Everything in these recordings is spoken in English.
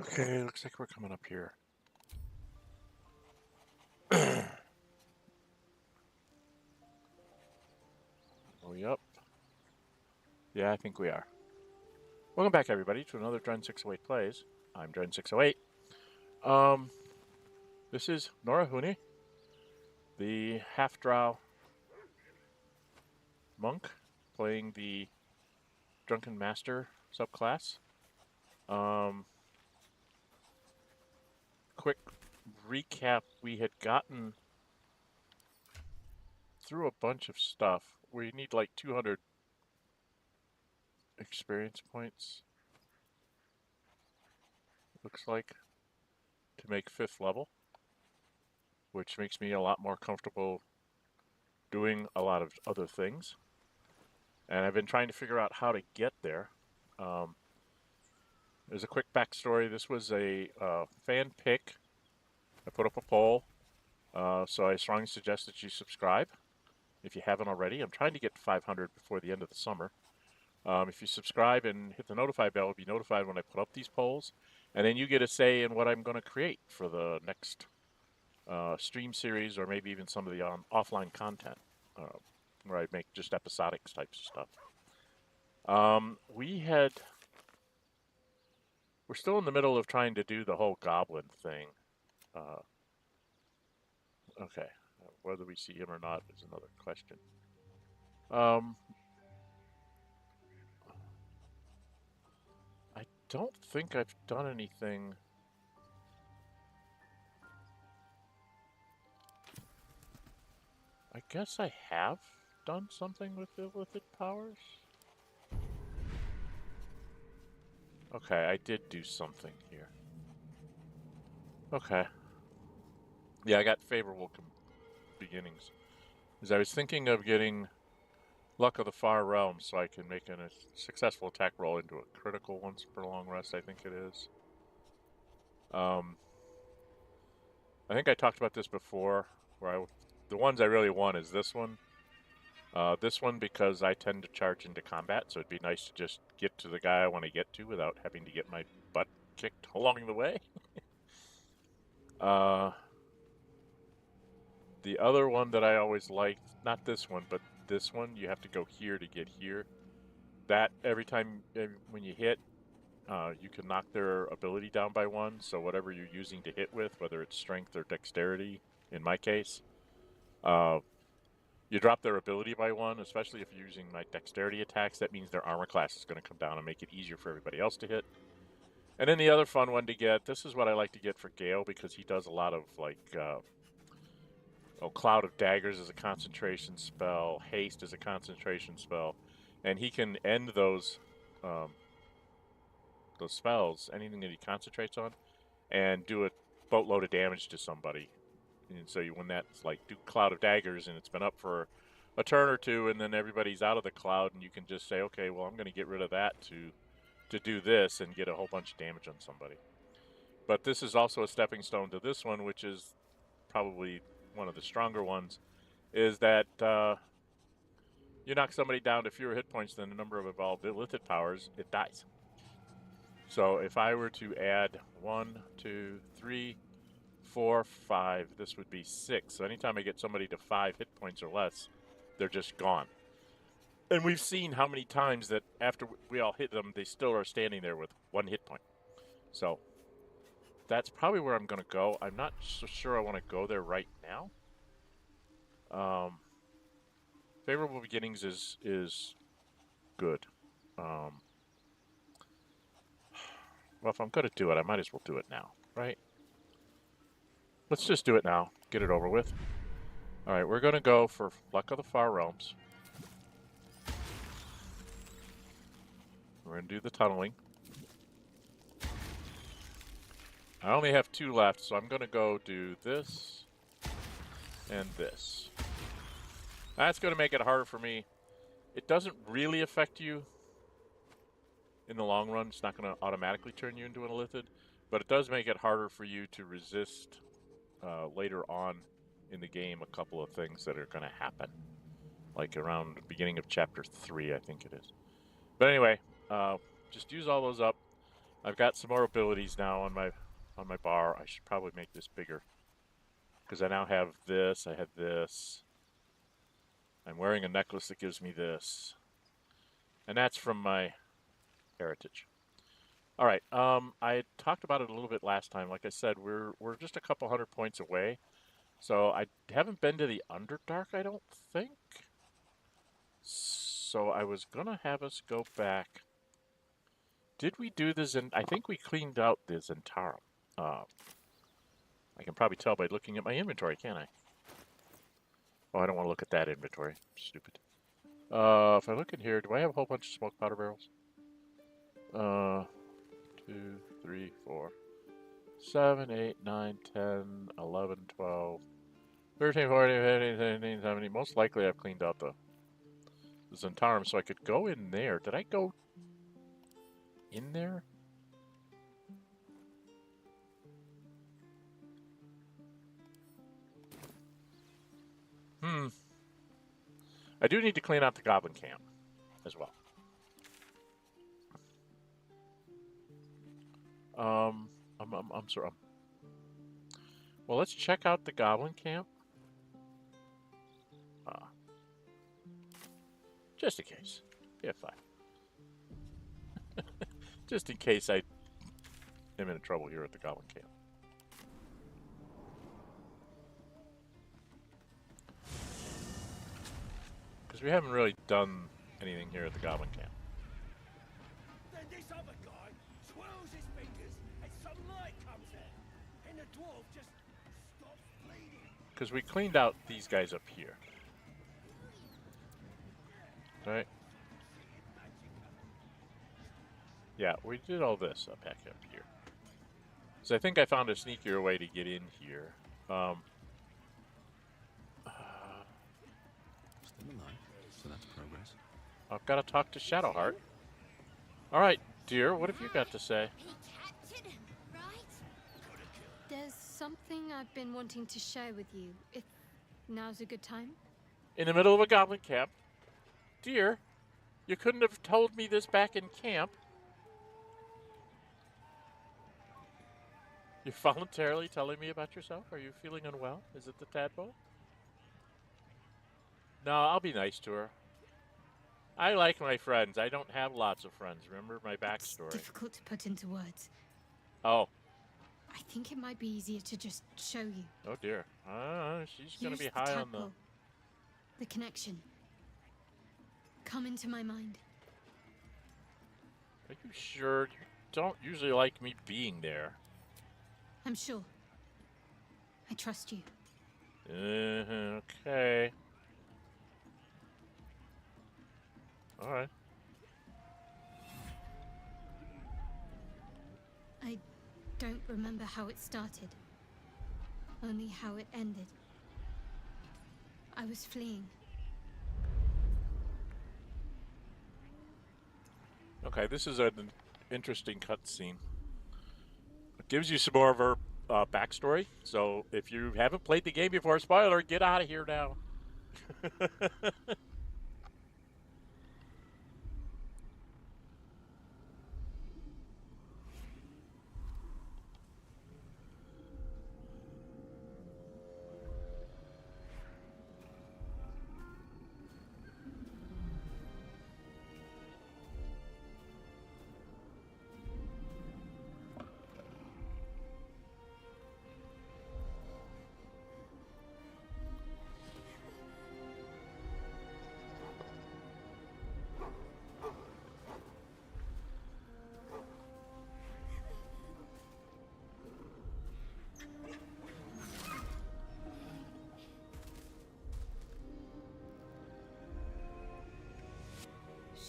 Okay, looks like we're coming up here. Are we up? Yeah, I think we are. Welcome back, everybody, to another Dren608 Plays. I'm Dren608. This is Nórë Huinë, the half-drow monk, playing the Drunken Master subclass. Quick recap, we had gotten through a bunch of stuff. We need like 200 experience points, looks like, to make 5th level, which makes me a lot more comfortable doing a lot of other things. And I've been trying to figure out how to get there. There's a quick backstory. This was a fan pick. I put up a poll, so I strongly suggest that you subscribe if you haven't already. I'm trying to get 500 before the end of the summer. If you subscribe and hit the notify bell, you'll be notified when I put up these polls. And then you get a say in what I'm going to create for the next stream series, or maybe even some of the offline content where I make just episodic types of stuff. We're still in the middle of trying to do the whole goblin thing. Okay, whether we see him or not is another question. I don't think I've done anything. I guess I have done something with Illithid powers. Okay, I did do something here. Okay. Yeah, I got favorable beginnings. As I was thinking of getting Luck of the Far Realms so I can make a successful attack roll into a critical once per long rest, I think it is. I think I talked about this before, where the ones I really want is this one. This one because I tend to charge into combat, so it'd be nice to just get to the guy I want to get to without having to get my butt kicked along the way. The other one that I always liked, not this one, but this one, you have to go here to get here. That, every time when you hit, you can knock their ability down by 1, so whatever you're using to hit with, whether it's strength or dexterity, in my case, you drop their ability by 1, especially if you're using my dexterity attacks. That means their armor class is going to come down and make it easier for everybody else to hit. And then the other fun one to get, this is what I like to get for Gale, because he does a lot of, like, Cloud of Daggers is a concentration spell, Haste is a concentration spell, and he can end those spells, anything that he concentrates on, and do a boatload of damage to somebody. And so when that's like, do Cloud of Daggers, and it's been up for a turn or two, and then everybody's out of the cloud, and you can just say, okay, well, I'm going to get rid of that to do this and get a whole bunch of damage on somebody. But this is also a stepping stone to this one, which is probably one of the stronger ones, is that you knock somebody down to fewer hit points than the number of evolved Illithid powers, it dies. So if I were to add 1, 2, 3, 4, 5, this would be 6. So anytime I get somebody to 5 hit points or less, they're just gone. And we've seen how many times that after we all hit them, they still are standing there with 1 hit point. So that's probably where I'm going to go. I'm not so sure I want to go there right now. Favorable beginnings is good. Well, if I'm going to do it, I might as well do it now, right? Let's just do it now. Get it over with. All right, we're going to go for Luck of the Far Realms. We're going to do the tunneling. I only have 2 left, so I'm going to go do this and this. That's going to make it harder for me. It doesn't really affect you in the long run. It's not going to automatically turn you into an Illithid, but it does make it harder for you to resist later on in the game a couple of things that are going to happen, like around the beginning of chapter 3, I think it is. But anyway, just use all those up. I've got some more abilities now on my bar. I should probably make this bigger because I now have this. I have this. I'm wearing a necklace that gives me this, and that's from my heritage. All right. I talked about it a little bit last time. Like I said, we're just a couple 100 points away. So I haven't been to the Underdark, I don't think. So I was gonna have us go back. Did we do this? I think we cleaned out the Zhentarim. I can probably tell by looking at my inventory, can't I? Oh, I don't want to look at that inventory. Stupid. If I look in here, do I have a whole bunch of smoke powder barrels? 2, 3, 4, 7, 8, 9, 10, 11, 12, 13, 14, 15, 16, 17. Most likely I've cleaned out the Zhentarim, so I could go in there. Did I go in there? I do need to clean out the Goblin Camp as well. I'm sorry. Well, let's check out the Goblin Camp. Just in case. Yeah, fine. Just in case I am in trouble here at the Goblin Camp. Because we haven't really done anything here at the Goblin Camp. Then this other guy twirls his fingers and some light comes out, and the dwarf just stops bleeding. Because we cleaned out these guys up here. Right? Yeah, we did all this back up here. So I think I found a sneakier way to get in here. Still alive, so that's progress. I've got to talk to Shadowheart. All right, dear, what have you got to say? There's something I've been wanting to share with you, if now's a good time. In the middle of a Goblin Camp? Dear, you couldn't have told me this back in camp. You're voluntarily telling me about yourself? Are you feeling unwell? Is it the tadpole? No, I'll be nice to her. I like my friends. I don't have lots of friends. Remember my backstory. It's difficult to put into words. Oh. I think it might be easier to just show you. Oh dear. She's going to be Use high the on the... The connection. Come into my mind. Are you sure? You don't usually like me being there. I'm sure. I trust you. Okay. All right. I don't remember how it started. Only how it ended. I was fleeing. Okay, this is an interesting cutscene. It gives you some more of her backstory. So if you haven't played the game before, spoiler, get out of here now.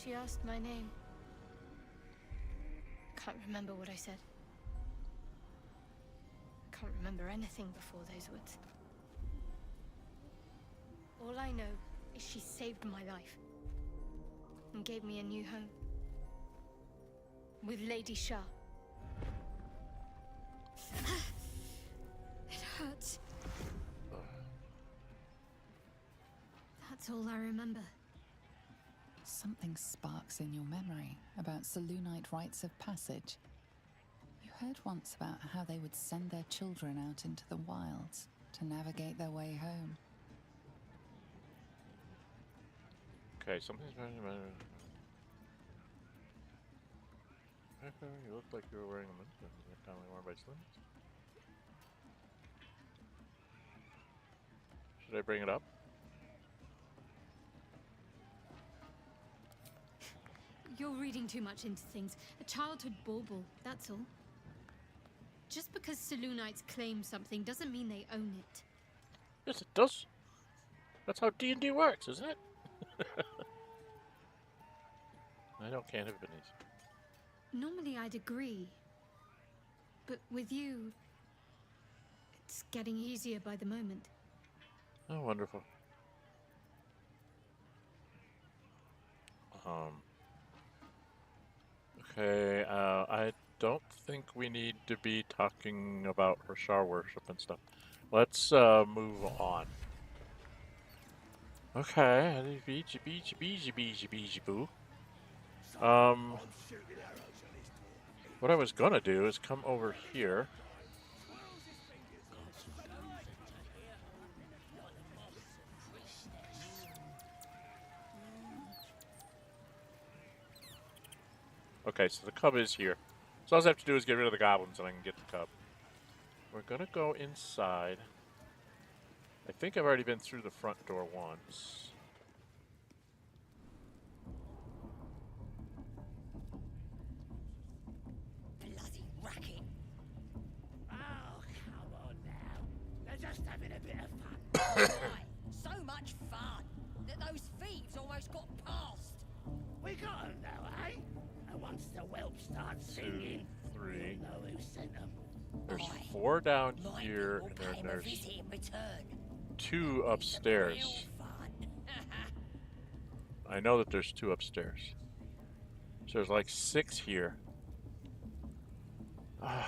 She asked my name. Can't remember what I said. Can't remember anything before those words. All I know is she saved my life and gave me a new home with Lady Shah. It hurts. That's all I remember. Something sparks in your memory about Selunite rites of passage. heard once about how they would send their children out into the wilds to navigate their way home. Okay, something's running about. You look like you were wearing a minster. You're commonly worn by slims. Should I bring it up? You're reading too much into things. A childhood bauble, that's all. Just because Selunites claim something doesn't mean they own it. Yes, it does. That's how D&D works, isn't it? I know can't have been easy. Normally I'd agree. But with you, it's getting easier by the moment. Oh, wonderful. Okay, I don't think we need to be talking about Rashar worship and stuff. Let's move on. Okay, beej boo. What I was gonna do is come over here. Okay, so the cub is here. So all I have to do is get rid of the goblins and I can get the cub. We're gonna go inside. I think I've already been through the front door once. Bloody racket. Oh, come on now. They're just having a bit of fun. Right, so much fun that those thieves almost got past. We got 'em now, eh? And once the whelp starts singing, 2, 3. we'll know who sent 'em. There's Aye. 4 down Might here, we'll and pay then him a there's visit in return. 2 Real upstairs. fun. I know that there's 2 upstairs. So there's like 6 here. I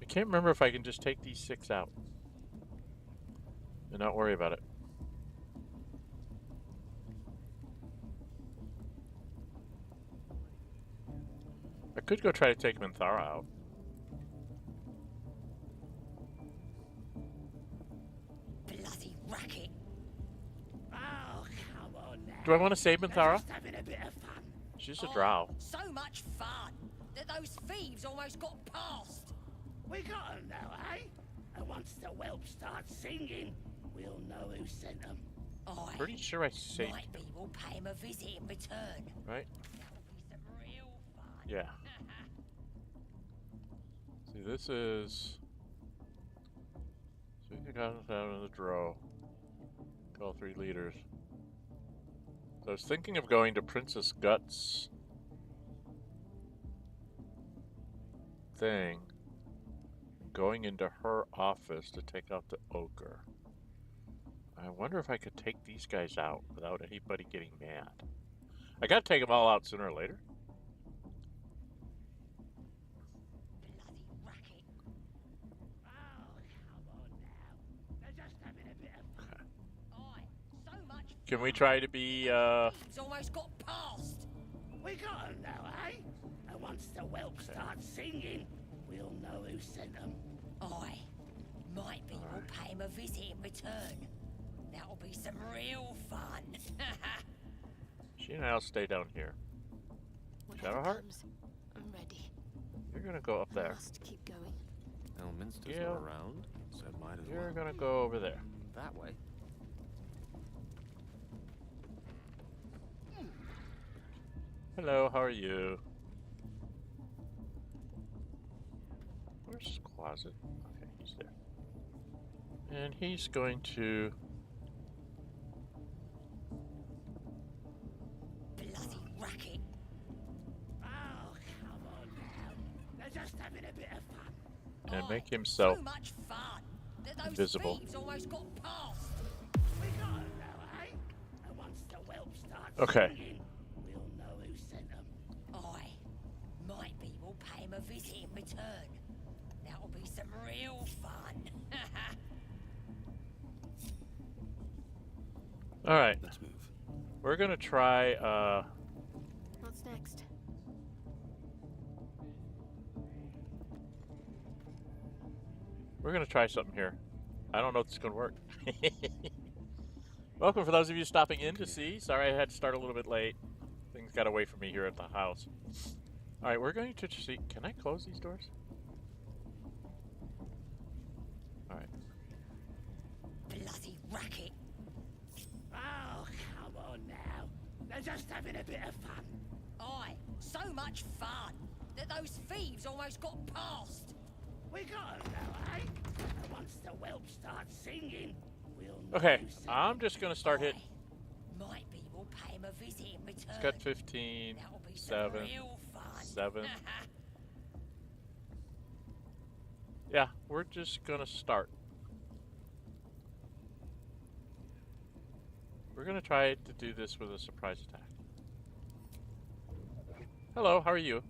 can't remember if I can just take these 6 out and not worry about it. I could go try to take Minthara out. Bloody racket. Oh, come on now. Do I want to save They're Minthara? just having a bit of fun. She's a drow. So much fun that those thieves almost got past. We got 'em now, eh? And once the whelp starts singing, we'll know who sent 'em. Aye. Pretty sure I saved Might him, be we'll pay him a visit in return. right? That'll be some real fun. Yeah. See, this is... So you got down in the Drow. Call 3 leaders. So I was thinking of going to Princess Guts thing. Going into her office to take out the ogre. I wonder if I could take these guys out without anybody getting mad. I gotta take them all out sooner or later. Bloody racket. Oh, come on now. They're just having a bit of fun. Aye. So much Can we try to be, thieves almost got past. We got 'em now, eh? And once the whelp starts singing, we'll know who sent 'em. Aye. Might be we'll pay him a visit in return. That'll be some real fun. she and I'll stay down here. Shadowheart? I'm ready. You're gonna go up I there. must keep going. Elminster's Yeah. not around, so might as You're well. gonna go over there. That way. Hello, how are you? Where's his closet? Okay, he's there. And he's going to... Bloody racket. Oh, come on now. They're just having a bit of fun. and Aye. make himself So much fun that those invisible. thieves almost got past. We got 'em now, eh? And once the whelp starts Okay. singing, we'll know who sent 'em. Aye. Might be we'll pay him a visit in return. That'll be some real fun. All right, Let's move. we're gonna try. Not next? We're gonna try something here. I don't know if it's gonna work. Welcome for those of you stopping in to see. Sorry I had to start a little bit late. Things got away from me here at the house. Alright, we're going to see. Can I close these doors? Alright. Bloody racket. Oh, come on now. They're just having a bit of fun. Aye, so much fun that those thieves almost got past. We got 'em now, eh? And once the whelp starts singing, we'll know Okay, who's singing. I'm just gonna start hitting. Might be we'll pay him a visit in return. It's got 15, That'll be some 7, real fun. 7. Yeah, we're just gonna start. We're gonna try to do this with a surprise attack. Hello, how are you?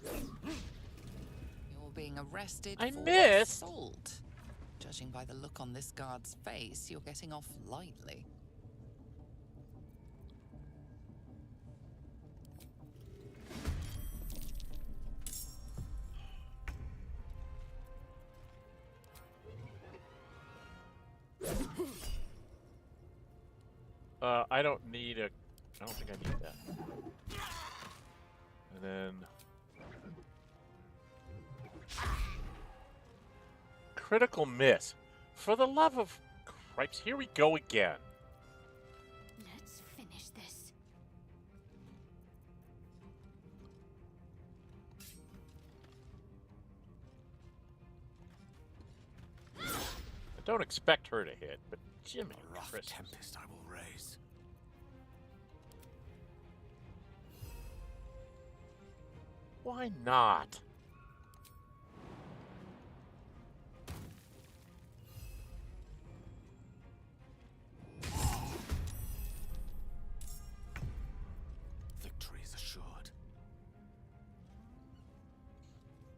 You're being arrested I for missed! assault. Judging by the look on this guard's face, you're getting off lightly. I don't need a... I don't think I need that. And then... Critical miss. For the love of cripes, here we go again. Let's finish this. I don't expect her to hit, but Jimmy A rough Christmas. tempest I will raise. Why not? Victory is assured.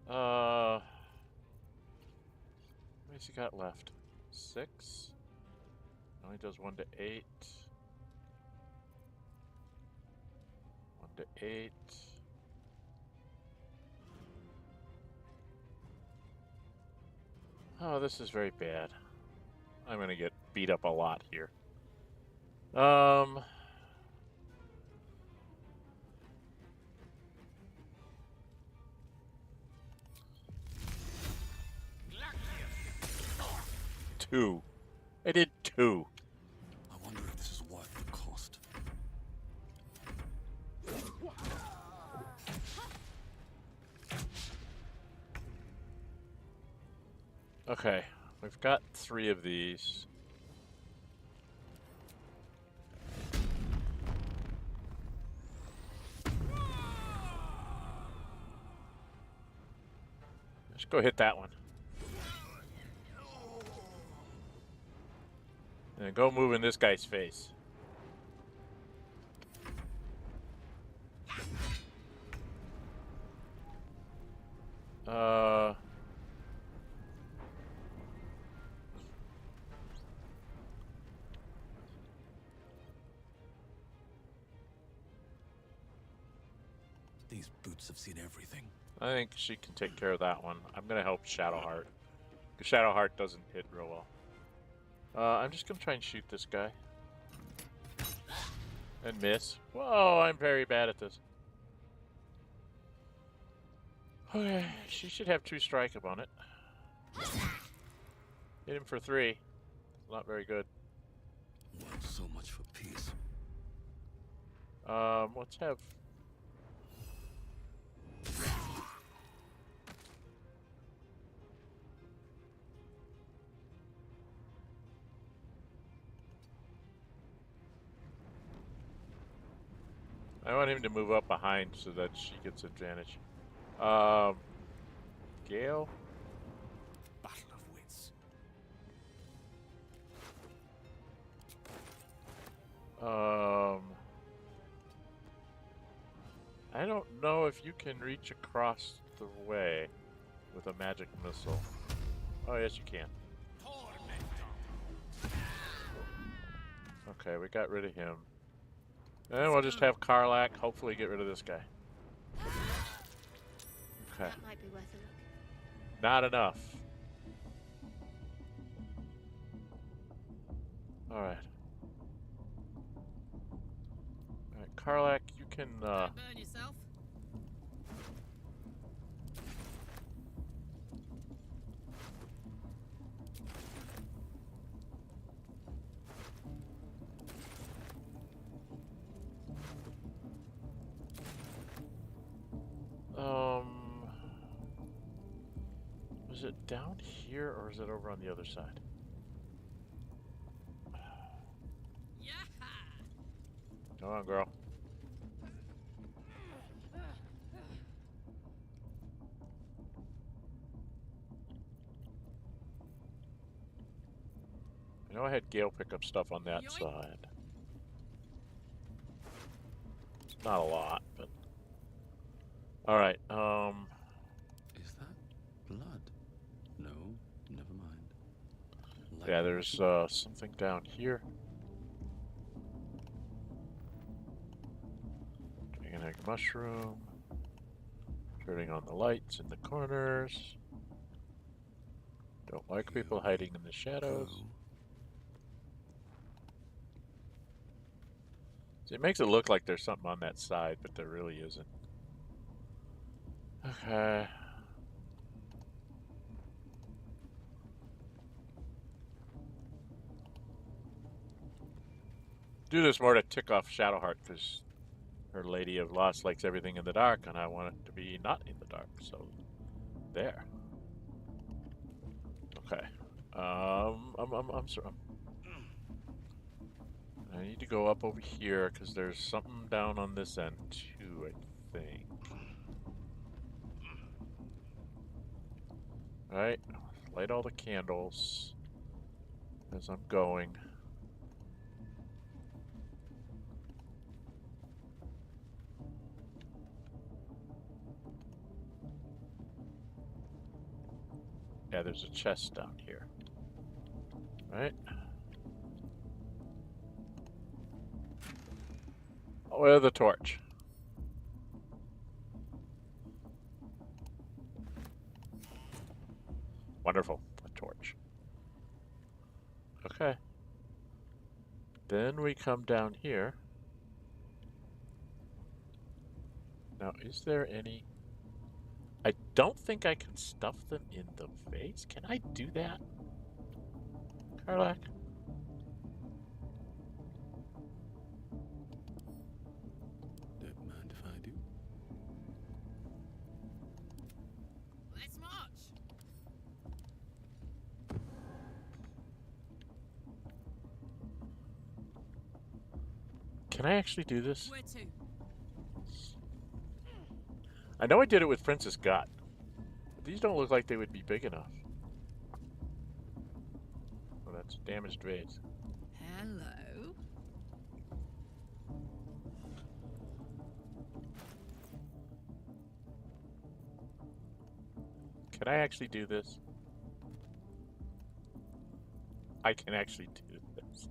What has he got left? 6? Only does 1 to 8. 1 to 8. Oh, this is very bad. I'm gonna get beat up a lot here. Two. I did 2. I wonder if this is worth the cost. Okay, we've got 3 of these. Let's go hit that one. And go move in this guy's face. These boots have seen everything. I think she can take care of that one. I'm gonna help Shadowheart. Because Shadowheart doesn't hit real well. I'm just gonna try and shoot this guy. And miss. Whoa, I'm very bad at this. Okay, she should have 2 strike up on it. Hit him for 3. Not very good. Well, so much for peace. Let's have... I want him to move up behind so that she gets advantage. Gale? Battle of wits. I don't know if you can reach across the way with a magic missile. Oh, yes, you can. Okay, we got rid of him. And we'll just have Karlach hopefully get rid of this guy. Okay. That might be worth a look. Not enough. Alright. Alright, Karlach, you can, Don't burn yourself. is it down here or is it over on the other side? Yeah. Come on, girl. I know I had Gale pick up stuff on that Yoink. side. It's not a lot, but... Alright, Is that blood? No, never mind. yeah, there's something down here. Getting an egg mushroom. Turning on the lights in the corners. Don't like people hiding in the shadows. Go. See, it makes it look like there's something on that side, but there really isn't. Okay. Do this more to tick off Shadowheart, because her Lady of Lost likes everything in the dark, and I want it to be not in the dark, so there. Okay. I'm sorry. I need to go up over here, because there's something down on this end, too, I think. Alright, light all the candles as I'm going. Yeah, there's a chest down here. Right? Oh, with the torch. Wonderful. A torch. Okay. Then we come down here. Now, is there any... I don't think I can stuff them in the vase. Can I do that? Karlach? Don't mind if I do. Let's march. Can I actually do this? Where to? I know I did it with Princess Gut. But these don't look like they would be big enough. Oh, that's a damaged vase. Hello. Can I actually do this? I can actually do this.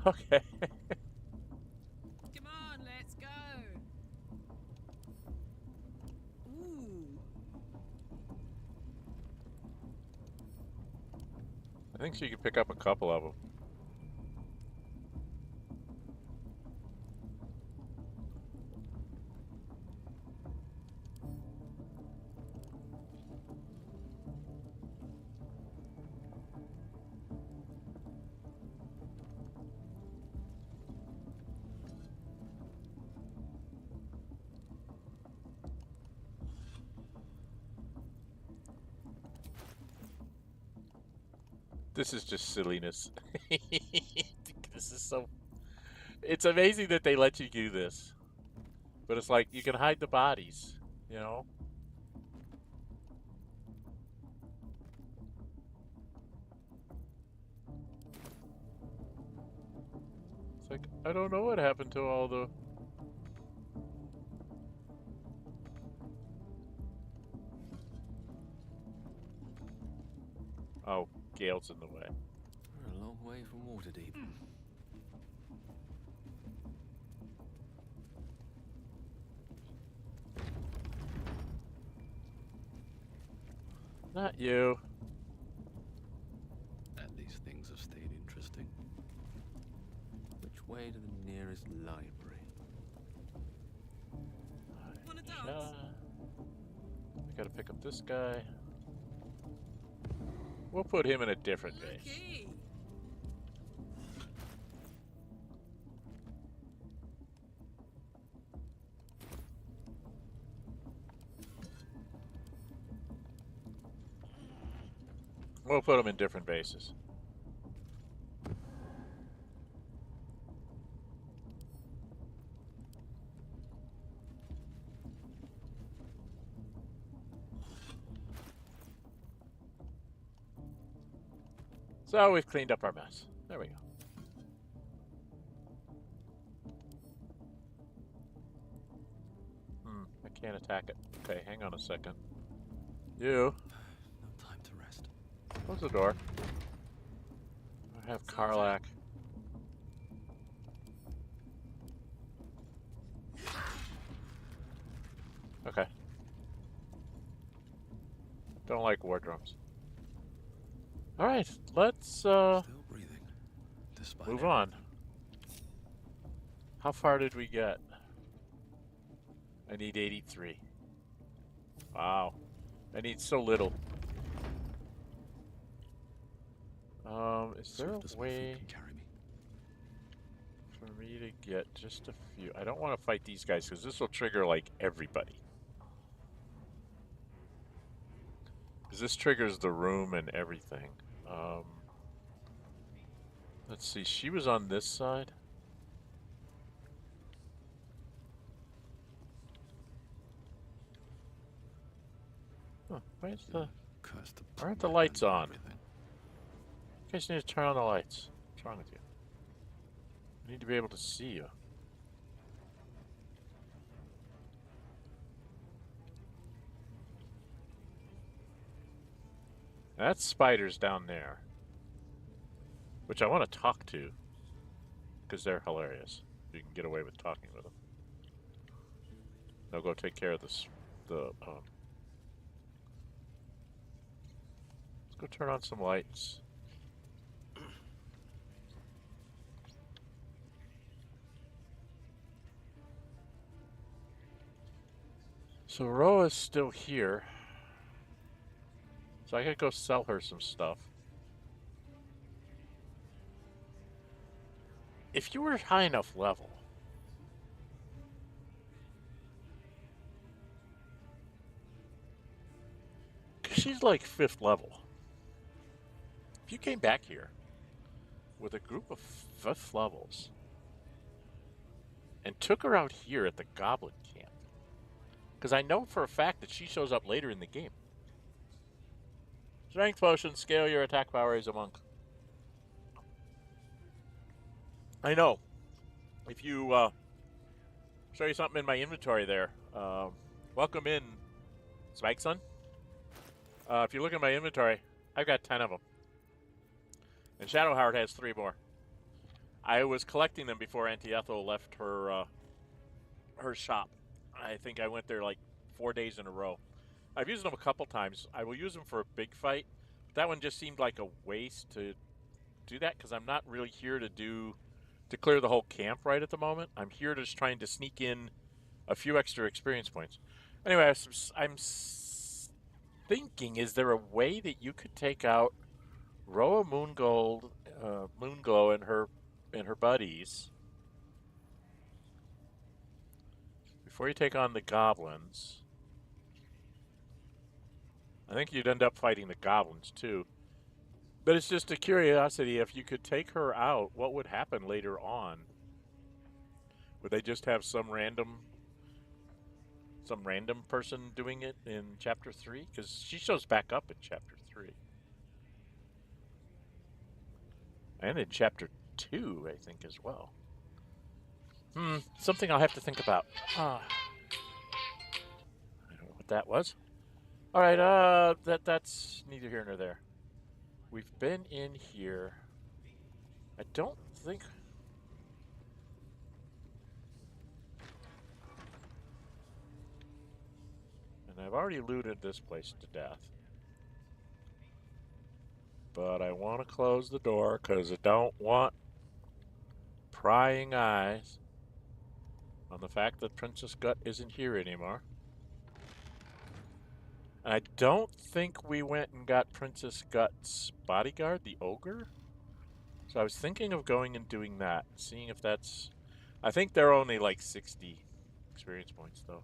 Okay. Come on, let's go. Ooh. I think so you can pick up a couple of them. This is just silliness. This is so... It's amazing that they let you do this. But it's like, you can hide the bodies, you know? It's like, I don't know what happened to all the... Oh, Gale's in the way. We're a long way from Waterdeep. Not you. And these things have stayed interesting. Which way to the nearest library? We gotta pick up this guy. We'll put him in a different base. We'll put them in different bases. So we've cleaned up our mess. There we go. I can't attack it. Okay, hang on a second. You. No time to rest. Close the door. I have Karlach. Okay. Don't like war drums. Alright, let's Still breathing, despite move on. How far did we get? I need 83. Wow. I need so little. Is there a way carry me? for me to get just a few? I don't want to fight these guys because this will trigger like everybody. Because this triggers the room and everything. Let's see, she was on this side. Huh, where's the... Why aren't the lights on? You guys need to turn on the lights. What's wrong with you? I need to be able to see you. That's spiders down there, which I want to talk to, because they're hilarious. You can get away with talking with them. They'll go take care of this. Let's go turn on some lights. So Roa's still here. So I could go sell her some stuff. If you were high enough level, because she's like 5th level. If you came back here with a group of 5th levels and took her out here at the Goblin Camp, because I know for a fact that she shows up later in the game. Strength potion, scale your attack power as a monk. I know. If you show you something in my inventory there, welcome in, Spike Son. If you look at my inventory, I've got 10 of them. And Shadowheart has 3 more. I was collecting them before Auntie Ethel left her her shop. I think I went there like 4 days in a row. I've used them a couple times. I will use them for a big fight. But that one just seemed like a waste to do that because I'm not really here to clear the whole camp right at the moment. I'm here just trying to sneak in a few extra experience points. Anyway, I'm thinking, is there a way that you could take out Roa Moonglow and her buddies before you take on the goblins? I think you'd end up fighting the goblins too. But it's just a curiosity, if you could take her out, what would happen later on? Would they just have some random person doing it in chapter 3? Because she shows back up in chapter 3. And in chapter 2, I think, as well. Something I'll have to think about. I don't know what that was. Alright, that's neither here nor there. We've been in here. I don't think... And I've already looted this place to death. But I want to close the door because I don't want prying eyes on the fact that Princess Gut isn't here anymore. And I don't think we went and got Princess Gut's bodyguard, the ogre. So I was thinking of going and doing that, seeing if that's... I think they're only like 60 experience points, though.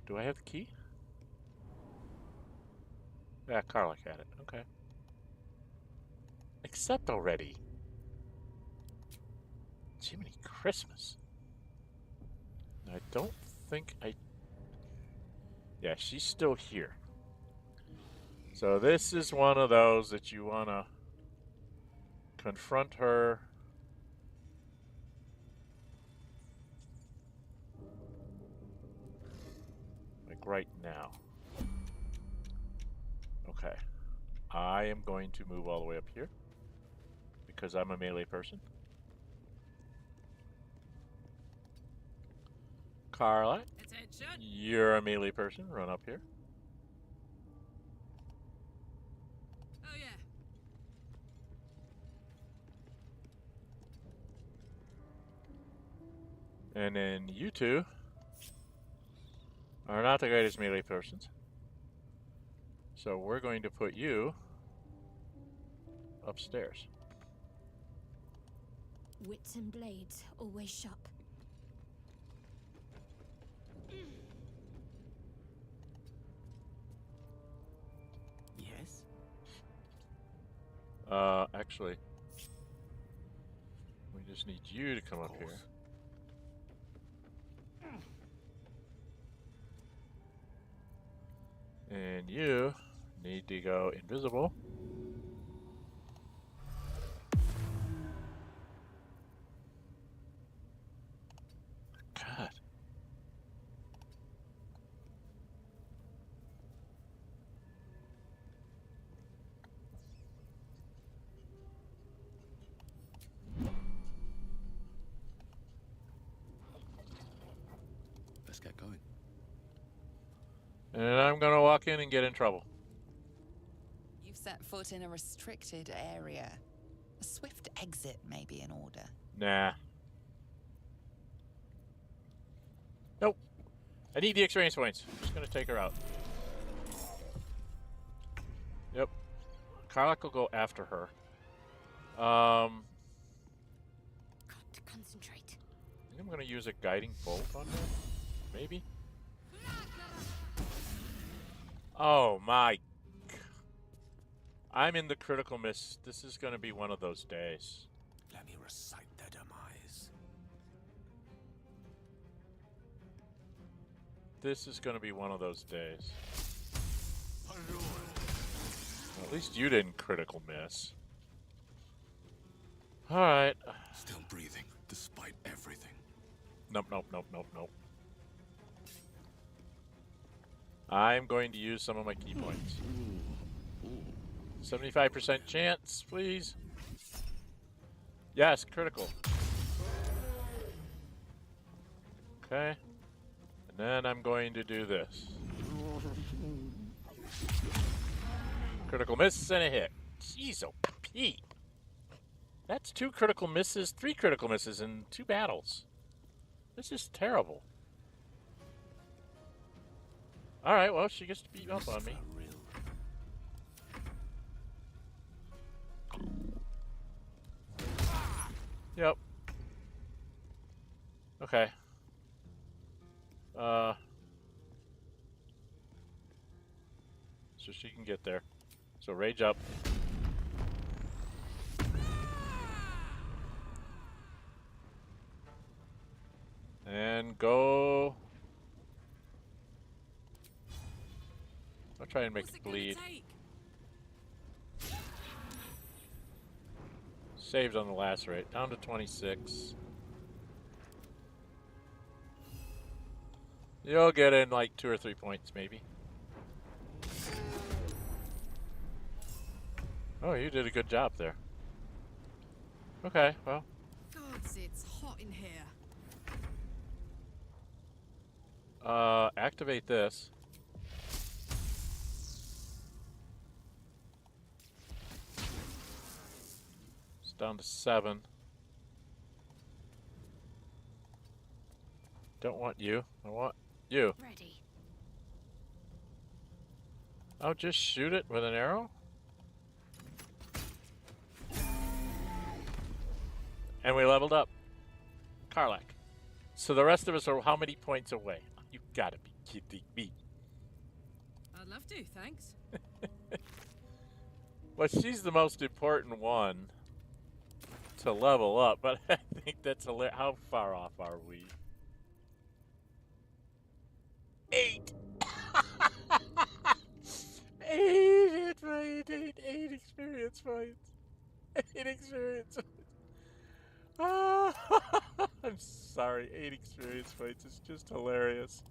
Do I have the key? Yeah, Karlach had it. Okay. Accept already. Jiminy Christmas. I don't think I... Yeah, she's still here. So this is one of those that you want to confront her. Like right now. Okay. I am going to move all the way up here because I'm a melee person. Karlach, you're a melee person. Run up here. Oh yeah. And then you two are not the greatest melee persons. So we're going to put you upstairs. Wits and blades, always sharp. Yes? Actually, we just need you to come up here. And you need to go invisible. God. Let's get going. And I'm gonna walk in and get in trouble. You've set foot in a restricted area. A swift exit may be in order. Nah. Nope. I need the experience points. I'm just gonna take her out. Yep. Karlach will go after her. Got to concentrate. I think I'm gonna use a guiding bolt on her. Maybe. Oh my. I'm in the critical miss. This is gonna be one of those days. Let me recite their demise. This is gonna be one of those days. Well, at least you didn't critical miss. Alright. Still breathing, despite everything. Nope, nope, nope, nope, nope. I'm going to use some of my key points. 75% chance, please. Yes, critical. Okay. And then I'm going to do this. Critical miss and a hit. Jeez, oh Pete. That's 2 critical misses, 3 critical misses in 2 battles. This is terrible. Alright, well, she gets to beat up on me. Yep. Okay. So she can get there. So rage up. And go. I'll try and make it bleed. Saved on the lacerate. Down to 26. You'll get in like 2 or 3 points, maybe. Oh, you did a good job there. Okay, well. Gods, it's hot in here. Activate this. Down to 7. Don't want you. I want you. Ready. Oh, just shoot it with an arrow? And we leveled up. Karlach. So the rest of us are how many points away? You gotta be kidding me. I'd love to, thanks. Well, she's the most important one to level up, but I think that's hilarious. How far off are we? 8! 8 hit points, 8 experience points. 8 experience points. Ah, I'm sorry, 8 experience points is just hilarious.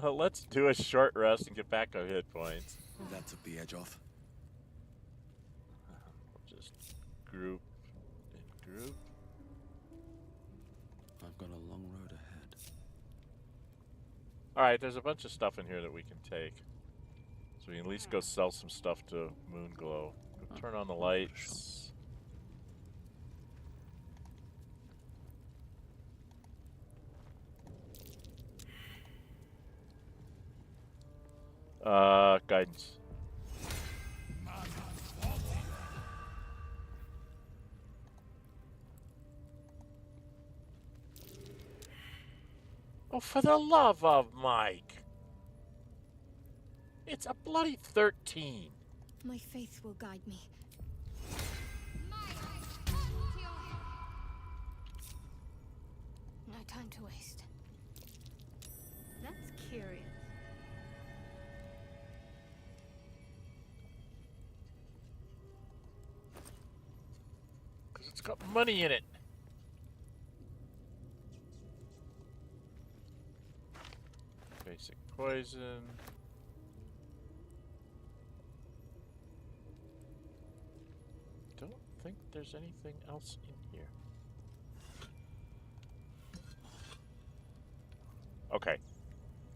Let's do a short rest and get back on hit points. That took the edge off. We'll just group and group. I've got a long road ahead. Alright, there's a bunch of stuff in here that we can take. So we can at least go sell some stuff to Moonglow. Go turn on the lights. Guidance. Oh, for the love of Mike! It's a bloody 13. My faith will guide me. No time to waste. That's curious. Because it's got money in it. Basic poison. Don't think there's anything else in here. Okay.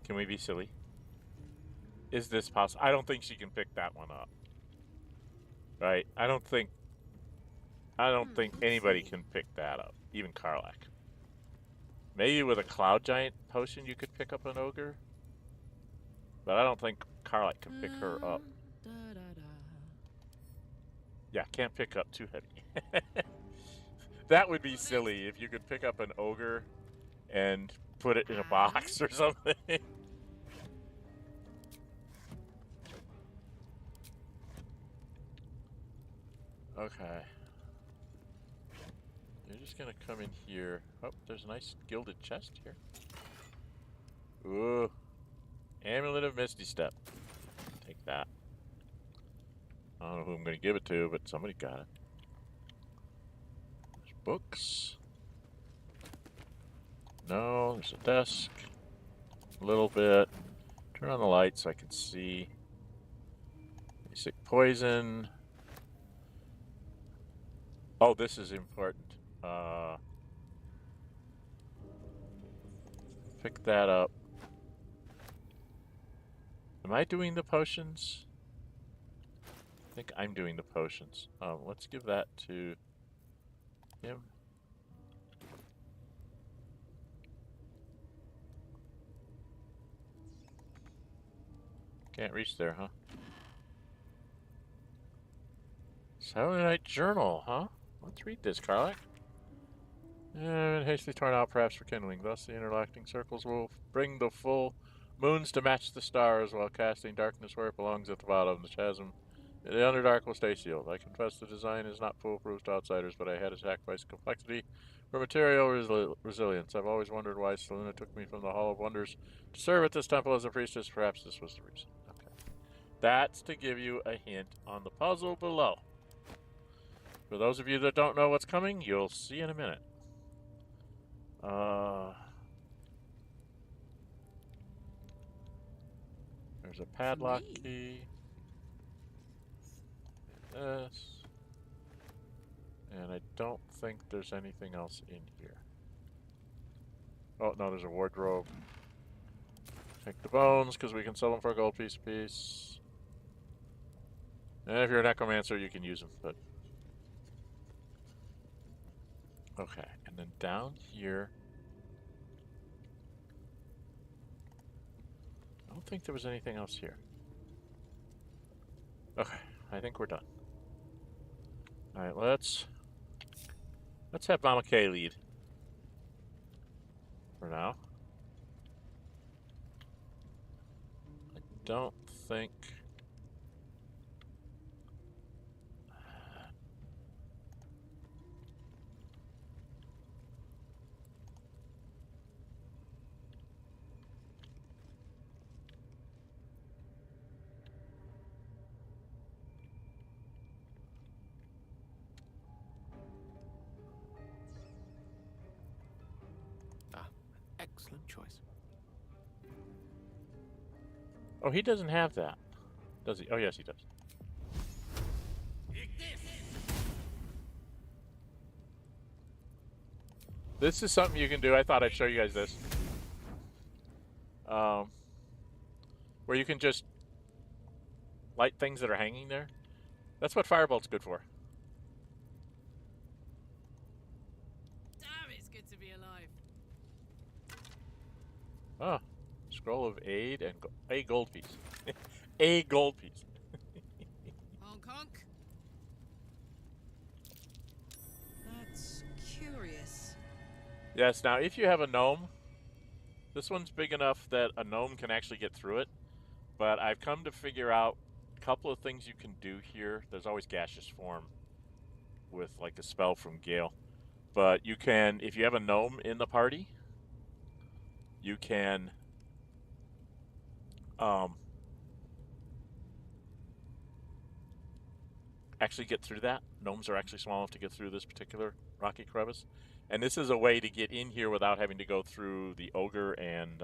Can we be silly? Is this possible? I don't think she can pick that one up. Right? I don't think anybody can pick that up. Even Karlach. Maybe with a Cloud Giant potion you could pick up an ogre. But I don't think Karlach can pick her up. Yeah, can't pick up too heavy. That would be silly if you could pick up an ogre and put it in a box or something. Okay. You're just gonna come in here. Oh, there's a nice gilded chest here. Ooh. Amulet of Misty Step. Take that. I don't know who I'm gonna give it to, but somebody got it. There's books. No, there's a desk. A little bit. Turn on the light so I can see. Basic poison. Oh, this is important. Pick that up. Am I doing the potions? I think I'm doing the potions. Let's give that to him. Can't reach there, huh? Selunite Journal, huh? Let's read this, Karlach. Hastily torn out, perhaps for kindling. Thus, the interlocking circles will bring the full moons to match the stars, while casting darkness where it belongs at the bottom of the chasm. The Underdark will stay sealed. I confess the design is not foolproof to outsiders, but I had to sacrifice complexity for material resilience. I've always wondered why Seluna took me from the Hall of Wonders to serve at this temple as a priestess. Perhaps this was the reason. Okay. That's to give you a hint on the puzzle below. For those of you that don't know what's coming, you'll see in a minute. There's a padlock key. This. And I don't think there's anything else in here. Oh, no, there's a wardrobe. Take the bones, because we can sell them for a gold piece apiece. And if you're a necromancer, you can use them, but... Okay, and then down here... I don't think there was anything else here. Okay, I think we're done. Alright, let's have Mama K lead. For now. I don't think... Excellent choice. Oh, he doesn't have that. Does he? Oh, yes, he does. This is something you can do. I thought I'd show you guys this. Where you can just light things that are hanging there. That's what Firebolt's good for. Damn, it's good to be alive. Oh, scroll of aid and a gold piece. A gold piece. Honk honk. That's curious. Yes, now if you have a gnome, this one's big enough that a gnome can actually get through it. But I've come to figure out a couple of things you can do here. There's always gaseous form with like a spell from Gale. But you can, if you have a gnome in the party, you can actually get through that. Gnomes are actually small enough to get through this particular rocky crevice. And this is a way to get in here without having to go through the ogre and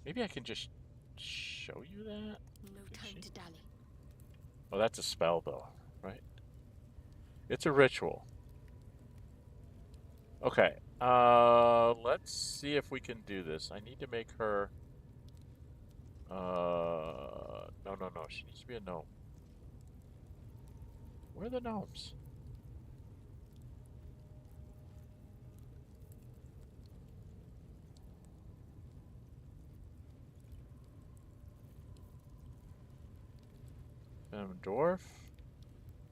maybe I can just show you that? No time to dally. Oh, that's a spell though, right? It's a ritual. Okay, let's see if we can do this. I need to make her... No, she needs to be a gnome. Where are the gnomes? Femme dwarf,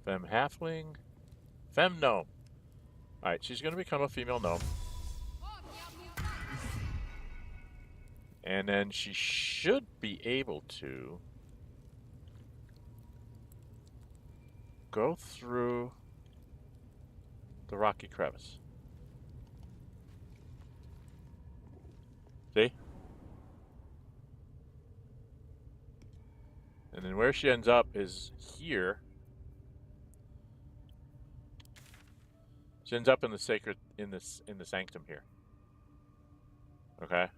femme halfling, femme gnome. Alright, she's going to become a female gnome. And then she should be able to go through the rocky crevice. See? And then where she ends up is here. She ends up in the sacred, in the sanctum here. Okay.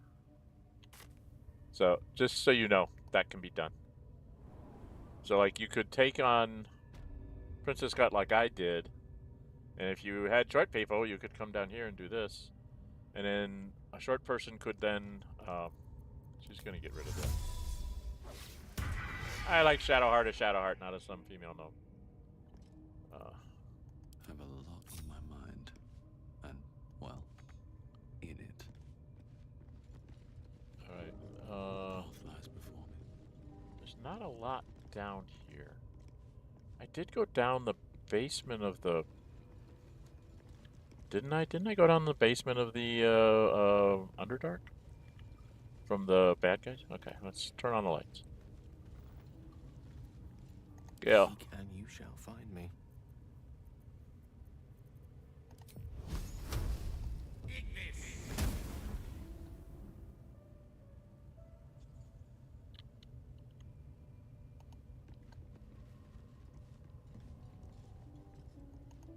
So just so you know, that can be done. So like you could take on Princess Gut like I did, and if you had short people, you could come down here and do this, and then a short person could then. She's gonna get rid of that. I like Shadowheart as Shadowheart, not as some female gnome. I have a lot on my mind, and well, in it. All right. Path lies before me. There's not a lot down here. I did go down the basement of the... Didn't I? Didn't I go down the basement of the Underdark? From the bad guys? Okay, let's turn on the lights. Gale. Seek and you shall find me.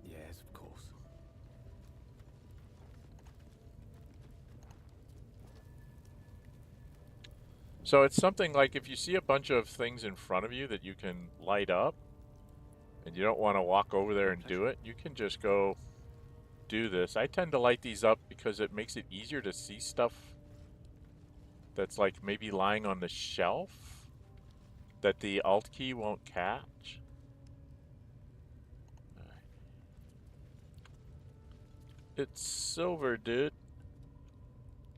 Yes, of course. So it's something like if you see a bunch of things in front of you that you can light up, and you don't want to walk over there and do it, you can just go do this. I tend to light these up because it makes it easier to see stuff that's like maybe lying on the shelf that the Alt key won't catch. Alright. It's silver, dude.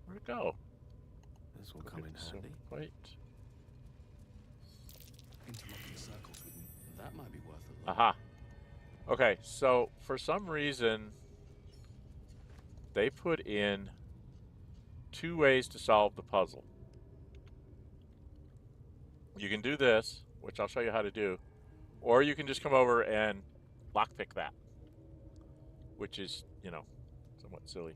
Where'd it go? This will come in handy. Wait. Interlocking circles with that might be worth a look. Aha. Okay, so for some reason, they put in 2 ways to solve the puzzle. You can do this, which I'll show you how to do, or you can just come over and lockpick that, which is, you know, somewhat silly.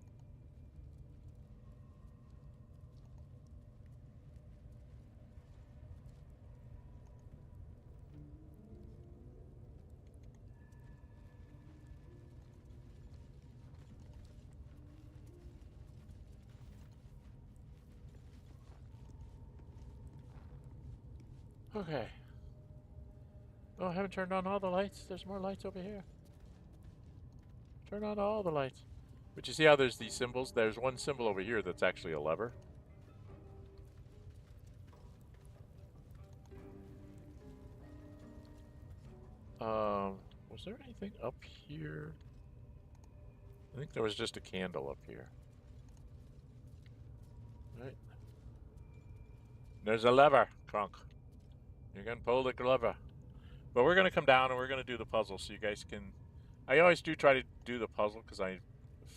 Okay. Oh, I haven't turned on all the lights. There's more lights over here. Turn on all the lights. But you see how there's these symbols? There's one symbol over here that's actually a lever. Was there anything up here? I think there was just a candle up here. Right. There's a lever, Kronk. You can pull the lever. But we're going to come down and we're going to do the puzzle so you guys can... I always do try to do the puzzle because I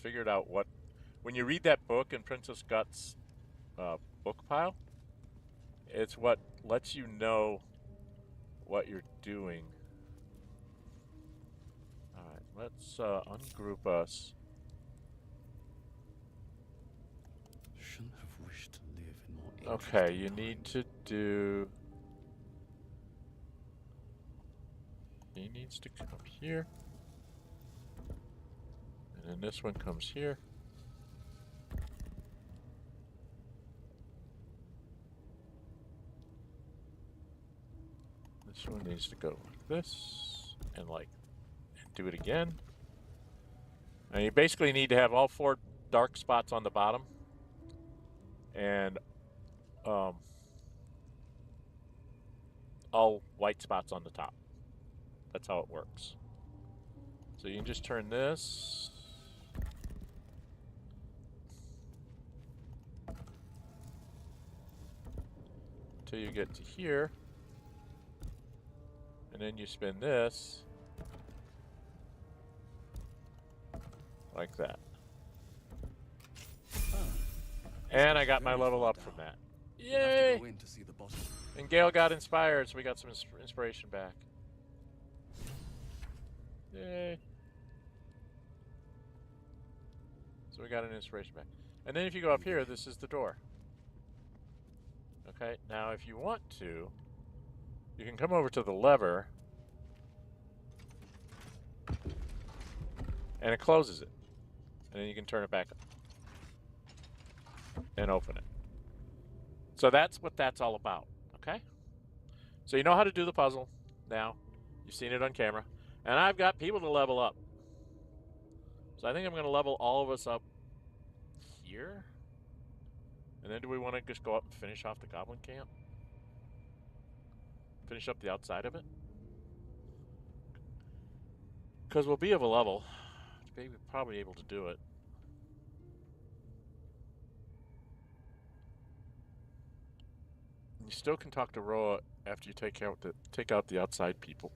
figured out what... When you read that book in Princess Gut's book pile, it's what lets you know what you're doing. Alright, let's ungroup us. Shouldn't have wished to live in more Okay, interesting you times. need to do... He needs to come here. And then this one comes here. This one needs to go like this. And like, do it again. And you basically need to have all 4 dark spots on the bottom. And all white spots on the top. That's how it works. So you can just turn this. Until you get to here. And then you spin this. Like that. And I got my level up from that. We'll have Yay! to go in to see the bottom. And Gale got inspired, so we got some inspiration back. Yay. So we got an inspiration back. And then if you go up here, this is the door. Okay, now if you want to, you can come over to the lever. And it closes it. And then you can turn it back up. And open it. So that's what that's all about. Okay? So you know how to do the puzzle now. You've seen it on camera. And I've got people to level up. So I think I'm going to level all of us up here. And then do we want to just go up and finish off the Goblin Camp? Finish up the outside of it? Because we'll be of a level. We're probably able to do it. You still can talk to Roa after you take out the outside people.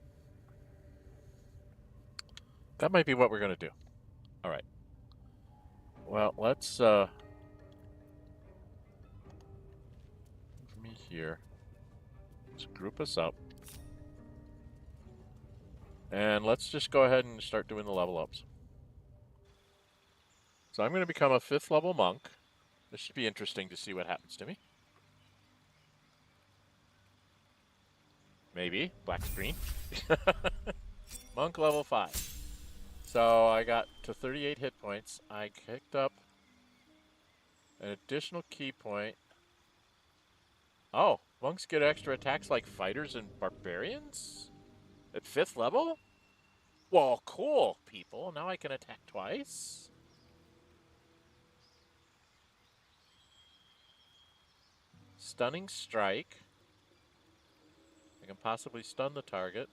That might be what we're going to do. All right. Well, let's move me here. Let's group us up. And let's just go ahead and start doing the level ups. So I'm going to become a 5th level monk. This should be interesting to see what happens to me. Maybe. Black screen. Monk level 5. So I got to 38 hit points. I picked up an additional key point. Oh, monks get extra attacks like fighters and barbarians? At 5th level? Well, cool, people. Now I can attack twice. Stunning strike. I can possibly stun the target.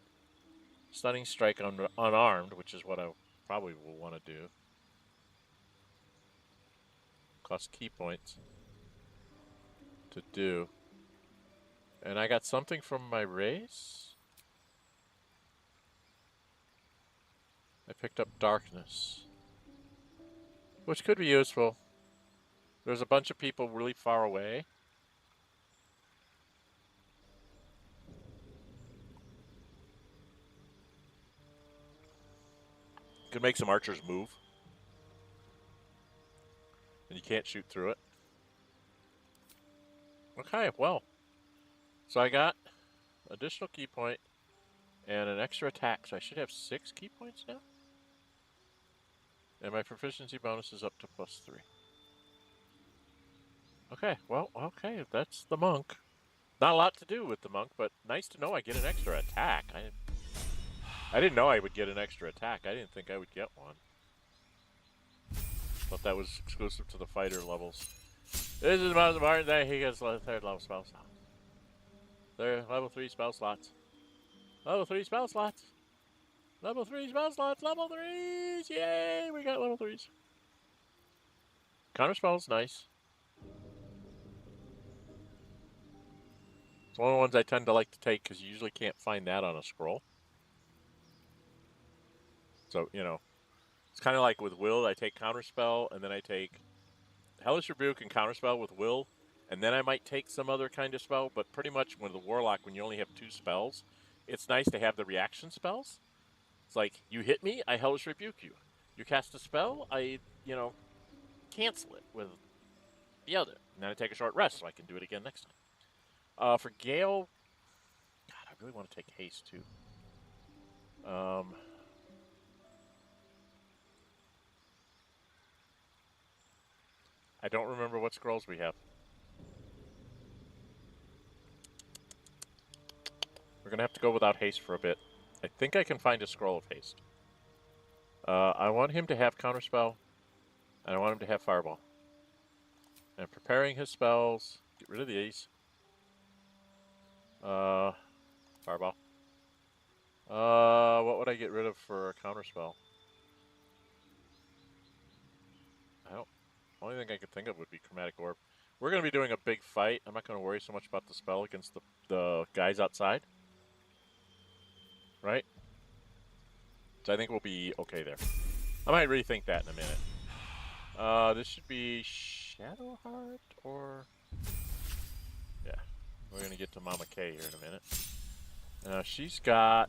Stunning strike unarmed, which is what I probably will want to do. Cost key points to do. And I got something from my race. I picked up darkness, which could be useful. There's a bunch of people really far away. Could make some archers move. And you can't shoot through it. Okay, well. So I got additional key point and an extra attack. So I should have 6 key points now. And my proficiency bonus is up to +3. Okay, well, okay, that's the monk. Not a lot to do with the monk, but nice to know I get an extra attack. I didn't know I would get an extra attack. I didn't think I would get one. Thought that was exclusive to the fighter levels. This is about the Martin that he gets 3rd level spell slots. They're level 3 spell slots. Level 3 spell slots. Level 3 spell slots. Level 3s. Yay, we got level 3s. Counter spell's nice. It's one of the ones I tend to like to take because you usually can't find that on a scroll. So, you know, it's kind of like with Will, I take Counterspell, and then I take Hellish Rebuke and Counterspell with Will, and then I might take some other kind of spell, but pretty much with the Warlock, when you only have 2 spells, it's nice to have the reaction spells. It's like, you hit me, I Hellish Rebuke you. You cast a spell, I, you know, cancel it with the other. And then I take a short rest so I can do it again next time. For Gale, God, I really want to take haste, too. I don't remember what scrolls we have. We're going to have to go without haste for a bit. I think I can find a scroll of haste. I want him to have Counterspell, and I want him to have Fireball. And preparing his spells. Get rid of these. Fireball. What would I get rid of for a Counterspell? Only thing I could think of would be Chromatic Orb. We're going to be doing a big fight. I'm not going to worry so much about the spell against the guys outside. Right? So I think we'll be okay there. I might rethink that in a minute. This should be Shadowheart or... Yeah. We're going to get to Mama K here in a minute. She's got...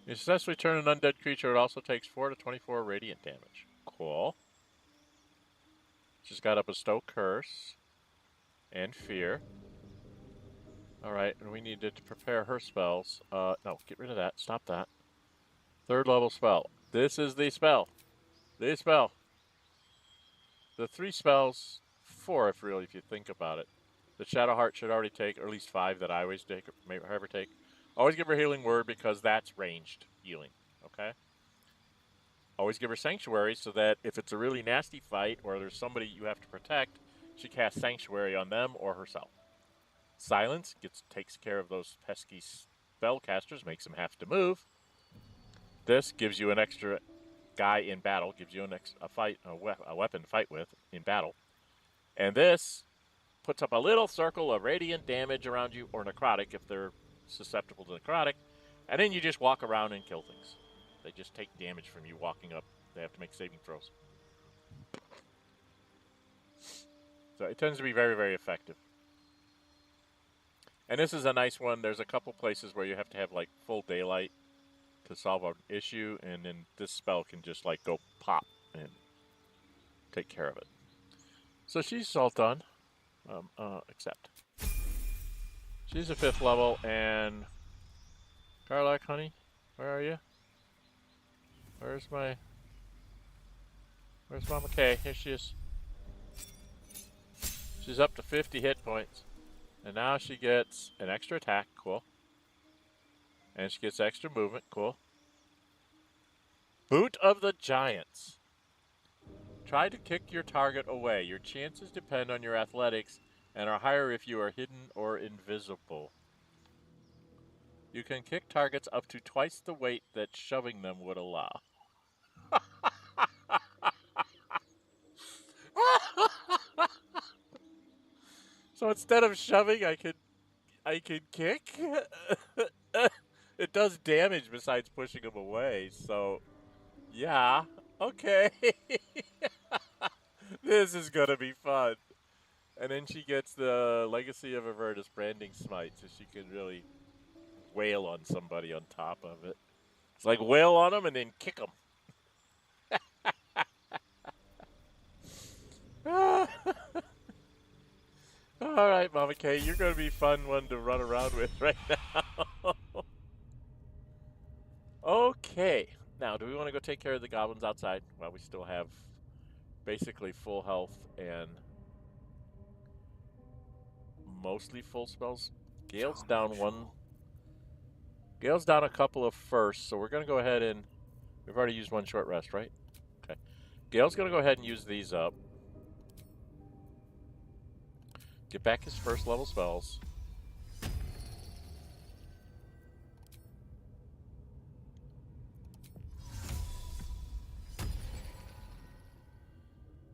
You successfully turn an undead creature. It also takes 4 to 24 radiant damage. Cool. She's got a Bestow Curse and Fear. Alright, and we needed to prepare her spells. No, get rid of that. Stop that. 3rd level spell. This is the spell. The spell. The 3 spells, 4 if you think about it. The Shadowheart should already take, or at least 5 that I always take, or maybe ever take. Always give her Healing Word because that's ranged healing, okay? Always give her Sanctuary so that if it's a really nasty fight or there's somebody you have to protect, she casts Sanctuary on them or herself. Silence takes care of those pesky spellcasters, makes them have to move. This gives you an extra guy in battle, gives you a weapon to fight with in battle. And this puts up a little circle of radiant damage around you, or necrotic if they're susceptible to necrotic, and then you just walk around and kill things. They just take damage from you walking up. They have to make saving throws. So it tends to be very, very effective. And this is a nice one. There's a couple places where you have to have like full daylight to solve an issue, and then this spell can just like go pop and take care of it. So she's all done. Except she's a 5th level, and Karlach, honey, where are you? Where's Mama K? Here she is. She's up to 50 hit points. And now she gets an extra attack, cool. And she gets extra movement, cool. Boot of the Giants. Try to kick your target away. Your chances depend on your athletics and are higher if you are hidden or invisible. You can kick targets up to twice the weight that shoving them would allow. So instead of shoving, I can kick. It does damage besides pushing them away. So, yeah, okay. This is gonna be fun. And then she gets the Legacy of Avernus Branding Smite, so she can really wail on somebody on top of it. It's like wail on them and then kick them. All right, Mama K, you're going to be a fun one to run around with right now. Okay. Now, do we want to go take care of the goblins outside while we still have basically full health and mostly full spells? Gale's down one. Gale's down a couple of first, so we're going to go ahead and... We've already used one short rest, right? Okay. Gale's going to go ahead and use these up. Get back his first level spells.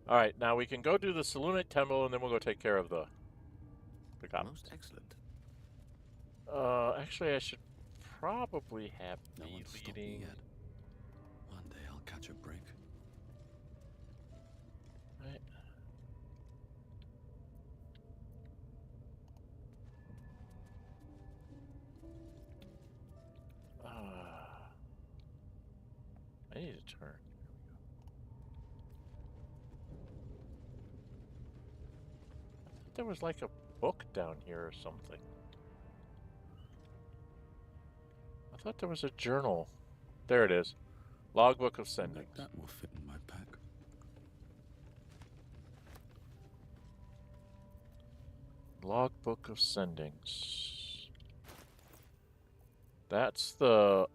Alright, now we can go do the Selunite Temple and then we'll go take care of the goblins. Most excellent. Actually I should probably have No me one's stopped me leading. yet. One day I'll catch a break. Right. I need a turn. There was like a book down here or something. I thought there was a journal. There it is. Logbook of Sendings. That will fit in my pack. Logbook of Sendings. That's the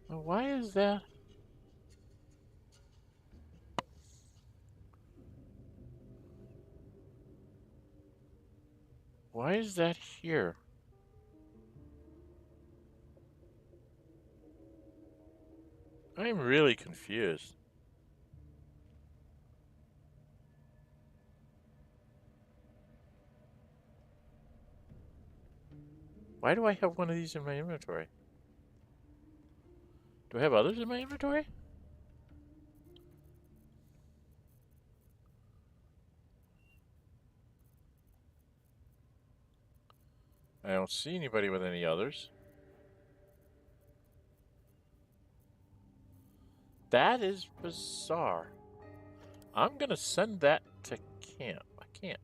why is that? Why is that here? I'm really confused. Why do I have one of these in my inventory? Do I have others in my inventory? I don't see anybody with any others. That is bizarre. I'm gonna send that to camp. I can't.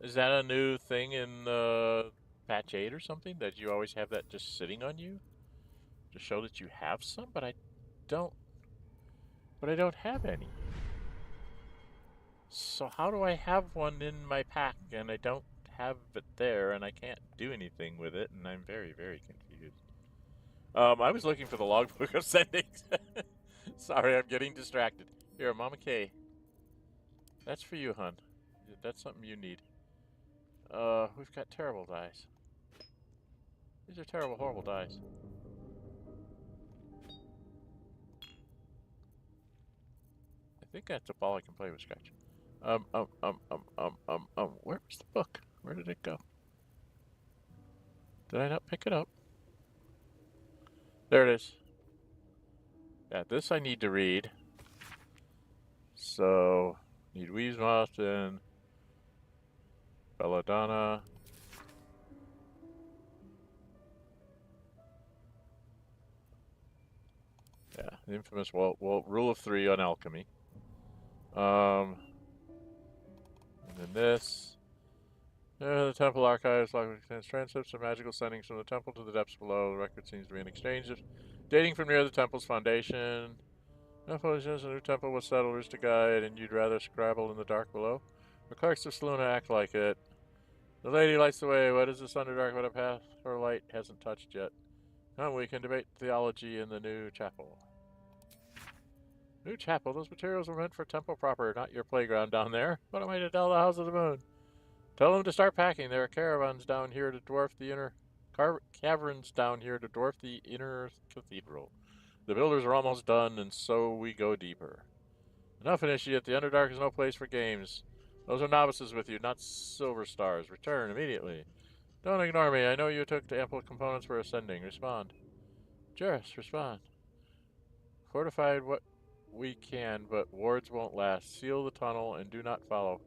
Is that a new thing in patch 8 or something? That you always have that just sitting on you? To show that you have some? But I don't have any. So how do I have one in my pack and I don't have it there and I can't do anything with it and I'm very, very confused. I was looking for the logbook of sendings. Sorry, I'm getting distracted. Here, Mama K. That's for you, hun. That's something you need. We've got terrible dice. These are terrible, horrible dice. I think that's a ball I can play with, Scratch. Where was the book? Where did it go? Did I not pick it up? There it is. Yeah, this I need to read. So, need Weavemoth and Belladonna. Yeah, the infamous rule of 3 on alchemy. And then this. The temple archives contains transcripts of magical sendings from the temple to the depths below. The record seems to be an exchange of dating from near the temple's foundation. No foolishness, a new temple with settlers to guide, and you'd rather scrabble in the dark below? The clerks of Seluna act like it. The lady lights the way. What is this Underdark but a path her light hasn't touched yet? Come, we can debate theology in the new chapel. New chapel? Those materials were meant for temple proper, not your playground down there. What am I to tell the House of the Moon? Tell them to start packing. There are caravans down here to dwarf the inner... caverns down here to dwarf the inner cathedral. The builders are almost done, and so we go deeper. Enough, initiate. The Underdark is no place for games. Those are novices with you, not silver stars. Return immediately. Don't ignore me. I know you took ample components for ascending. Respond. Jarrus, respond. Fortified what we can, but wards won't last. Seal the tunnel and do not follow.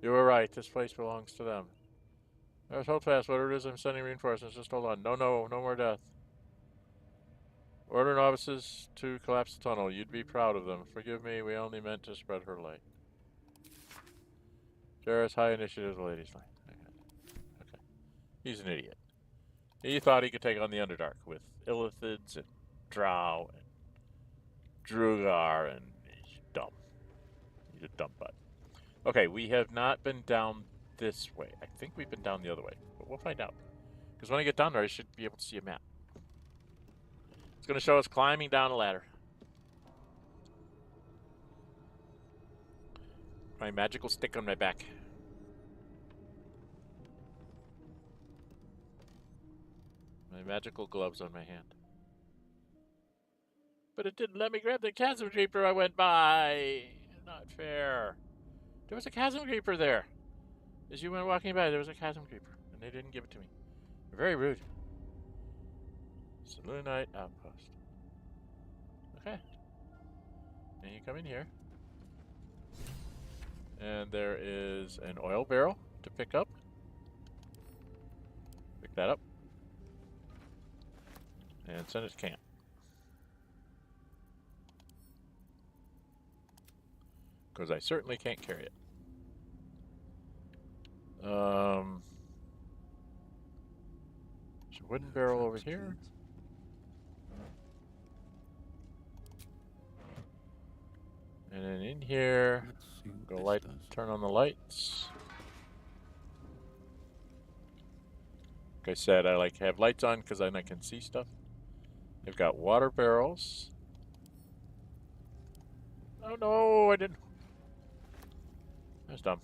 You were right. This place belongs to them. Jarrus, hold fast. Whatever it is, I'm sending reinforcements. Just hold on. No more death. Order novices to collapse the tunnel. You'd be proud of them. Forgive me, we only meant to spread her light. Jarrus, high initiative, the ladies' line. Okay. He's an idiot. He thought he could take on the Underdark with Illithids and Drow and Drugar, and he's dumb. He's a dumb butt. Okay, we have not been down this way. I think we've been down the other way, but we'll find out. Because when I get down there, I should be able to see a map. It's going to show us climbing down a ladder. My magical stick on my back. My magical gloves on my hand. But it didn't let me grab the chasm creeper I went by. Not fair. There was a chasm creeper there. As you went walking by, there was a chasm creeper, and they didn't give it to me. They're very rude. Selunite Outpost. Okay. And you come in here. And there is an oil barrel to pick up. Pick that up. And send it to camp. Because I certainly can't carry it. There's a wooden barrel over here. And then in here, go light, turn on the lights. Like I said, I like have lights on because then I can see stuff. They've got water barrels. Oh no, I didn't. That's dumb.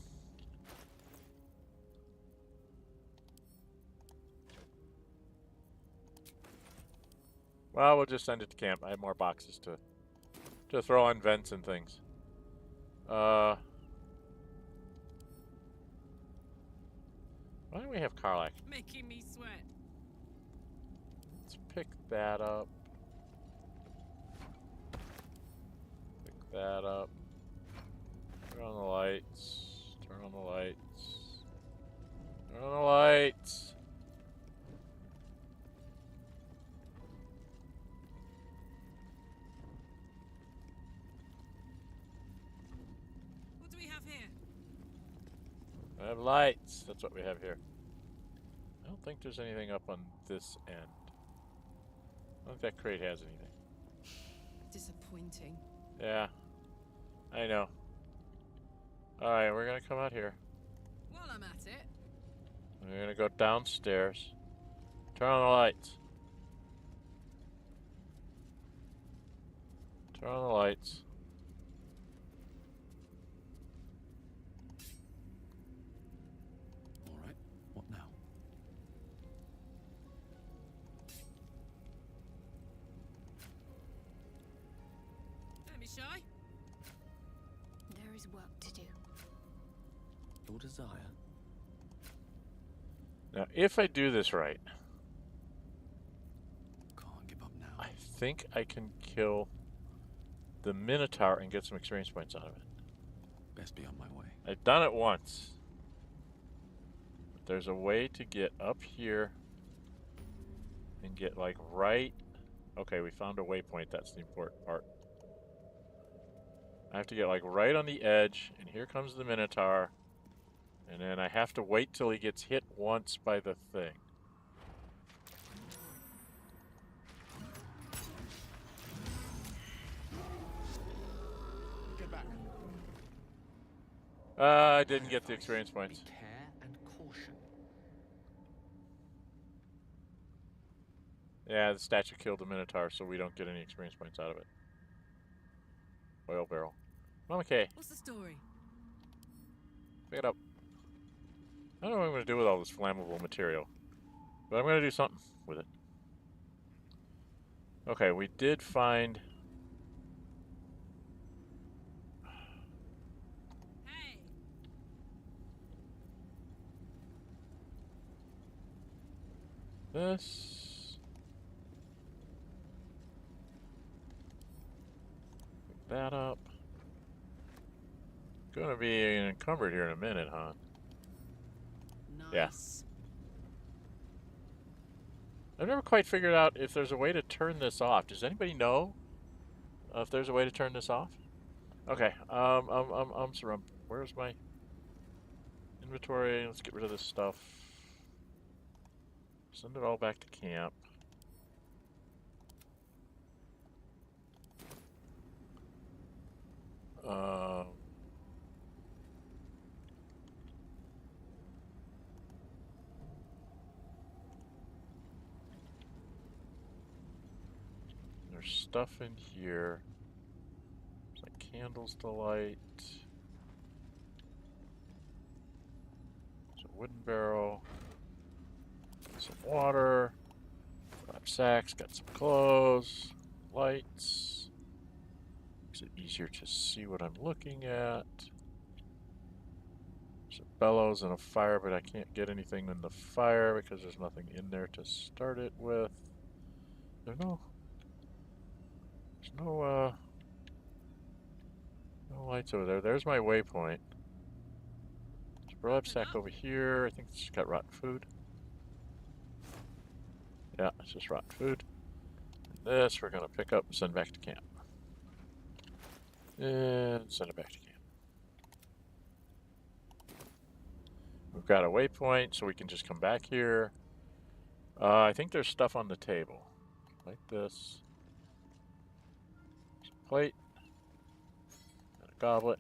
Well, we'll just send it to camp. I have more boxes to throw on vents and things. Why don't we have Karlach? Making me sweat. Let's pick that up. Pick that up. Turn on the lights. Turn on the lights. Turn on the lights. What do we have here? I have lights. That's what we have here. I don't think there's anything up on this end. I don't think that crate has anything. Disappointing. Yeah. I know. Alright, we're gonna come out here. While I'm at it. We're gonna go downstairs. Turn on the lights. Turn on the lights. All right. What now? Don't be shy. There is work to do. Your desire. Now, if I do this right, Can't give up now. I think I can kill the Minotaur and get some experience points out of it. Best be on my way. I've done it once. But there's a way to get up here and get like right... Okay, we found a waypoint. That's the important part. I have to get like right on the edge, and here comes the Minotaur. And then I have to wait till he gets hit once by the thing. I didn't get the experience points. Be care and caution. Yeah, the statue killed the Minotaur, so we don't get any experience points out of it. Oil barrel. Mama K, What's the story? pick it up. I don't know what I'm going to do with all this flammable material, but I'm going to do something with it. Okay, we did find... Hey! this. Pick that up. Gonna be encumbered here in a minute, huh? Yeah. Nice. I've never quite figured out if there's a way to turn this off. Does anybody know if there's a way to turn this off? Okay. Where's my inventory? Let's get rid of this stuff. Send it all back to camp. There's stuff in here. There's like candles to light. There's a wooden barrel. Some water. Rucksacks. Got some clothes. Lights. Makes it easier to see what I'm looking at. There's a bellows and a fire, but I can't get anything in the fire because there's nothing in there to start it with. There's no lights over there. There's my waypoint. There's a rucksack over here. I think it's got rotten food. Yeah, it's just rotten food. And this we're gonna pick up and send back to camp. And send it back to camp. We've got a waypoint, so we can just come back here. I think there's stuff on the table. Like this. There's a plate. And a goblet.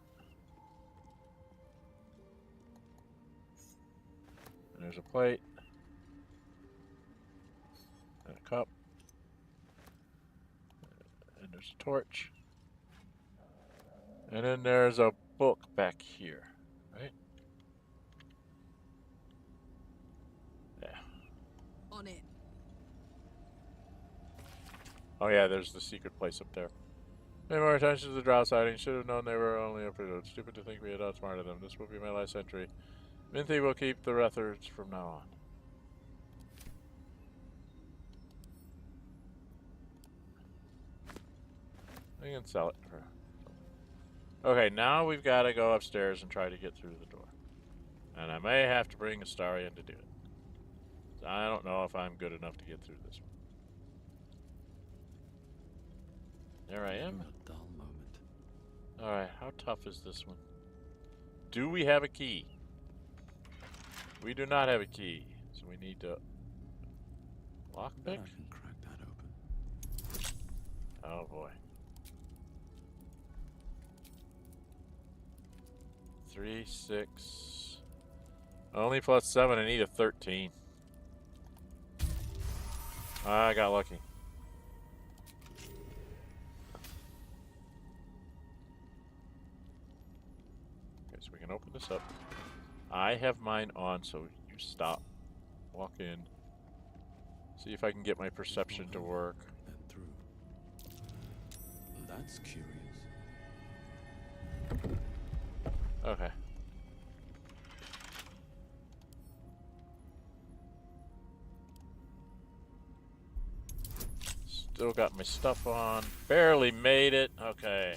And there's a plate. And a cup. And there's a torch. And then there's a book back here, right? Yeah. On it. Oh yeah, there's the secret place up there. Pay more attention to the Drow sighting. Should have known they were only up here. Stupid to think we had outsmarted them. This will be my last entry. Minthy will keep the records from now on. I can sell it for... Okay, now we've got to go upstairs and try to get through the door. And I may have to bring Astarion to do it. So I don't know if I'm good enough to get through this one. There I am. A dull moment. Alright, how tough is this one? Do we have a key? We do not have a key, so we need to... I Lockpick? bet I can crack that open. Oh boy. 3, 6. Only plus 7. I need a 13. I got lucky. Okay, so we can open this up. I have mine on, so you stop. Walk in. See if I can get my perception to work. Then through. That's curious. Okay. Still got my stuff on. Barely made it. Okay.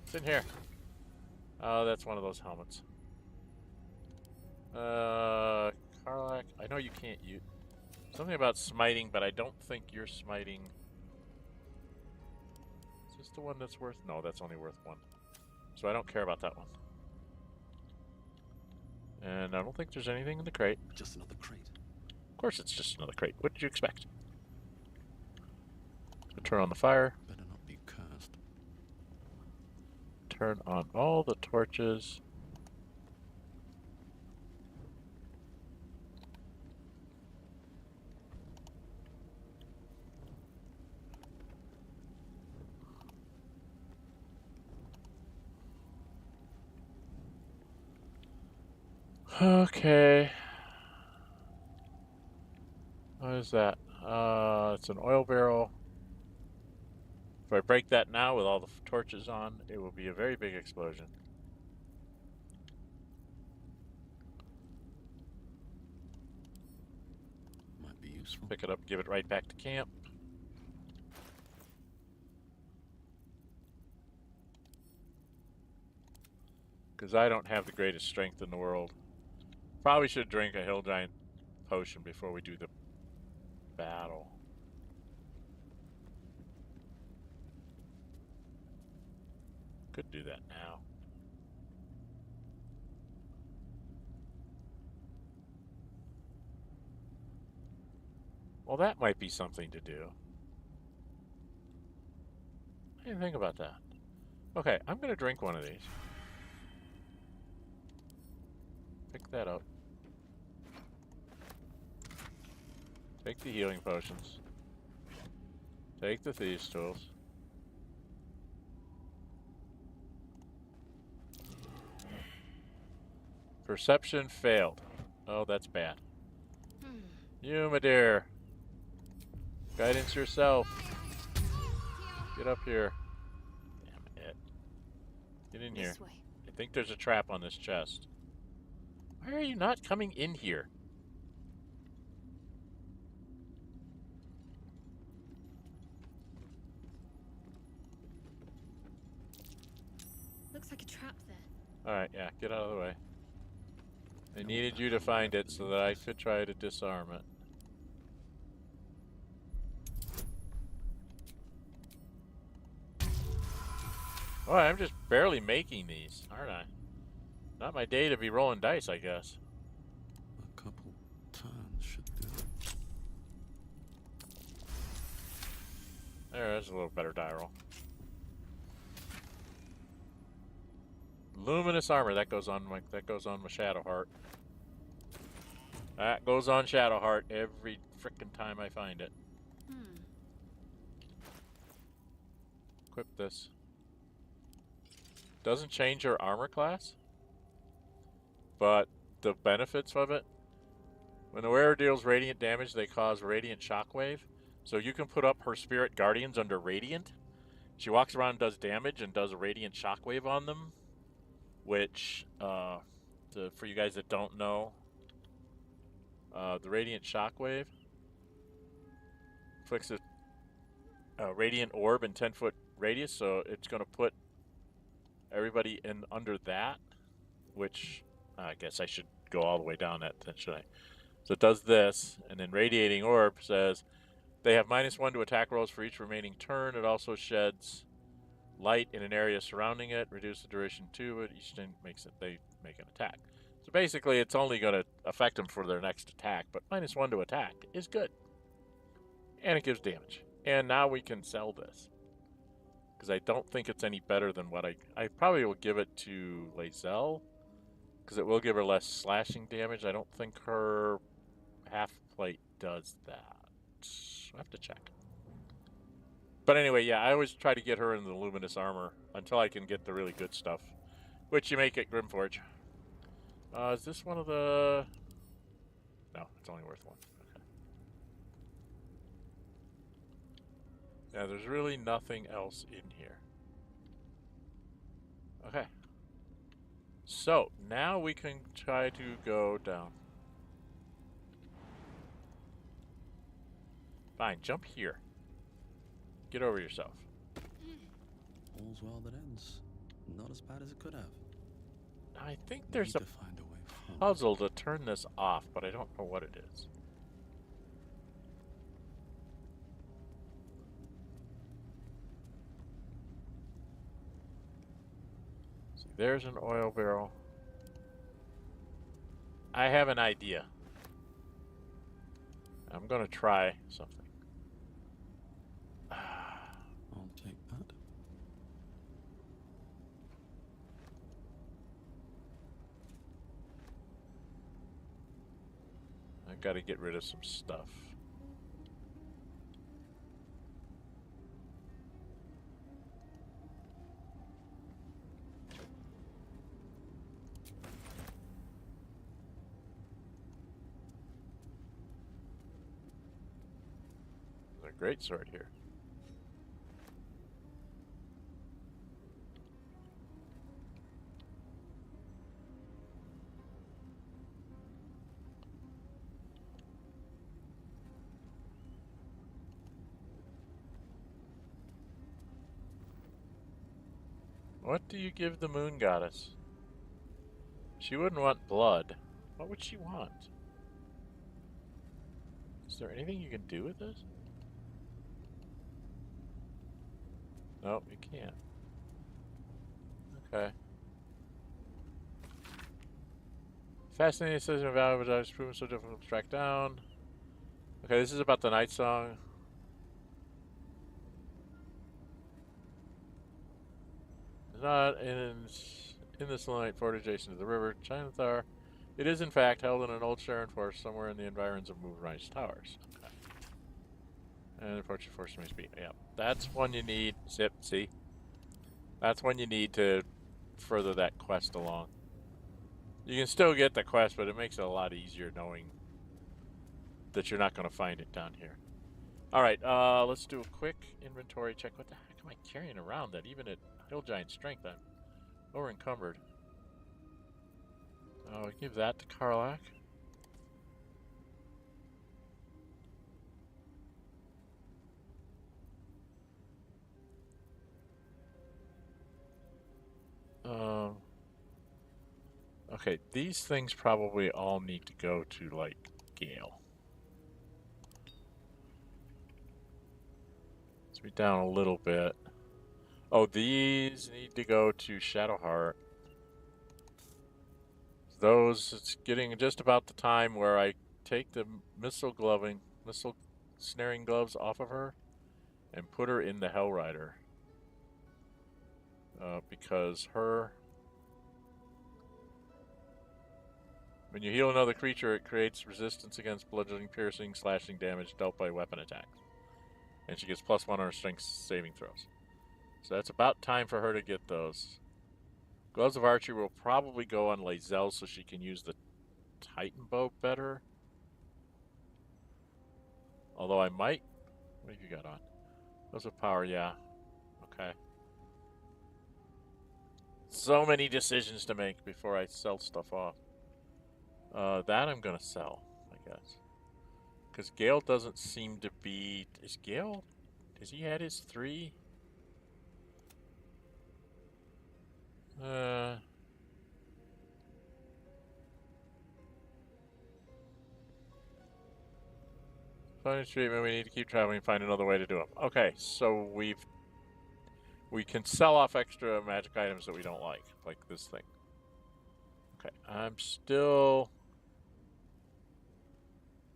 It's in here. Oh, that's one of those helmets. Karlach, I know you can't use... Something about smiting, but I don't think you're smiting. Is this the one that's worth... No, that's only worth 1. So I don't care about that one. And I don't think there's anything in the crate. Just another crate. Of course it's just another crate. What did you expect? So turn on the fire. Better not be cursed. Turn on all the torches. Okay. What is that? It's an oil barrel. If I break that now with all the torches on, it will be a very big explosion. Might be useful. Pick it up, give it right back to camp. Because I don't have the greatest strength in the world. Probably should drink a hill giant potion before we do the battle. Could do that now. Well, that might be something to do. I didn't think about that. Okay, I'm going to drink one of these. Pick that up. Take the healing potions. Take the thieves' tools. Perception failed. Oh, that's bad. You, my dear. Guidance yourself. Get up here. Damn it. Get in here. I think there's a trap on this chest. Why are you not coming in here? Looks like a trap there. Alright, yeah, get out of the way. I needed you to find it so that I could try to disarm it. Oh, I'm just barely making these, aren't I? Not my day to be rolling dice, I guess. A couple turns should do it. There's a little better die roll. Luminous armor, that goes on my Shadowheart. That goes on Shadowheart every frickin' time I find it. Equip this. Doesn't change your armor class, but the benefits of it. When the wearer deals radiant damage, they cause radiant shockwave. So you can put up her spirit guardians under radiant. She walks around and does damage and does a radiant shockwave on them, which, for you guys that don't know, the radiant shockwave inflicts a radiant orb in 10-foot radius, so it's going to put everybody in under that, which I guess I should go all the way down that, should I? So it does this, and then Radiating Orb says they have -1 to attack rolls for each remaining turn. It also sheds light in an area surrounding it, reduce the duration to it. Each turn they make an attack. So basically, it's only going to affect them for their next attack, but -1 to attack is good. And it gives damage. And now we can sell this. Because I don't think it's any better than what I probably will give it to Lae'zel, because it will give her less slashing damage. I don't think her half plate does that. I have to check. But anyway, yeah, I always try to get her in the luminous armor until I can get the really good stuff, which you make at Grimforge. Is this one of the... No, it's only worth 1. Okay. Yeah, there's really nothing else in here. Okay. So, now we can try to go down. Fine, jump here. Get over yourself. All's well that ends. Not as bad as it could have. I think there's Need a to find a way forward. puzzle to turn this off, but I don't know what it is. See, there's an oil barrel. I have an idea. I'm gonna try something. I'll take that. I've got to get rid of some stuff. great sword here. What do you give the moon goddess? She wouldn't want blood. What would she want? Is there anything you can do with this? No, you can't. Okay. Fascinating decision of value, but it's proven so difficult to track down. Okay, this is about the night song. It's not in the Selunite fort adjacent to the river, Chinatharr. It is in fact held in an old Sharon forest somewhere in the environs of Moonrise Towers. Okay. And approach force may speed. Yeah, that's one you need. Zip, see? That's one you need to further that quest along. You can still get the quest, but it makes it a lot easier knowing that you're not going to find it down here. Alright, let's do a quick inventory check. What the heck am I carrying around that even at Hill Giant strength I'm over encumbered? Oh, give that to Karlach. Okay, these things probably all need to go to, like, Gale. Let's be down a little bit. Oh, these need to go to Shadowheart. Those, it's getting just about the time where I take the missile snaring gloves off of her and put her in the Hellrider. Because when you heal another creature, it creates resistance against bludgeoning, piercing, slashing damage dealt by weapon attacks. And she gets +1 on her strength saving throws. So that's about time for her to get those. Gloves of Archery will probably go on Lae'zel so she can use the Titan bow better. Although I might... What have you got on? Gloves of Power, yeah. Okay. So many decisions to make before I sell stuff off. That I'm going to sell, I guess. Because Gale doesn't seem to be... Is Gale... Has he had his 3? Finding treatment, we need to keep traveling and find another way to do them. Okay, so we can sell off extra magic items that we don't like this thing. Okay, I'm still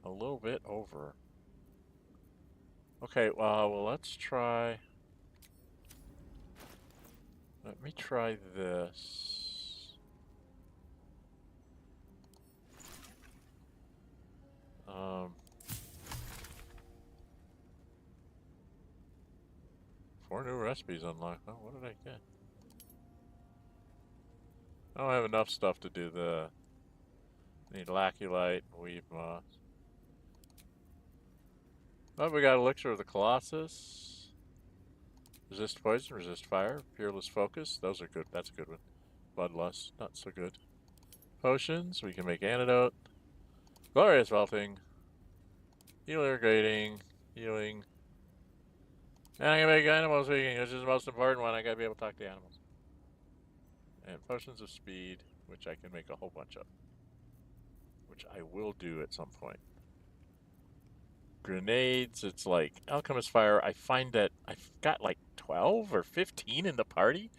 a little bit over. Okay, well, let's try... Let me try this. 4 new recipes unlocked. Oh, what did I get? I don't have enough stuff to do the... Need Laculite, Weave Moss. Oh, we got Elixir of the Colossus. Resist Poison, Resist Fire, Peerless Focus. Those are good. That's a good one. Bloodlust, not so good. Potions, we can make Antidote. Glorious Vaulting. Healer Grading. Healing. And I can make Animal Speaking, which is the most important one. I gotta be able to talk to animals. And Potions of Speed, which I can make a whole bunch of. Which I will do at some point. Grenades, it's like Alchemist Fire. I find that I've got like 12 or 15 in the party.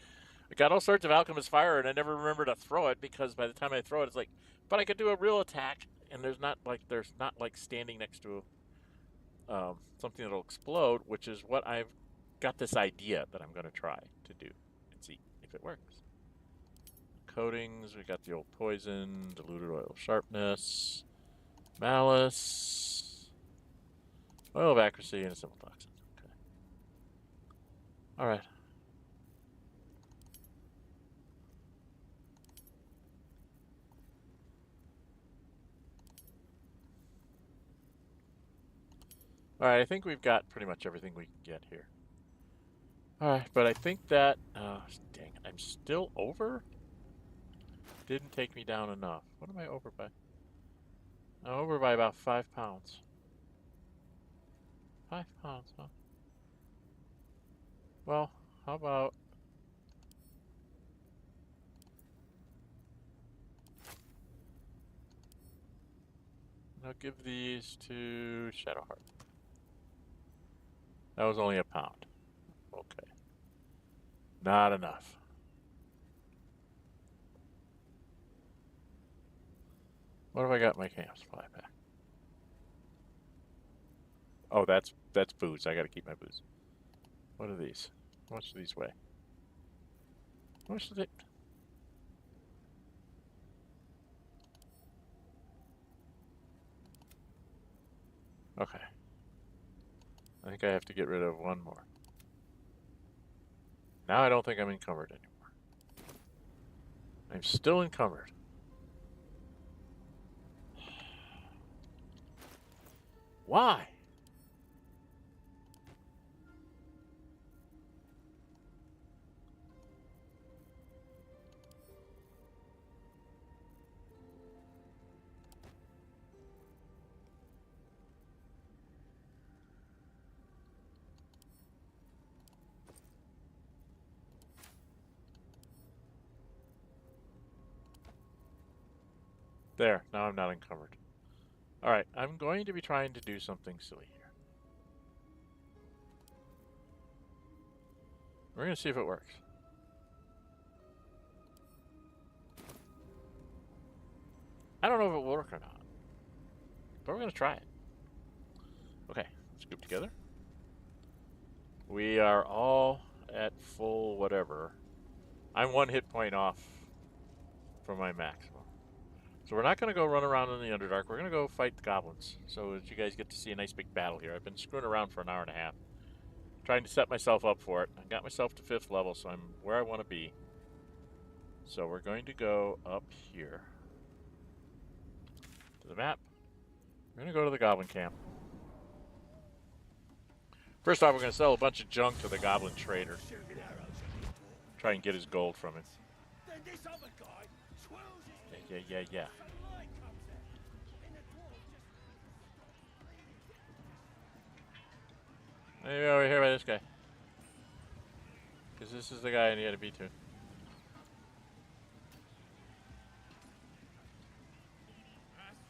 I got all sorts of Alchemist Fire and I never remember to throw it because by the time I throw it, it's like, but I could do a real attack and there's not like standing next to something that'll explode, which is what I've got this idea that I'm going to try to do and see if it works. Coatings, we got the old Poison, Diluted Oil of Sharpness, Malice, Oil of Accuracy, and a Simple Toxin. Okay. Alright. Alright, I think we've got pretty much everything we can get here. Alright, but I think that... dang it, I'm still over? Didn't take me down enough. What am I over by? I'm over by about 5 pounds. 5 pounds, huh? Well, how about... I'll give these to Shadowheart. That was only a pound. Okay. Not enough. What have I got in my camp supply pack? Oh, that's booze. I gotta keep my booze. What are these? How much do these weigh? How much do they... Okay. I think I have to get rid of one more. Now I don't think I'm encumbered anymore. I'm still encumbered. Why? There, now I'm not encumbered. Alright, I'm going to be trying to do something silly here. We're going to see if it works. I don't know if it will work or not, but we're going to try it. Okay, let's group together. We are all at full whatever. I'm 1 hit point off from my maximum. So we're not going to go run around in the Underdark. We're going to go fight the Goblins. So that you guys get to see a nice big battle here. I've been screwing around for an hour and a half. Trying to set myself up for it. I got myself to 5th level, so I'm where I want to be. So we're going to go up here to the map. We're going to go to the Goblin Camp. First off, we're going to sell a bunch of junk to the Goblin Trader. Try and get his gold from him. Then this other guy swirls his Yeah. some light comes out, and the dwarf just Maybe over here by this guy. Because this is the guy I need to be to. That's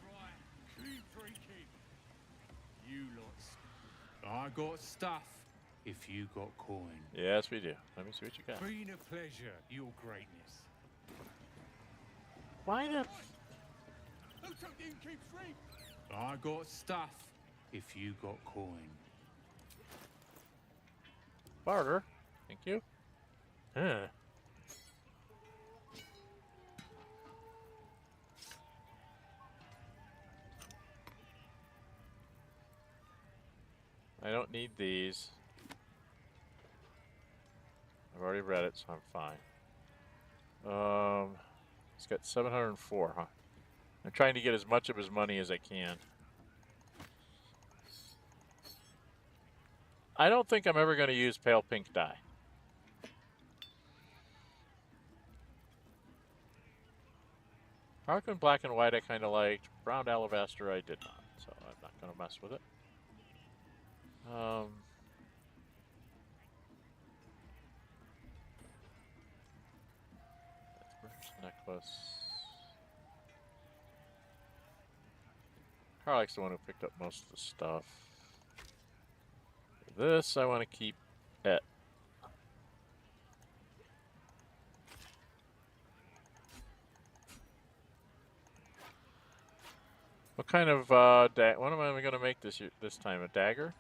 right. Keep drinking. You lot. I got stuff if you got coin. Yes, we do. Let me see what you got. Been a pleasure, your greatness. Why the... Who took the innkeep's ring? I got stuff if you got coin. Barter. Thank you. Huh. I don't need these. I've already read it, so I'm fine. It's got 704, huh? I'm trying to get as much of his money as I can. I don't think I'm ever going to use pale pink dye. Harlequin black and white I kind of liked. Brown alabaster I did not, so I'm not going to mess with it. Necklace. Karlach's the one who picked up most of the stuff. This I want to keep at. What kind of what am I going to make this time? A dagger?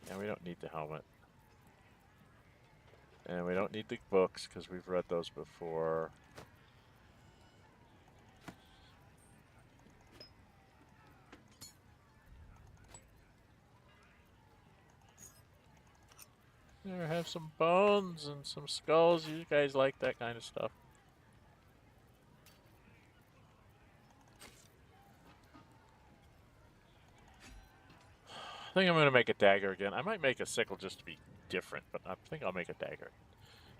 Yeah, we don't need the helmet. And we don't need the books because we've read those before. There, have some bones and some skulls. You guys like that kind of stuff. I think I'm going to make a dagger again. I might make a sickle just to be different, but I think I'll make a dagger.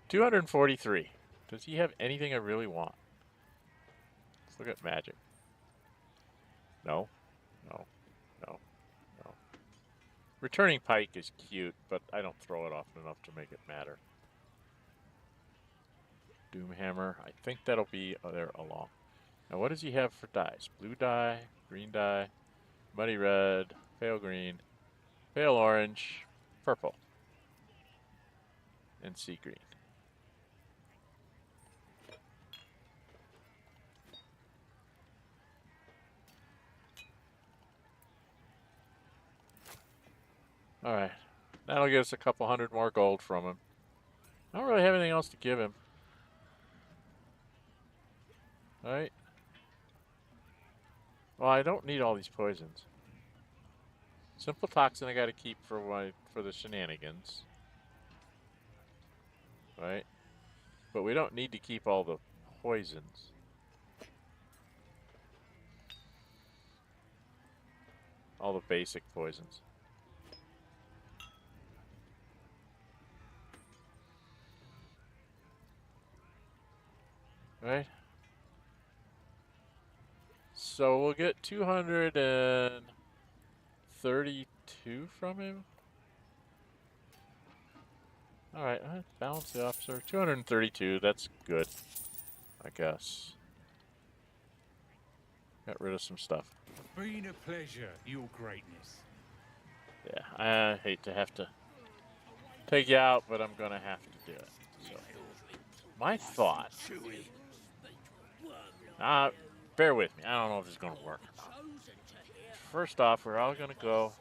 243. Does he have anything I really want? Let's look at magic. No. No. No. No. Returning pike is cute, but I don't throw it often enough to make it matter. Doomhammer. I think that'll be there along. Now what does he have for dyes? Blue dye, green dye, muddy red, pale green, pale orange, purple, and sea green. Alright, that'll get us a couple hundred more gold from him. I don't really have anything else to give him. Alright. Well, I don't need all these poisons. Simple toxin I gotta keep for the shenanigans. Right? But we don't need to keep all the poisons. All the basic poisons. Right? So we'll get 232 from him. Alright, balance the officer. 232, that's good, I guess. Got rid of some stuff. Been a pleasure, your greatness. Yeah, I hate to have to take you out, but I'm gonna have to do it. So, my thought. Bear with me. I don't know if it's gonna work or not. First off, we're all gonna go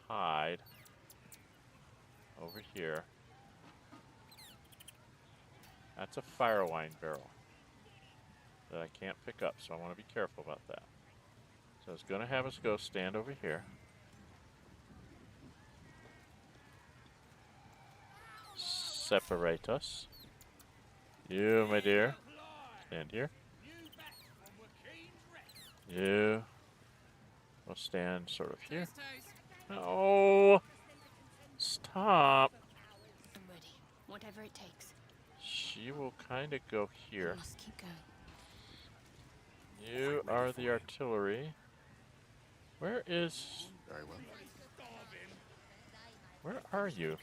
hide over here. That's a fire wine barrel that I can't pick up, so I want to be careful about that. So it's going to have us go stand over here. Separate us. You, my dear, stand here. You will stand sort of here. Oh, stop. I'm ready. Whatever it takes. She will kind of go here. We must keep going. You are the artillery. Where is... Very well. Where are you?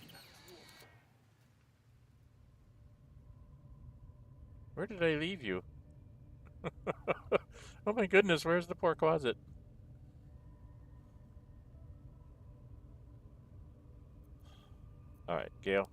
Where did I leave you? Oh my goodness, where's the poor closet? Alright, Gale.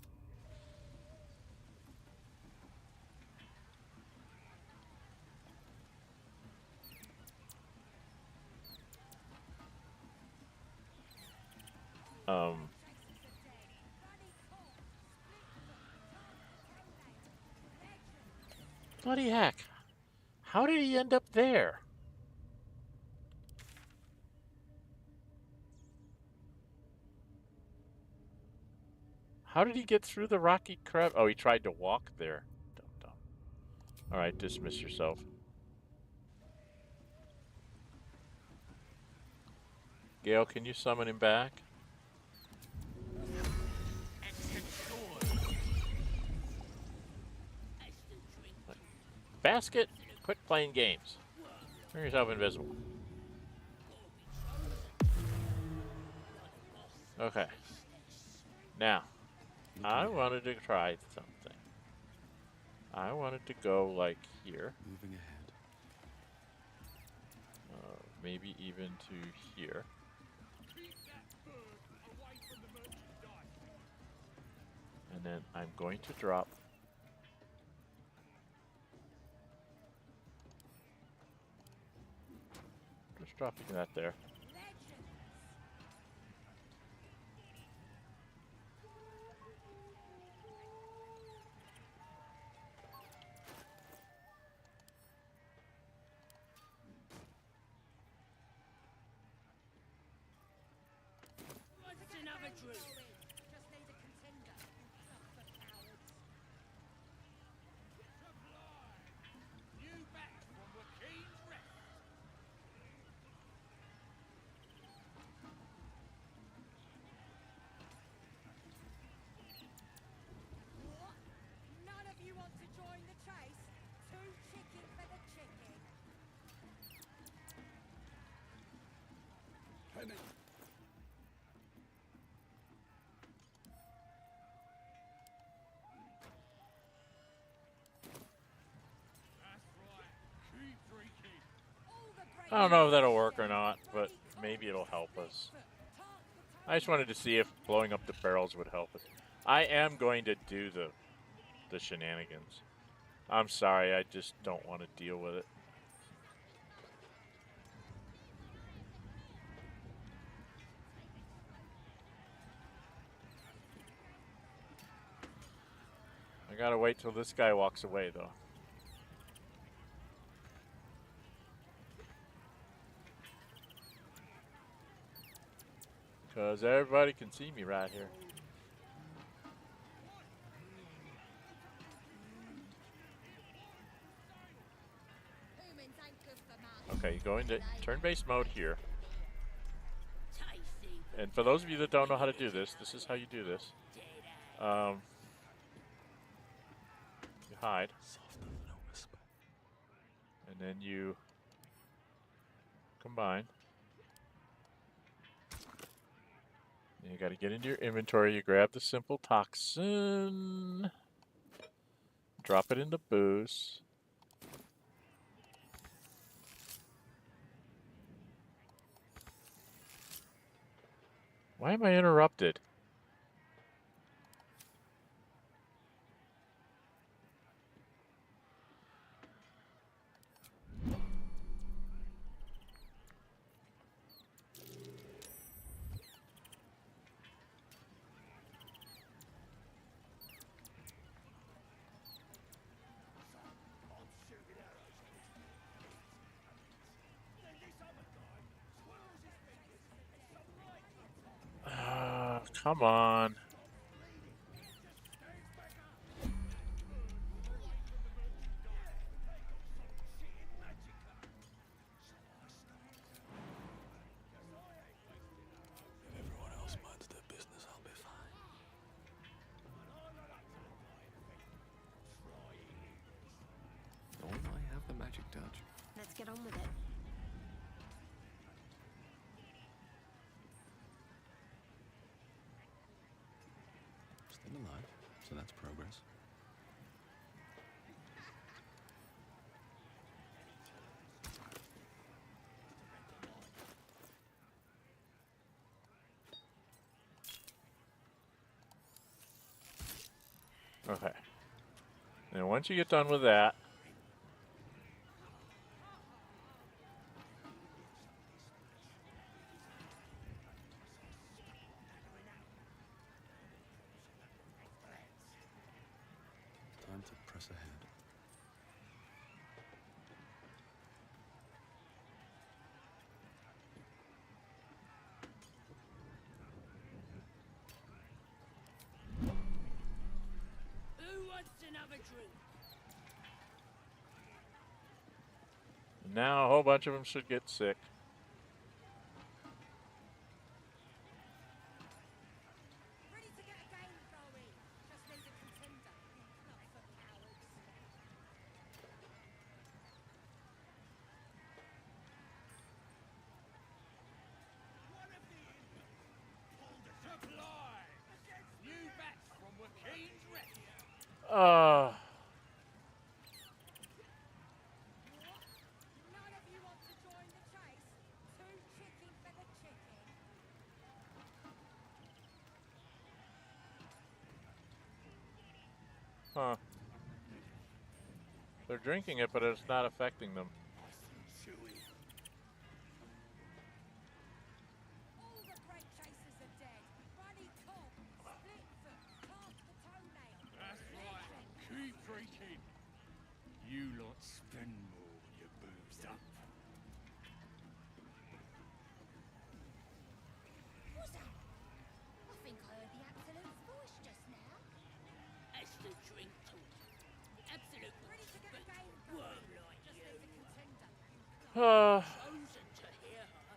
Bloody heck. How did he end up there? How did he get through the rocky crab? Oh, he tried to walk there. Dumb, dumb. All right, dismiss yourself. Gale, can you summon him back? Basket, quit playing games. Turn yourself invisible. Okay. Now, I wanted to try something. I wanted to go like here. Moving ahead. Maybe even to here. And then I'm going to drop just dropping that there. penny. I don't know if that'll work or not, but maybe it'll help us. I just wanted to see if blowing up the barrels would help us. I am going to do the shenanigans. I'm sorry, I just don't want to deal with it. I gotta wait till this guy walks away, though. Because everybody can see me right here. Okay, you go into turn-based mode here. And for those of you that don't know how to do this, this is how you do this. You hide. And then you combine. You got to get into your inventory. You grab the simple toxin. Drop it into booze. Why am I interrupted? Come on. If everyone else minds their business, I'll be fine. Don't I have the magic touch? Let's get on with it. Still alive, so that's progress. Okay. And once you get done with that, Time to press ahead. Who wants another drink? now a whole bunch of them should get sick. Ready to get a game going. Just need a contender. Not for cowards. One of the Indians pulled a supply against new bats from Wakeen's refuge. None of you want to join the chase? Too chicken for the chicken. Huh. They're drinking it, but it's not affecting them. All the great chasers are dead. Bunny Cobb, Splitfoot, Cast the Toenail. That's right. Keep drinking. You lot spend more when you're boozed up. What's that? I think I heard the Absolute's voice just now. That's the drink talk. Absolute Ready to get a game going. worm like Just you. need a contender. Chosen to hear her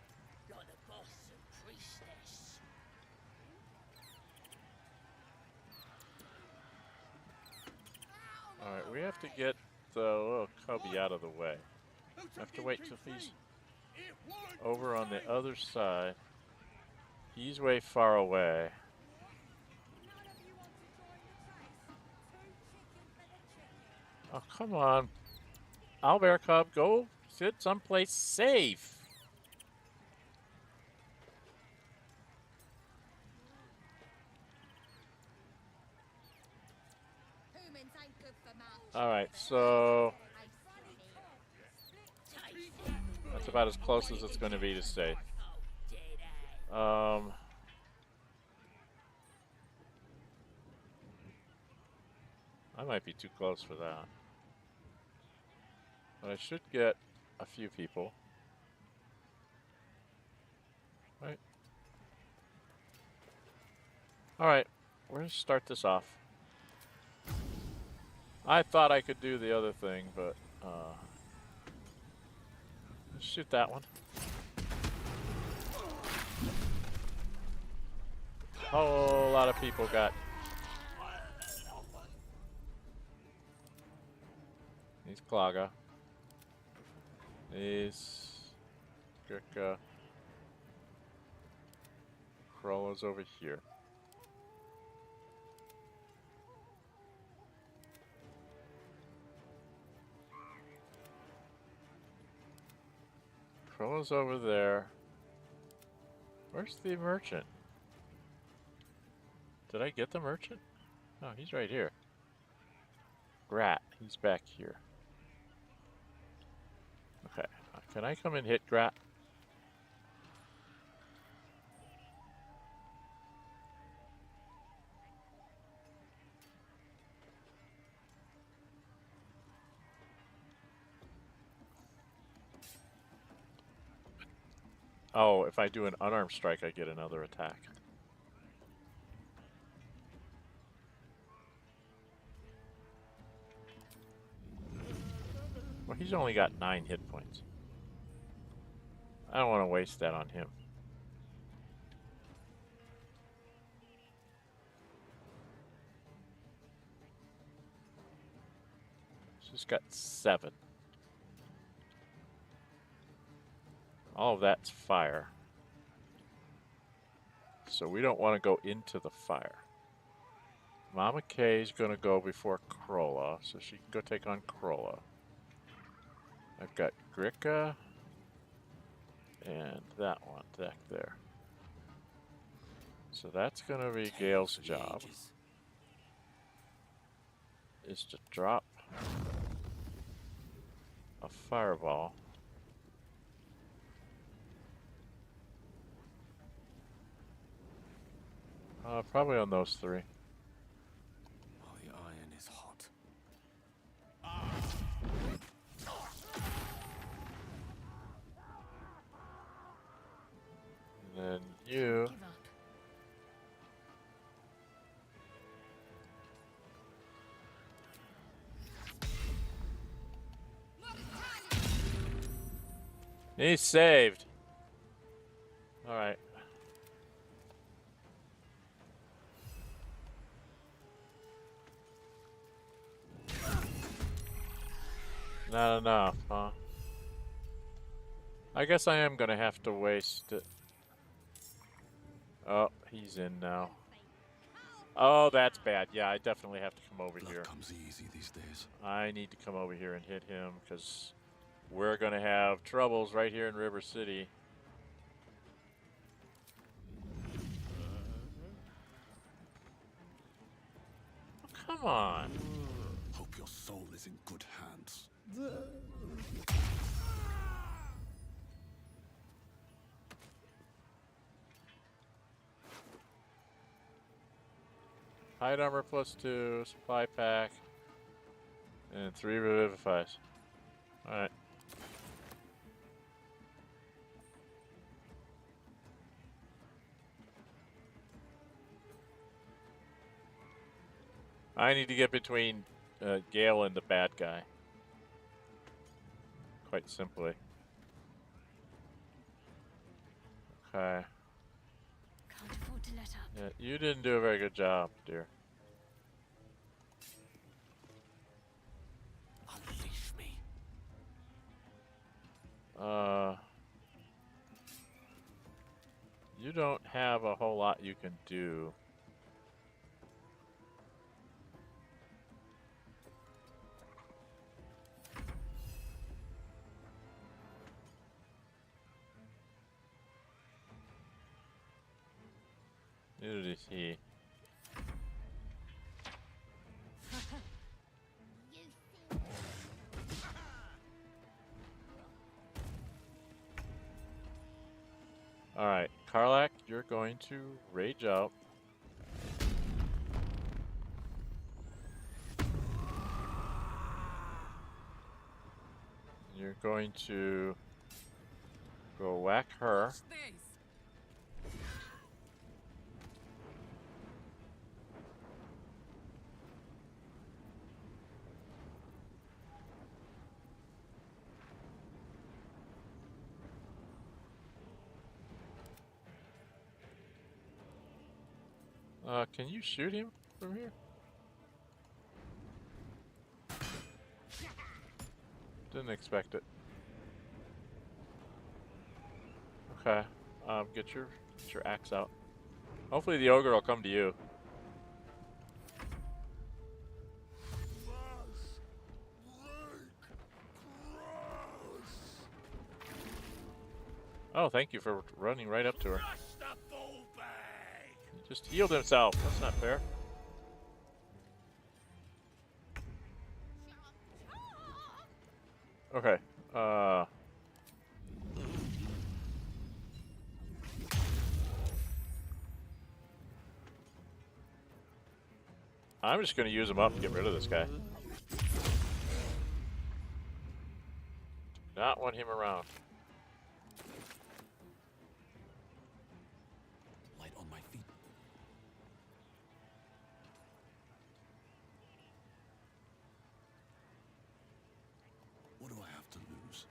like the boss and priestess. Alright, we have to get the little cubby out of the way. Who Have to took wait him till to he's feed? It won't over on the say. other side. He's way far away. Oh, come on. Owlbear Cub, go sit someplace safe. Alright, so that's about as close as it's going to be to safe. I might be too close for that. But I should get a few people. Right. Alright, we're going to start this off. I thought I could do the other thing, but let's shoot that one. A whole lot of people got. He's Klaga. He's Gurka. Krola's over here. Krola's over there. Where's the merchant? Did I get the merchant? Oh, he's right here. Grat, he's back here. Okay, can I come and hit Grat? Oh, if I do an unarmed strike, I get another attack. Well, he's only got 9 hit points. I don't want to waste that on him. He's got 7. All of that's fire. So we don't want to go into the fire. Mama K is going to go before Krolla, so she can go take on Krolla. I've got Gricka and that one back there. So that's going to be Gale's job, is to drop a fireball. Probably on those 3. Oh, the iron is hot. And then you. He's saved. All right. Not enough, huh? I guess I am gonna have to waste it. Oh, he's in now. Oh, that's bad. Yeah, I definitely have to come over Blood here. comes easy these days. I need to come over here and hit him because we're gonna have troubles right here in River City. Oh, come on. Hope your soul is in good hands. Hide armor +2, supply pack, and 3 revivifies. Alright. I need to get between Gale and the bad guy. Quite simply. Okay. Can't afford to let up. Yeah, you didn't do a very good job, dear. Unleash me. You don't have a whole lot you can do. Neither does he. Alright, Karlach, you're going to rage out. You're going to go whack her. Can you shoot him from here? Didn't expect it. Okay. Get your axe out. Hopefully the ogre will come to you. Oh, thank you for running right up to her. He just healed himself. That's not fair. Okay. I'm just going to use him up and get rid of this guy. Not want him around. Light on my feet. What do I have to lose?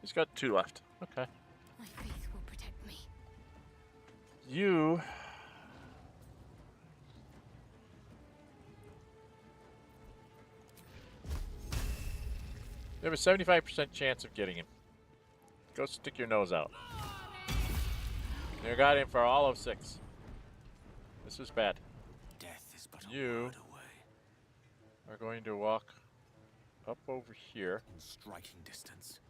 He's got 2 left. Okay. My faith will protect me. You... You have a 75% chance of getting him. Go stick your nose out. You got him for all of 6. This is bad. Death is but a You word away. are going to walk up over here. In striking distance.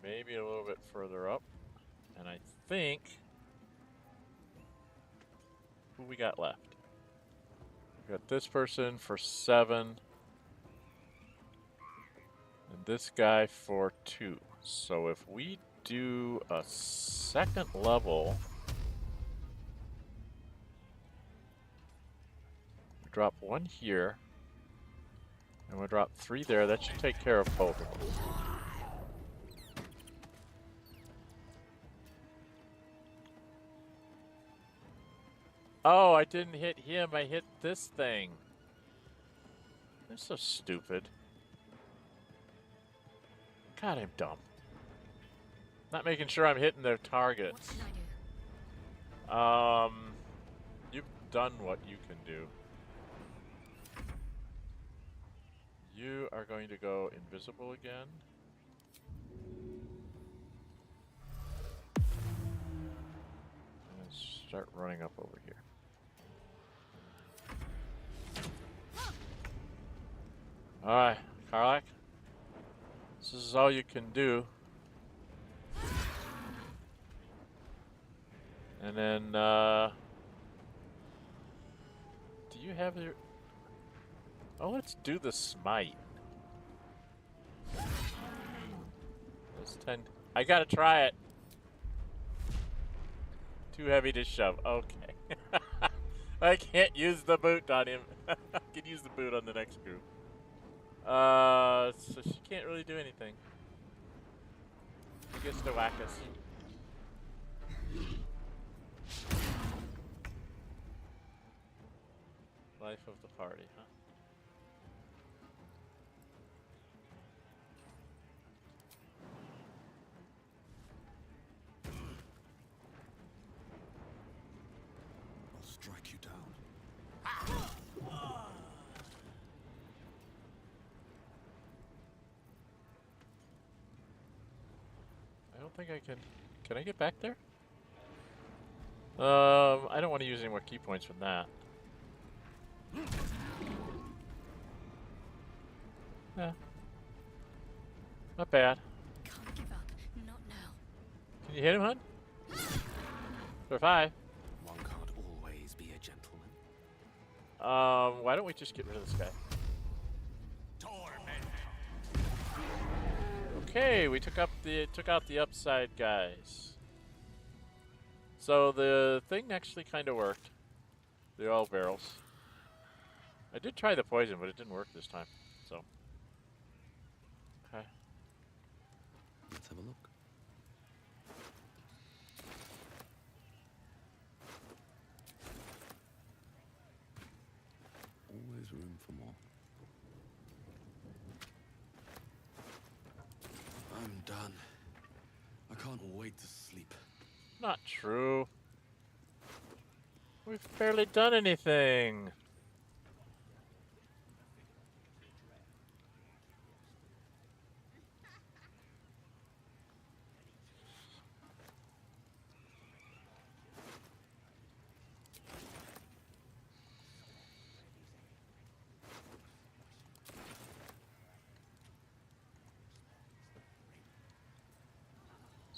Maybe a little bit further up. And I think... Who we got left? We got this person for 7. And this guy for 2. So if we do a 2nd level... We drop 1 here. And we'll drop 3 there. That should take care of both of them. Oh, I didn't hit him. I hit this thing. They're so stupid. God, I'm dumb. Not making sure I'm hitting their target. What should I do? You've done what you can do. You are going to go invisible again. And start running up over here. Alright, Karlach. This is all you can do. And then, do you have your... Oh, let's do the smite. That's 10... I gotta try it. Too heavy to shove. Okay. I can't use the boot on him. I can use the boot on the next group. So she can't really do anything. She gets to whack us. Life of the party, huh? I'll strike you down. think I can. Can I get back there? I don't want to use any more key points from that. Yeah. Not bad. Can't give up. Not now. Can you hit him, hun? For 5. One can't always be a gentleman. Why don't we just get rid of this guy? Okay, we took out the upside guys. So the thing actually kind of worked. The oil barrels. I did try the poison, but it didn't work this time. So. Okay. Let's have a look. Always room for more. I'm done. I can't wait to sleep. Not true. We've barely done anything.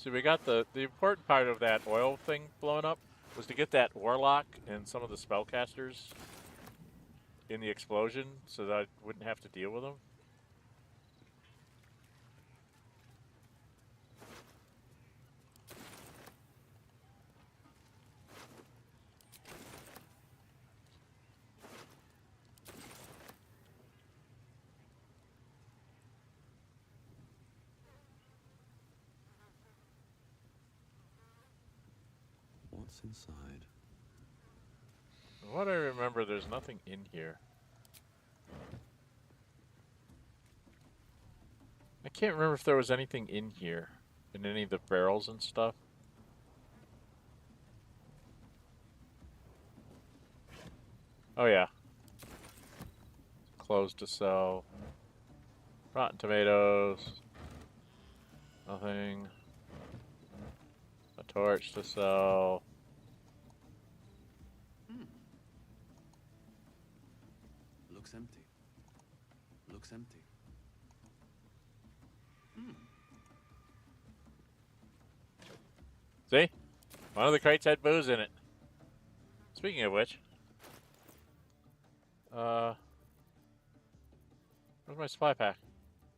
So we got the important part of that oil thing blowing up was to get that warlock and some of the spellcasters in the explosion so that I wouldn't have to deal with them. What's inside? From what I remember, there's nothing in here. I can't remember if there was anything in here, in any of the barrels and stuff. Oh yeah. Closed to sell. Rotten tomatoes. Nothing. A torch to sell. Looks empty. Looks empty. See? One of the crates had booze in it. Speaking of which. Where's my supply pack?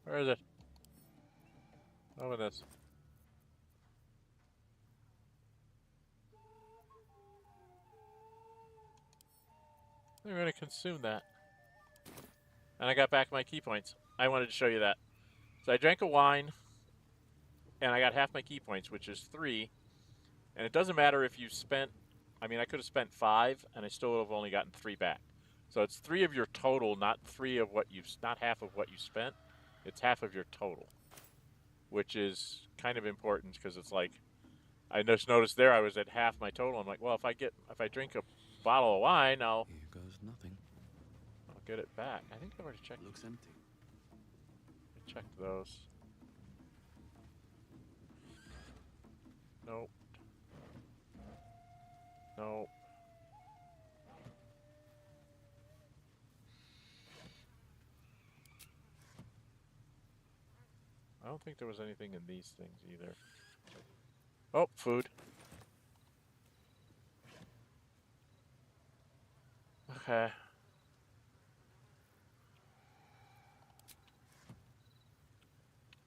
Where is it? Open this. I'm going to consume that. And I got back my key points. I wanted to show you that. So I drank a wine, and I got half my key points, which is 3. And it doesn't matter if you spent, I mean, I could have spent 5, and I still would have only gotten 3 back. So it's 3 of your total, not 3 of what you've, not half of what you spent. It's half of your total, which is kind of important because it's like, I just noticed there I was at half my total. I'm like, well, if I drink a bottle of wine, I'll Here goes nothing. get it back. I think I've already checked. Looks empty. I checked those. Nope. Nope. I don't think there was anything in these things either. Oh, food. Okay.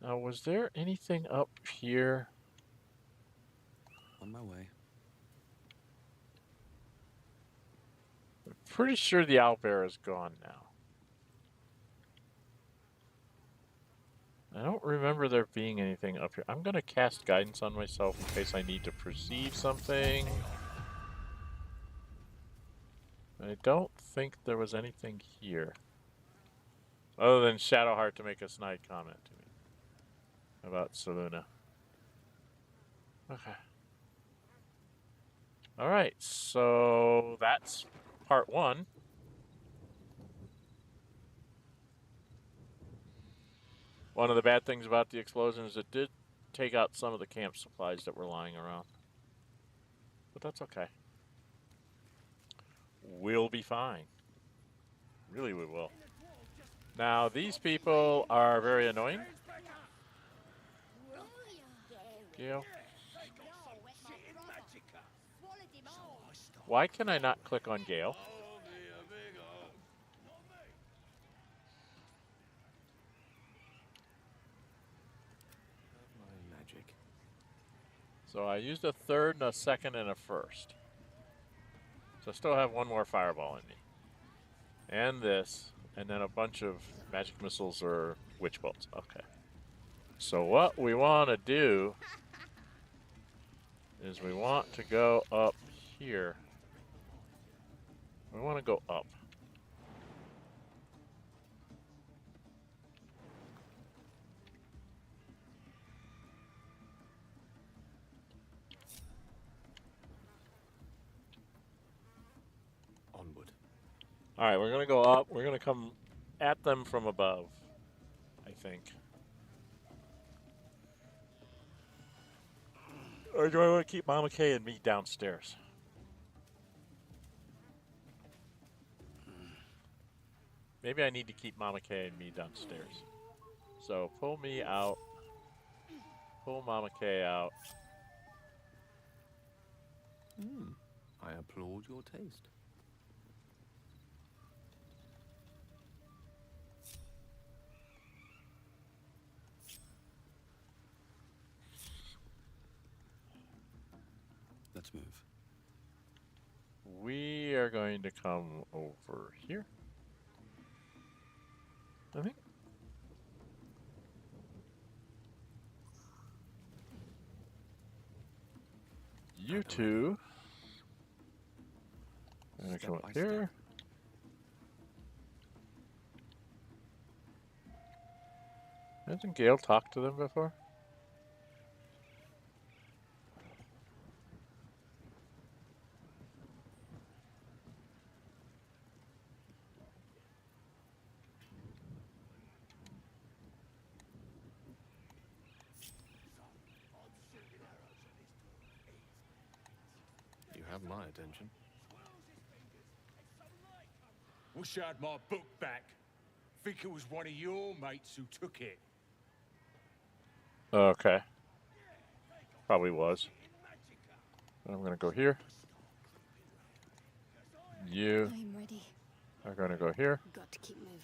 Now, was there anything up here? On my way. I'm pretty sure the owlbear is gone now. I don't remember there being anything up here. I'm going to cast guidance on myself in case I need to perceive something. I don't think there was anything here. Other than Shadowheart to make a snide comment to me about Seluna. Okay. Alright, so that's part 1. One of the bad things about the explosion is it did take out some of the camp supplies that were lying around. But that's okay. We'll be fine. Really, we will. Now, these people are very annoying. Gale. Why can I not click on Gale? My magic. So I used a third and a second and a first. So I still have one more fireball in me. And this. And then a bunch of magic missiles or witch bolts. Okay. So what we want to do is we want to go up here. We want to go up. Onward. All right, we're going to go up. We're going to come at them from above, I think. Or do I want to keep Mama Kay and me downstairs? Maybe I need to keep Mama Kay and me downstairs. So pull me out. Pull Mama Kay out. I applaud your taste. Let's move. We are going to come over here. I think. You two. I'm going to come up here. Hasn't Gale talked to them before? You have my attention. Wish I had my book back. Think it was one of your mates who took it. Okay. Probably was. I'm going to go here. You I'm ready. are going to go here. Got to keep moving.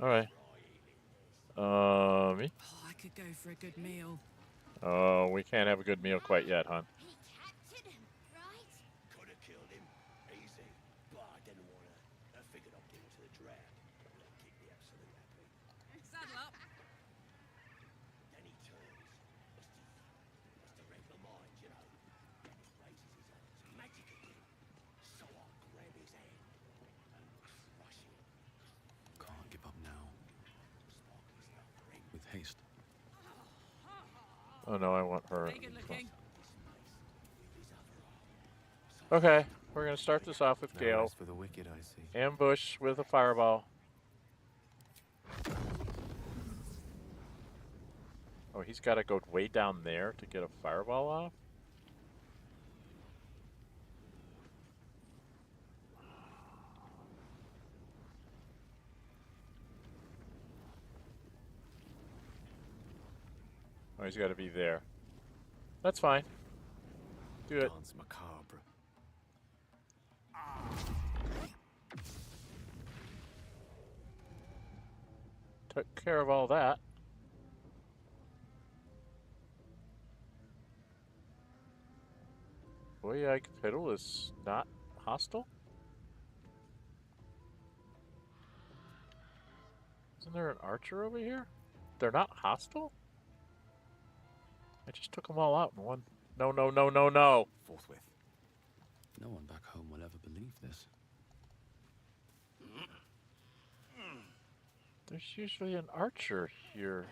All right. Me? Oh, I could go for a good meal. Oh, we can't have a good meal quite yet, hon. He captured him, right? Could have killed him. Easy. But I didn't want to. I figured I'd give him to the draft. Keep the absolute happy. Saddle up. Then he turns. Must have read my mind, you know. Then he raises his hands. Magic again. So I grab his hand and crush it. Can't give up now. Sparkly stuff for him. With haste. Oh no, I want her. Very good looking. Okay, we're going to start this off with No Gale. rest for the wicked, I see. Ambush with a fireball. Oh, he's got to go way down there to get a fireball off? Oh, he's got to be there. That's fine. Do it. Dance macabre. Took care of all that. Boy, Piddle is not hostile? Isn't there an archer over here? They're not hostile? I just took them all out in one. No, no, no, no, no. Forthwith. No one back home will ever believe this. There's usually an archer here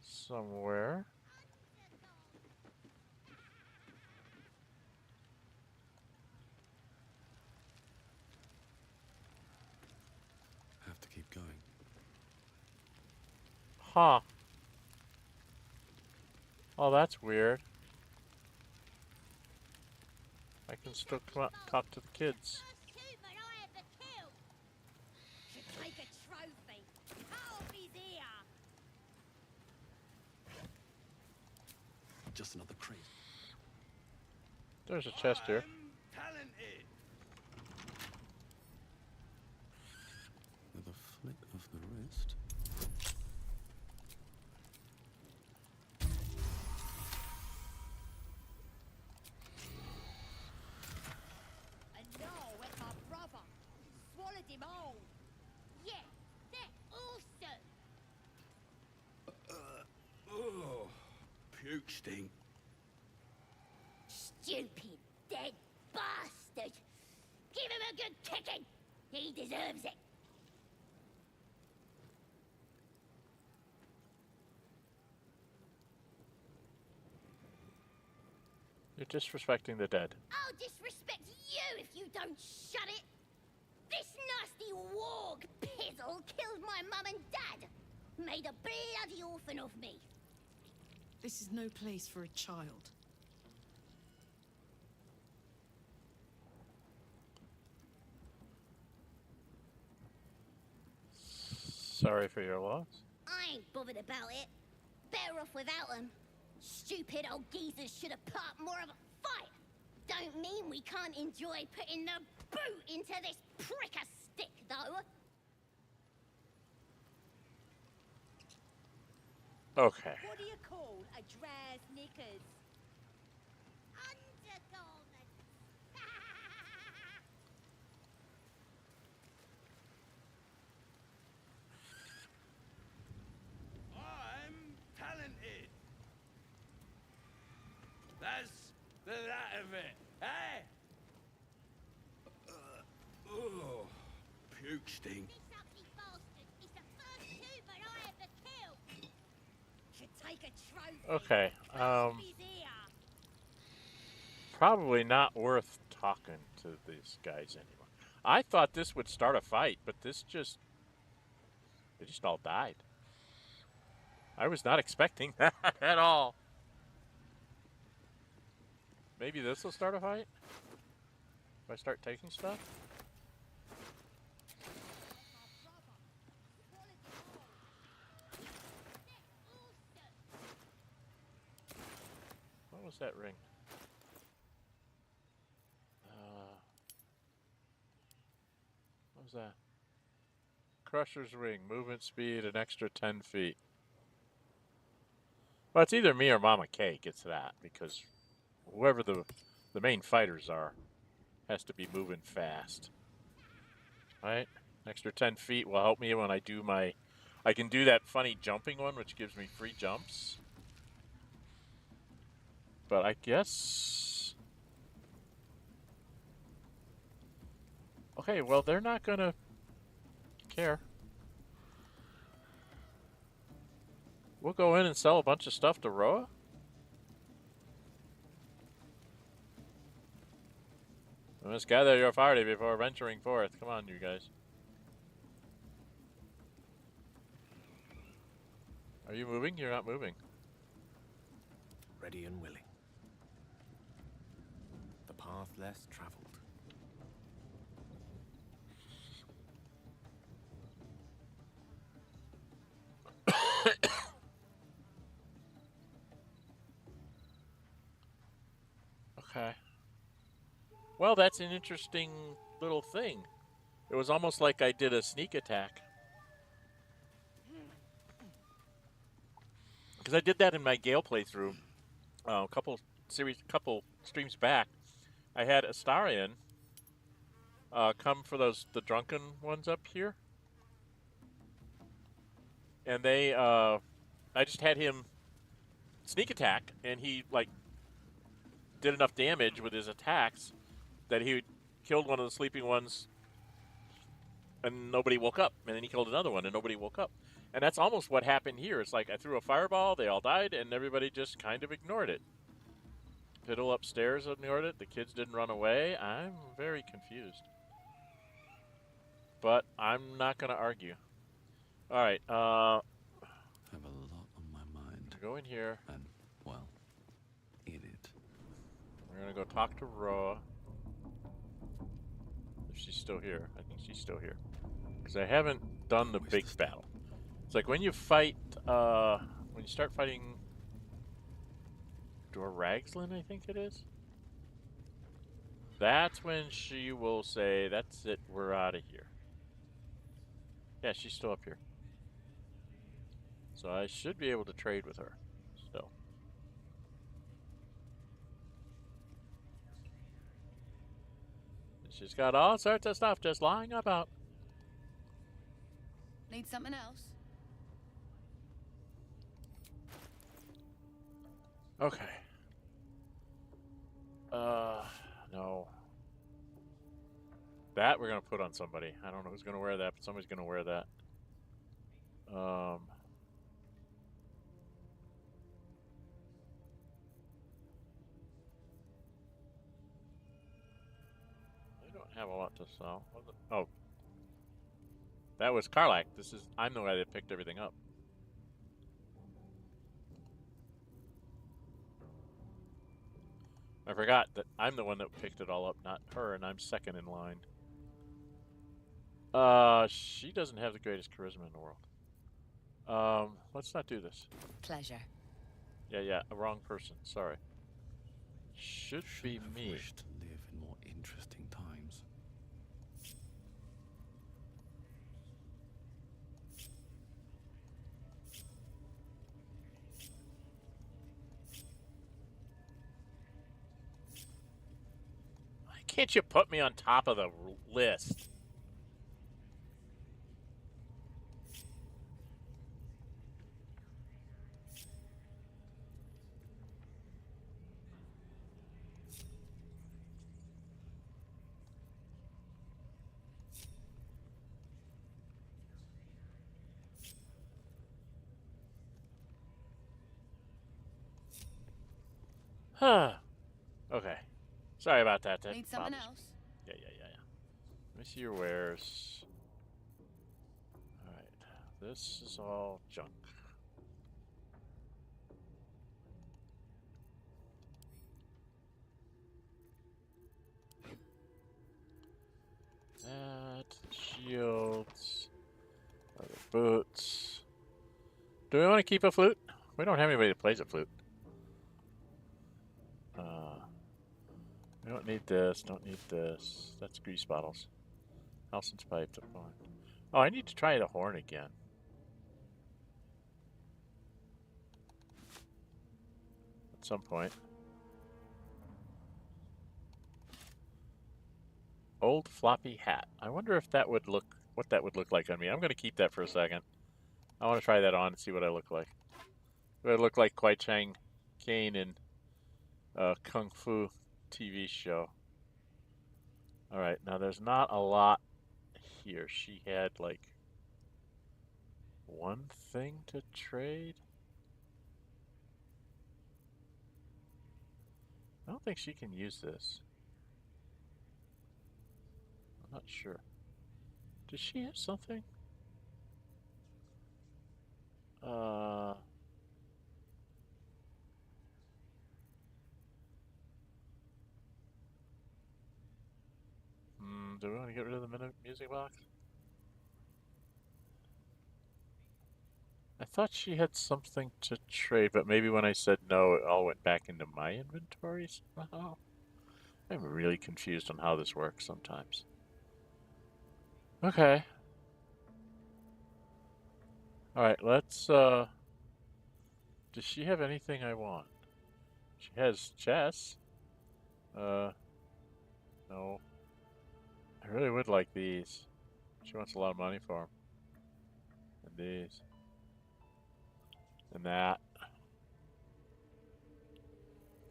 somewhere. Have to keep going. Huh. Oh, that's weird. I can still come out, talk to the kids. Should take a trophy. Cut off his ear. Just another crate. There's a chest here. Talented. With a flick of the wrist. And now with my brother. Swallowed him all. Yeah, they're awesome. Oh, puke stink. Stupid, dead bastard. Give him a good kicking. He deserves it. You're disrespecting the dead. I'll disrespect you if you don't shut it. This nasty warg pizzle killed my mum and dad. Made a bloody orphan of me. This is no place for a child. Sorry for your loss. I ain't bothered about it. Better off without them. Stupid old geezers should have put up more of a fight. Don't mean we can't enjoy putting the boot into this prick a stick, though. Okay. What do you call a dress knickers? Undergarments. I'm talented. That's the that of it, eh? Oh, puke stink. This ugly bastard is the first human I ever killed. Should take a trophy. Okay. Cut off his ear. Probably not worth talking to these guys anymore. I thought this would start a fight, but they just all died. I was not expecting that at all. Maybe this will start a fight? If I start taking stuff? What was that ring? What was that? Crusher's ring, movement speed, an extra 10 feet. Well, it's either me or Mama K gets that, because whoever the main fighters are has to be moving fast. Right? Extra 10 feet will help me when I do my... I can do that funny jumping one, which gives me free jumps. But I guess... Okay, well, they're not gonna care. We'll go in and sell a bunch of stuff to Roa. We must gather your party before venturing forth. Come on, you guys. Are you moving? You're not moving. Ready and willing. The path less traveled. Okay. Well, that's an interesting little thing. It was almost like I did a sneak attack. Because I did that in my Gale playthrough a couple streams back. I had Astarion come for the Drunken ones up here. And they, I just had him sneak attack, and he, like, did enough damage with his attacks that he killed one of the sleeping ones and nobody woke up. And then he killed another one and nobody woke up. And that's almost what happened here. It's like I threw a fireball, they all died, and everybody just kind of ignored it. Fiddle upstairs ignored it. The kids didn't run away. I'm very confused. But I'm not going to argue. All right. Have a go in here. And, well, eat it. We're gonna go talk to Ra. If she's still here. I think she's still here. Because I haven't done the big battle. It's like when you fight, when you start fighting Doragslin, I think it is. That's when she will say, that's it, we're out of here. Yeah, she's still up here. So I should be able to trade with her still. She's got all sorts of stuff just lying about. Need something else? Okay. No. That we're gonna put on somebody. I don't know who's gonna wear that, but somebody's gonna wear that. I don't have a lot to sell. Oh. That was Karlach. I'm the guy that picked everything up. I forgot that I'm the one that picked it all up, not her, and I'm second in line. She doesn't have the greatest charisma in the world. Let's not do this. Pleasure. Yeah, a wrong person. Sorry. Should be me. Wish to live in more interesting times. Why can't you put me on top of the list? Okay. Sorry about that. Need something bothers me. else? Yeah. Let me see your wares. Alright. This is all junk. That. Shields. Other boots. Do we want to keep a flute? We don't have anybody that plays a flute. We don't need this, don't need this. That's grease bottles. Helson's pipe to fine. Oh, I need to try the horn again. At some point. Old floppy hat. I wonder if that would look, what that would look like on me. I'm going to keep that for a second. I want to try that on and see what I look like. Do I look like Kwai Chang Kane in Kung Fu TV show? Alright, now there's not a lot here. She had like one thing to trade? I don't think she can use this. I'm not sure. Does she have something? Do we want to get rid of the music box? I thought she had something to trade, but maybe when I said no, it all went back into my inventory somehow. I'm really confused on how this works sometimes. Okay. Alright, let's, does she have anything I want? She has chess. No. I really would like these. She wants a lot of money for them. And these. And that.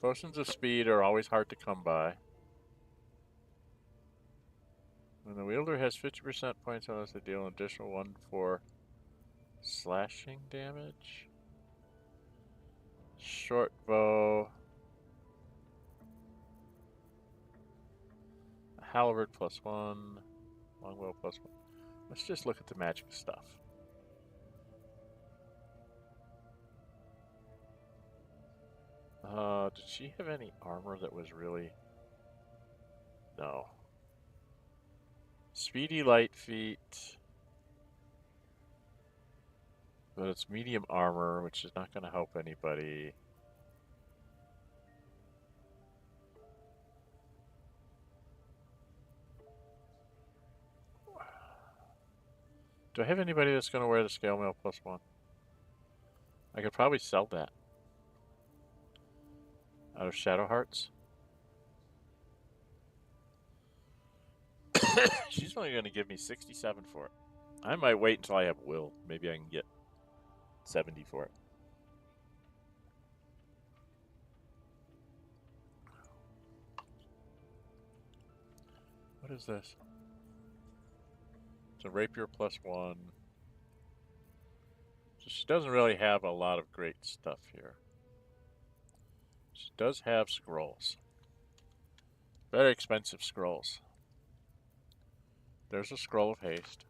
Potions of speed are always hard to come by. When the wielder has 50% points unless they deal an additional 1 for slashing damage. Short bow. Halberd +1, longbow +1. Let's just look at the magic stuff. Did she have any armor that was really... No. Speedy light feet. But it's medium armor, which is not going to help anybody. Do I have anybody that's going to wear the scale mail +1? I could probably sell that. Out of Shadowhearts. She's only going to give me 67 for it. I might wait until I have will. Maybe I can get 70 for it. What is this? It's a rapier +1. So she doesn't really have a lot of great stuff here. She does have scrolls. Very expensive scrolls. There's a scroll of haste.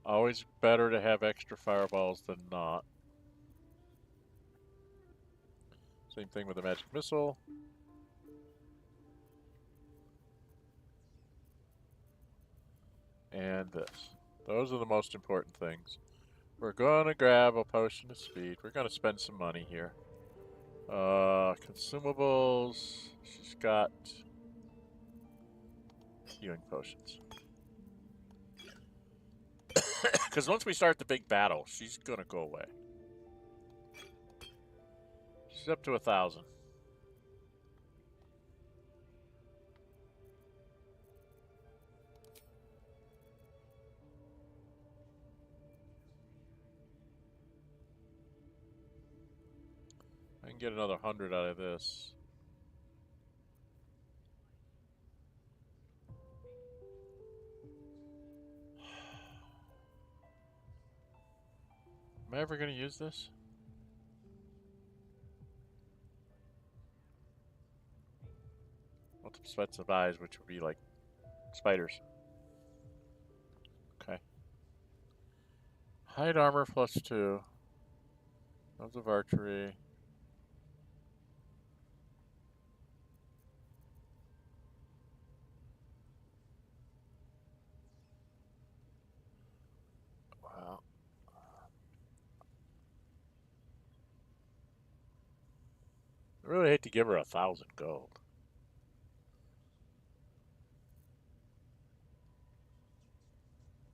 Always better to have extra fireballs than not. Same thing with the magic missile. And this. Those are the most important things. We're going to grab a potion of speed. We're going to spend some money here. Consumables. She's got healing potions. Because once we start the big battle, she's going to go away. She's up to 1,000. I can get another 100 out of this. Am I ever going to use this? Multiple sweats of eyes, which would be like spiders. Okay. Hide armor +2. Lots of archery. Wow. I really hate to give her 1,000 gold.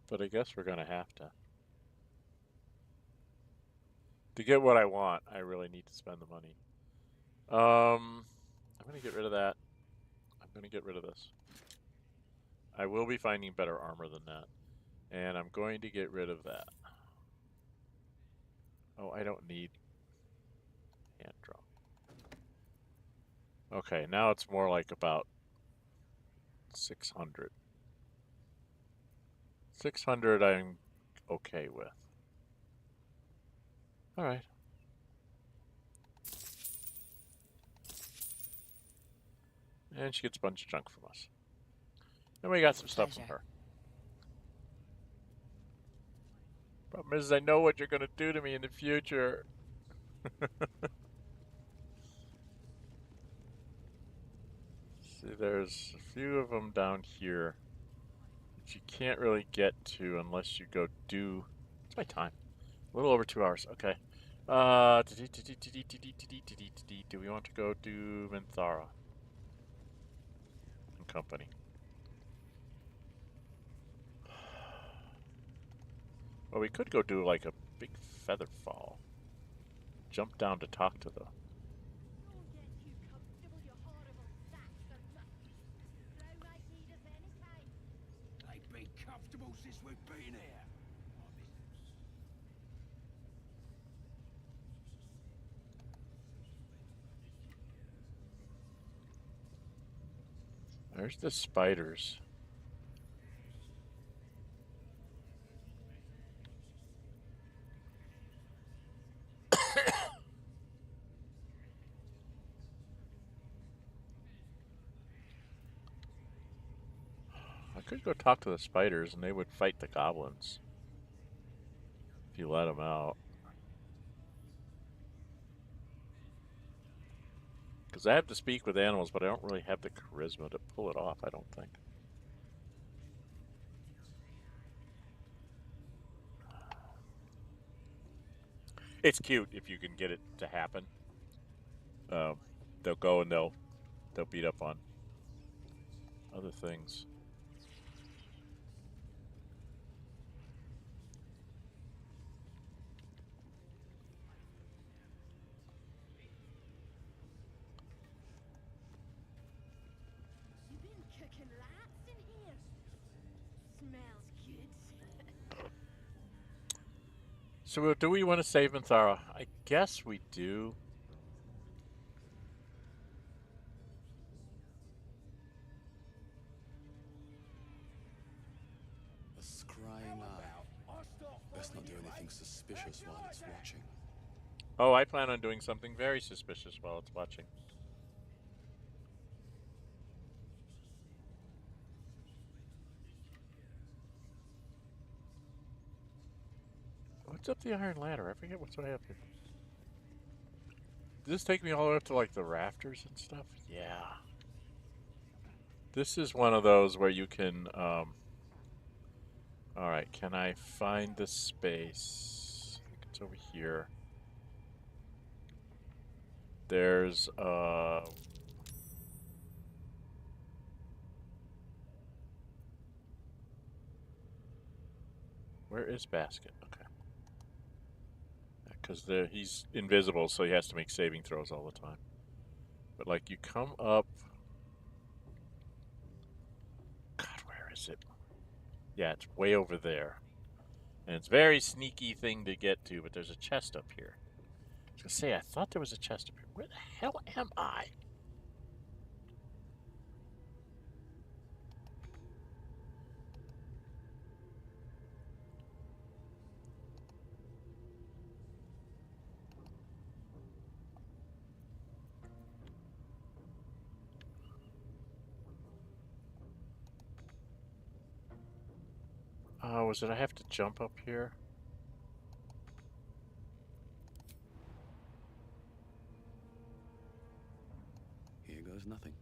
But I guess we're going to have to. To get what I want, I really need to spend the money. I'm going to get rid of that. I'm going to get rid of this. I will be finding better armor than that. And I'm going to get rid of that. Oh, I don't need hand drum. Okay, now it's more like about 600. 600 I'm okay with. Alright. And she gets a bunch of junk from us. And we got some stuff from her. Problem is, I know what you're going to do to me in the future. See, there's a few of them down here that you can't really get to unless you go do... It's my time. A little over 2 hours. Okay. Do we want to go do Minthara and company? Well, we could go do like a big feather fall. Jump down to talk to the... They've been comfortable since we've been here. There's the spiders. I could go talk to the spiders and they would fight the goblins. If you let them out. Because I have to speak with animals, but I don't really have the charisma to pull it off, I don't think. It's cute if you can get it to happen. They'll go and they'll beat up on other things. You been cooking rats in here? Smells good. So do we want to save Minthara? I guess we do. A scrying eye. Best not do anything suspicious while it's watching. Oh, I plan on doing something very suspicious while it's watching. What's up the iron ladder? I forget what's I have here. Does this take me all the way up to like the rafters and stuff? Yeah. This is one of those where you can, alright, can I find the space? I think it's over here. There's, where is Basket? Okay. Because he's invisible, so he has to make saving throws all the time. But, like, you come up... God, where is it? Yeah, it's way over there. And it's a very sneaky thing to get to, but there's a chest up here. I was going to say, I thought there was a chest up here. Where the hell am I? Was it I have to jump up here? Here goes nothing.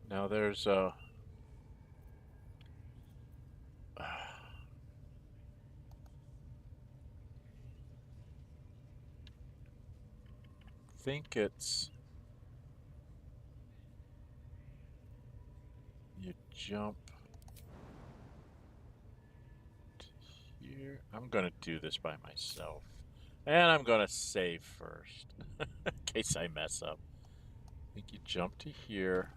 Now there's I think it's you jump to here. I'm gonna do this by myself, and I'm gonna save first in case I mess up. I think you jump to here,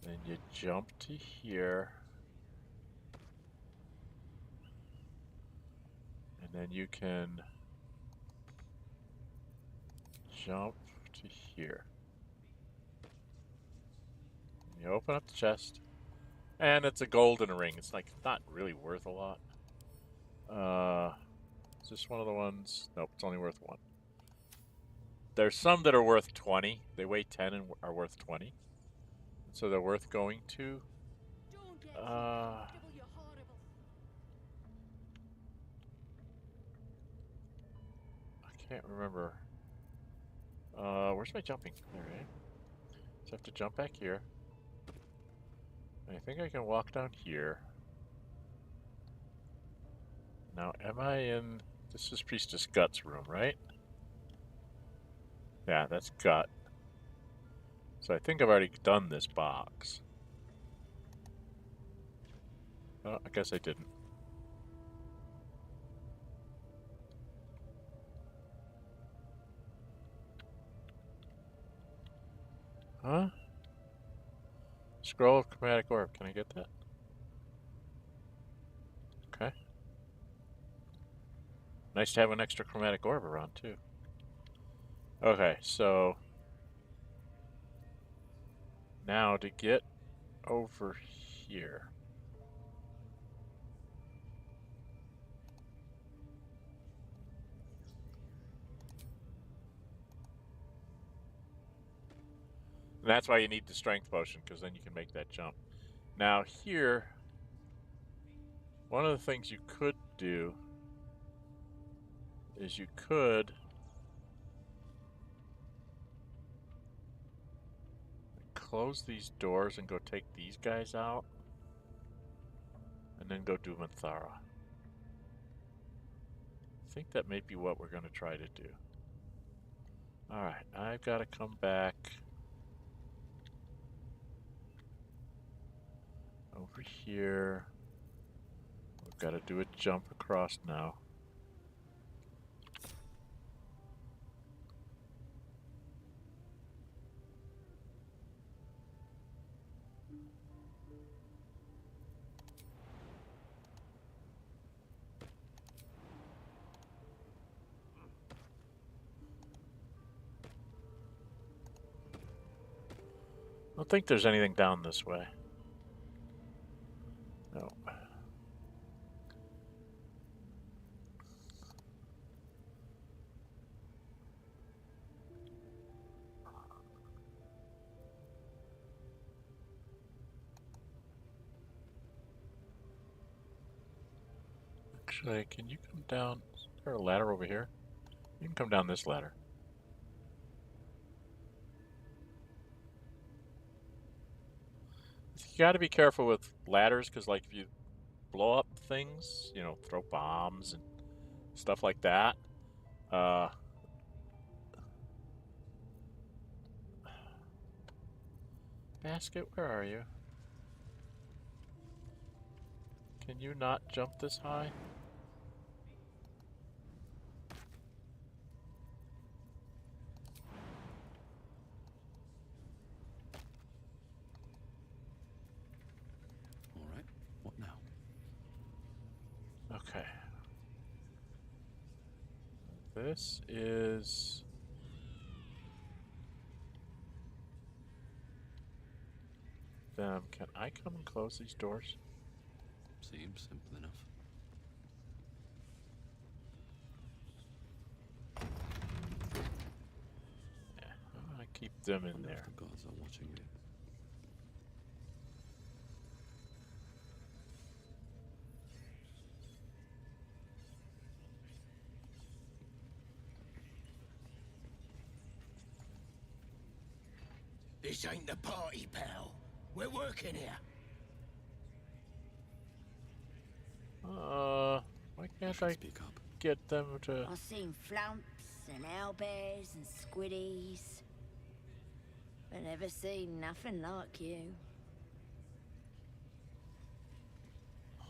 then you jump to here, and then you can jump to here. You open up the chest, and it's a golden ring. It's like not really worth a lot. Is this one of the ones? Nope, it's only worth 1. There's some that are worth 20. They weigh 10 and are worth 20. So they're worth going to. I can't remember. Where's my jumping? There, right? So I have to jump back here. I think I can walk down here. Now, am I in... This is Priestess Gut's room, right? Yeah, that's Gut. So I think I've already done this box. Oh, I guess I didn't. Huh? Scroll of Chromatic Orb. Can I get that? Okay. Nice to have an extra Chromatic Orb around, too. Okay, so... Now, to get over here... that's why you need the strength potion, because then you can make that jump. Now here, one of the things you could do is you could close these doors and go take these guys out, and then go do Minthara. I think that may be what we're going to try to do. Alright, I've got to come back over here. We've got to do a jump across now. I don't think there's anything down this way. No. Actually, can you come down? Is there a ladder over here? You can come down this ladder. You got to be careful with ladders, because like if you blow up things, you know, throw bombs and stuff like that. Basket, where are you? Can you not jump this high? Okay. This is... them. Can I come and close these doors? Seems simple enough. Yeah, I'm gonna keep them in there. The gods are watching me. This ain't the party, pal. We're working here. Why can't I Speak up. get them to... I've seen flumps and owlbears and squiddies, but never seen nothing like you.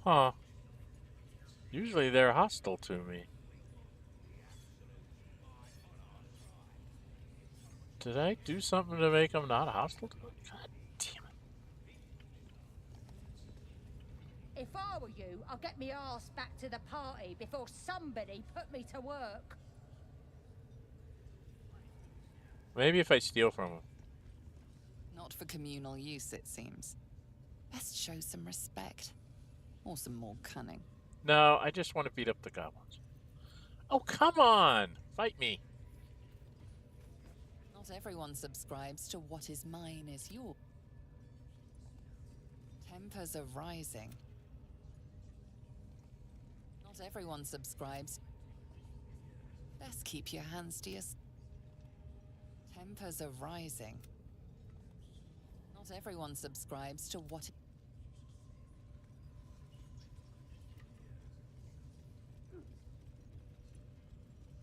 Huh. Usually they're hostile to me. Did I do something to make them not hostile to me? God damn it. If I were you, I'd get me arse back to the party before somebody put me to work. Maybe if I steal from them. Not for communal use, it seems. Best show some respect. Or some more cunning. No, I just want to beat up the goblins. Oh, come on! Fight me. Not everyone subscribes to what is mine is yours. Tempers are rising. Not everyone subscribes. Best keep your hands to yourself. Tempers are rising. Not everyone subscribes to what...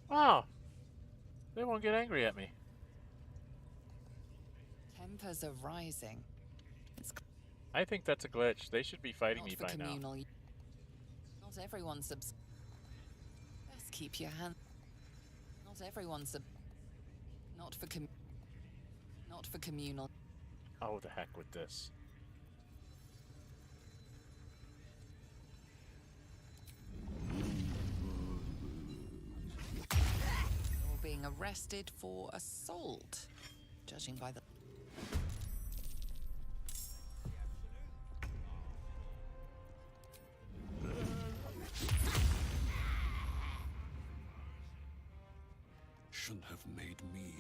Wow. They won't get angry at me. Tempers are rising. It's I think that's a glitch. They should be fighting not me for by now. communal. Not everyone Best keep your hand. Not everyone Not for Not for communal. Oh, the heck with this. You're being arrested for assault, judging by the... Shouldn't have made me.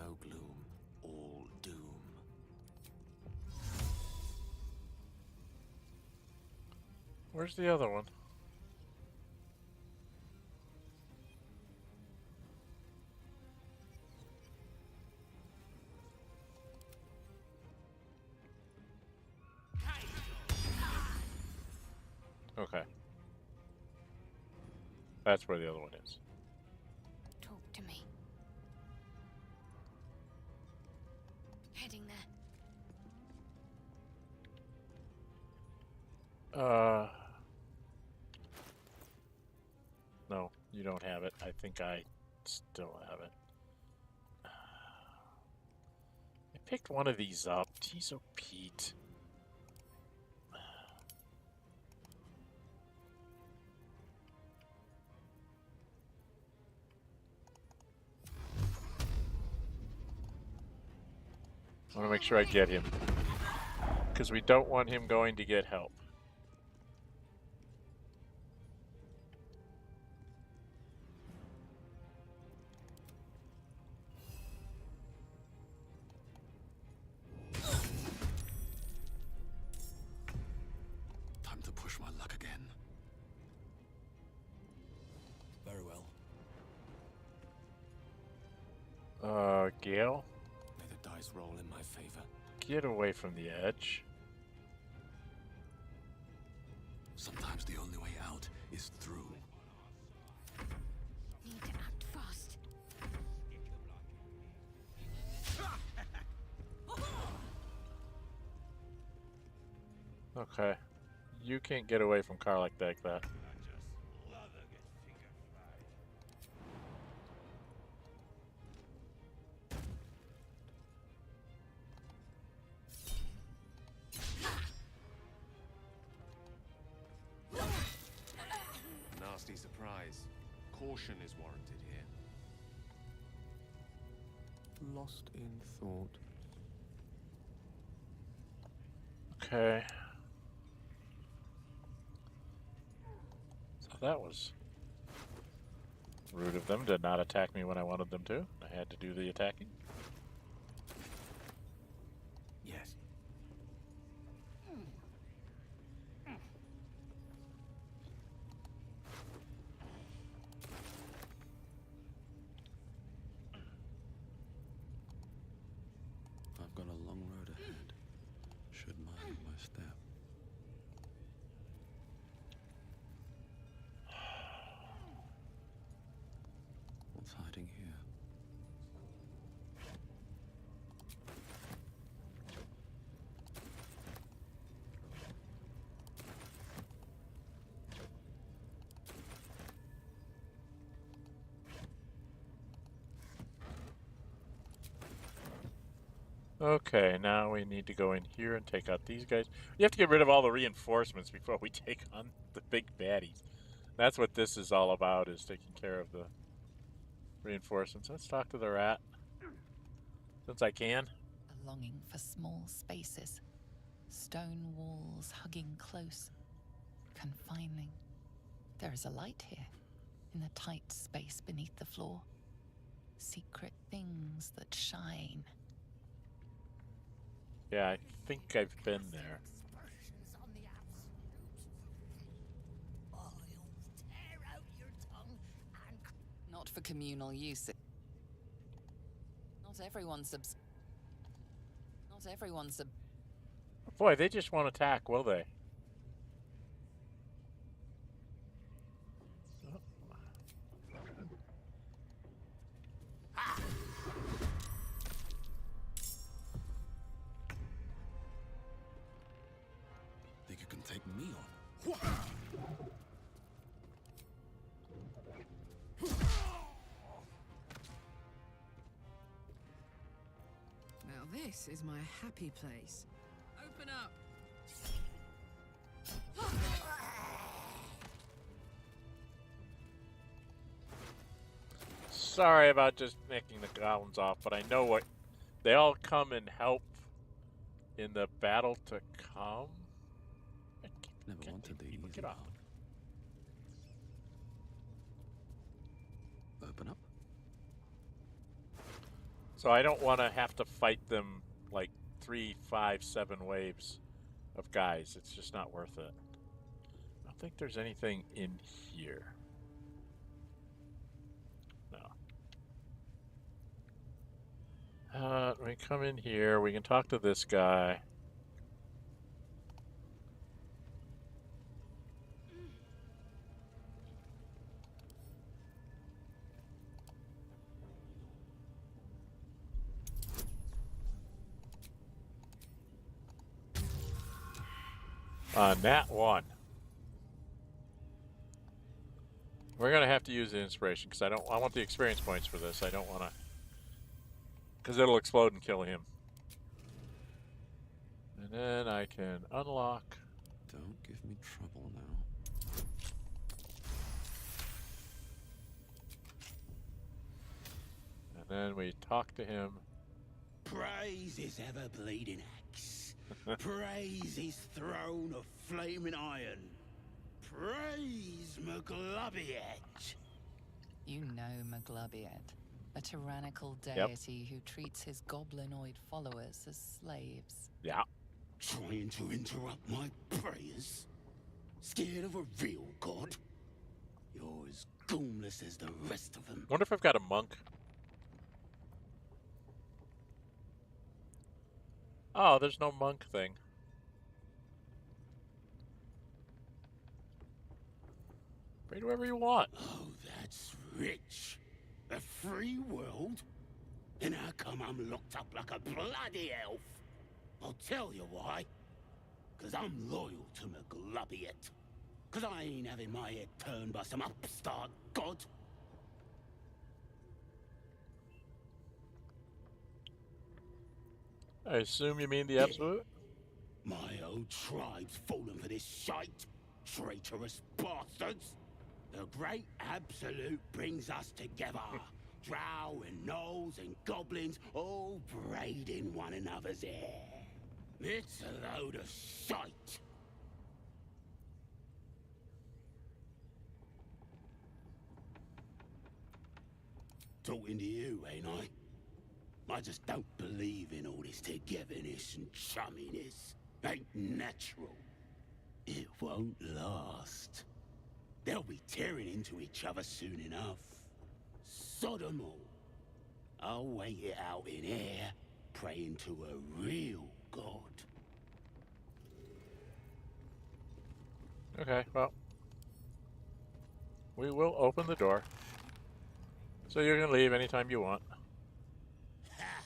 No gloom, all doom. Where's the other one? Okay. That's where the other one is. Talk to me. Heading there. No, you don't have it. I think I still have it. I picked one of these up. Jeez, oh Pete. I want to make sure I get him. Because we don't want him going to get help. Time to push my luck again. Very well. Gale? May the dice roll in my favor. Get away from the edge. Sometimes the only way out is through. Need to act fast. Okay. You can't get away from Karlach like that. Nasty surprise. Caution is warranted here. Lost in thought. Okay. So that was rude of them to not attack me when I wanted them to. I had to do the attacking. Yes. I've got a long road ahead. Should mind my step. What's hiding here? Okay, now we need to go in here and take out these guys. You have to get rid of all the reinforcements before we take on the big baddies. That's what this is all about, is taking care of the reinforcements. Let's talk to the rat. Since I can. A longing for small spaces. Stone walls hugging close. Confining. There is a light here. In the tight space beneath the floor. Secret things that shine. Yeah, I think I've been there. Expressions on the absolute. I'll tear out your tongue and Not for communal use. Not everyone Boy, they just won't attack, will they? Think you can take me on? Now this is my happy place. Open up. Sorry about just making the goblins off, but I know what they all come and help in the battle to come. Never wanted the easy Get off. Open up. So I don't want to have to fight them like 3, 5, 7 waves of guys. It's just not worth it. I don't think there's anything in here. No. We come in here. We can talk to this guy. Nat 1. We're gonna have to use the inspiration because I want the experience points for this. I don't want to, because it'll explode and kill him. And then I can unlock. Don't give me trouble now. And then we talk to him. Praise his ever-bleeding axe. Praise his throne of flaming iron. Praise Maglubiet. You know Maglubiet, a tyrannical deity who treats his goblinoid followers as slaves. Yeah. Trying to interrupt my prayers? Scared of a real god? You're as goomless as the rest of them. Wonder if I've got a monk. Oh, there's no monk thing. Pray to whoever you want. Oh, that's rich. A free world? And how come I'm locked up like a bloody elf? I'll tell you why. 'Cause I'm loyal to Maglubiet. 'Cause I ain't having my head turned by some upstart god. I assume you mean the absolute? My old tribe's fallen for this shite. Traitorous bastards. The great absolute brings us together. Drow and gnolls and goblins all braiding one another's hair. It's a load of shite. Talking to you, ain't I? I just don't believe in all this togetherness and chumminess. Ain't natural. It won't last. They'll be tearing into each other soon enough. Sod 'em all. I'll wait it out in air, praying to a real god. Okay, well. We will open the door. So you're going to leave anytime you want. Ha!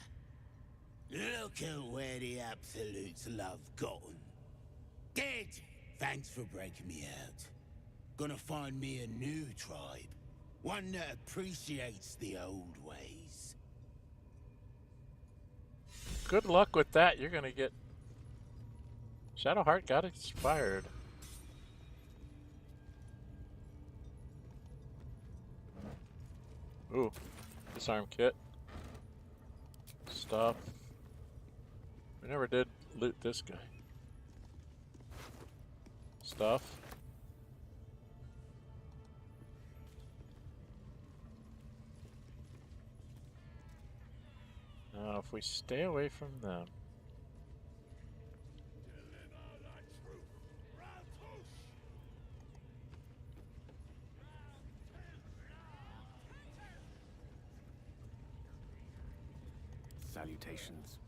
Look at where the absolutes love gotten. Dead! Thanks for breaking me out. Gonna find me a new tribe. One that appreciates the old ways. Good luck with that. You're going to get... Shadowheart got expired. Ooh. Disarm kit. Stuff. We never did loot this guy. Stuff. Now, if we stay away from them. Salutations.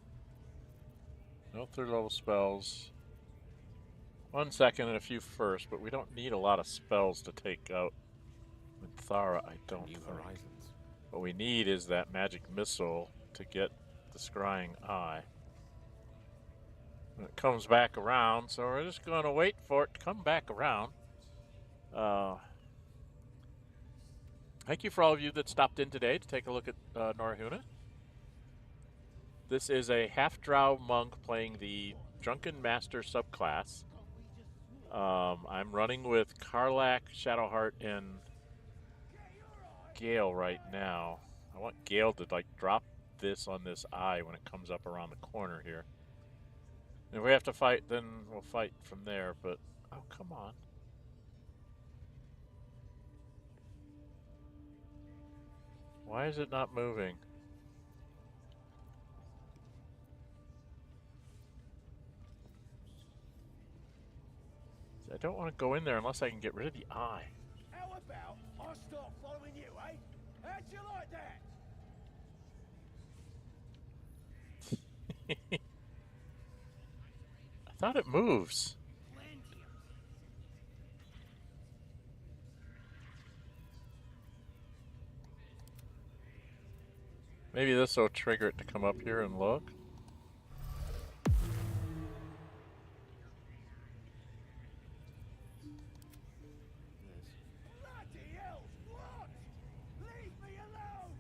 No third level spells. 1 second and a few first, but we don't need a lot of spells to take out Minthara, I don't think. Horizons. What we need is that magic missile to get the scrying eye. When it comes back around, so we're just going to wait for it to come back around. Thank you for all of you that stopped in today to take a look at Nórë Huinë. This is a half-drow monk playing the Drunken Master subclass. I'm running with Karlach, Shadowheart, and Gale right now. I want Gale to like drop this on this eye when it comes up around the corner here. And if we have to fight, then we'll fight from there, but oh, come on. Why is it not moving? don't want to go in there unless I can get rid of the eye. How about I start following you, eh? How'd you like that? I thought it moves. Maybe this will trigger it to come up here and look. Bloody hell! What? Leave me alone!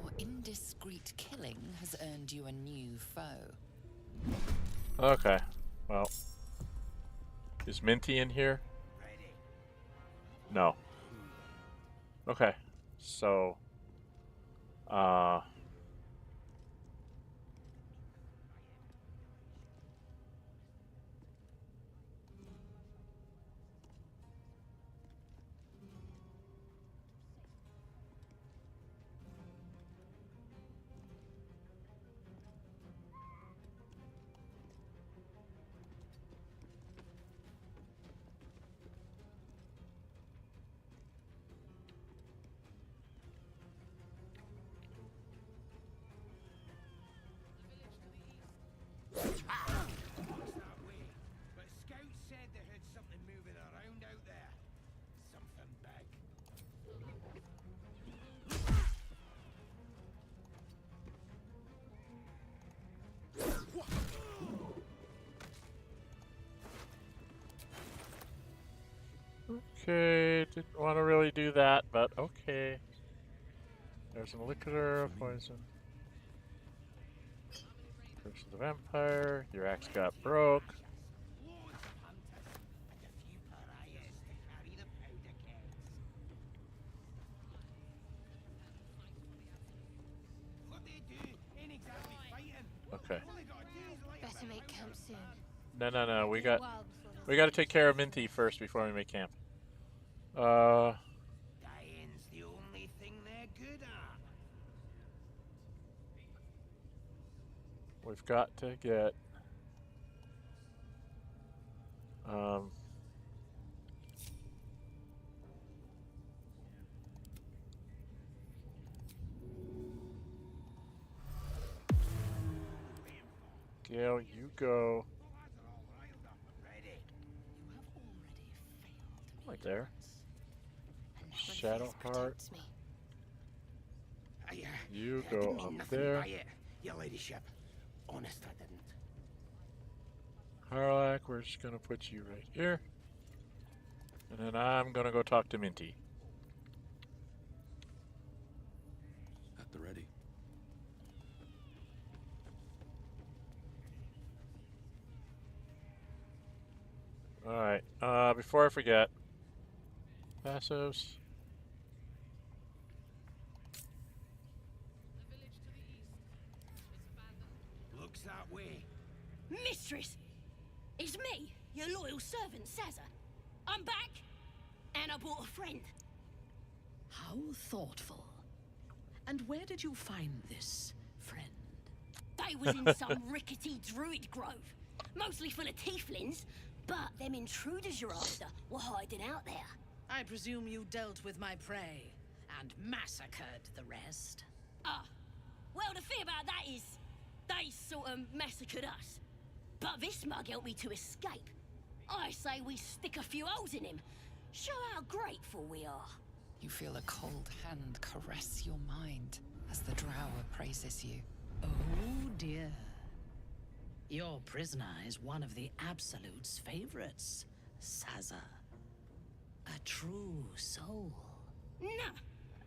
Your indiscreet killing has earned you a new foe. Okay, well. Is Minty in here? No. Okay, so... But scouts said they heard something moving around out there. Something big. Okay, didn't want to really do that, but okay. There's an elixir of poison. Curse of the vampire. Your axe got broke. Loads of hunters and a few pariahs to carry the powder kegs. What they do ain't exactly fighting. Okay. All they gotta do is light a Better make camp soon. No. We got Wild before to take care of Minty first before we make camp. Dying's the only thing they're good at. We've got to get Gale, you go right there. Shadowheart, you I go didn't mean up nothing there. by it, your ladyship. Honest, I didn't. Karlach, we're just gonna put you right here. And then I'm gonna go talk to Minty. At the ready. Alright, before I forget, passives. Looks that way. Mistress! It's me, your loyal servant, Sazza. I'm back, and I brought a friend. How thoughtful. And where did you find this friend? They was in some rickety druid grove, mostly full of tieflings, but them intruders you're after were hiding out there. I presume you dealt with my prey and massacred the rest. Well, the thing about that is, they sort of massacred us. But this mug helped me to escape. I say we stick a few holes in him. Show how grateful we are. You feel a cold hand caress your mind as the drow appraises you. Oh dear. Your prisoner is one of the Absolute's favorites, Sazza. A true soul. Nah,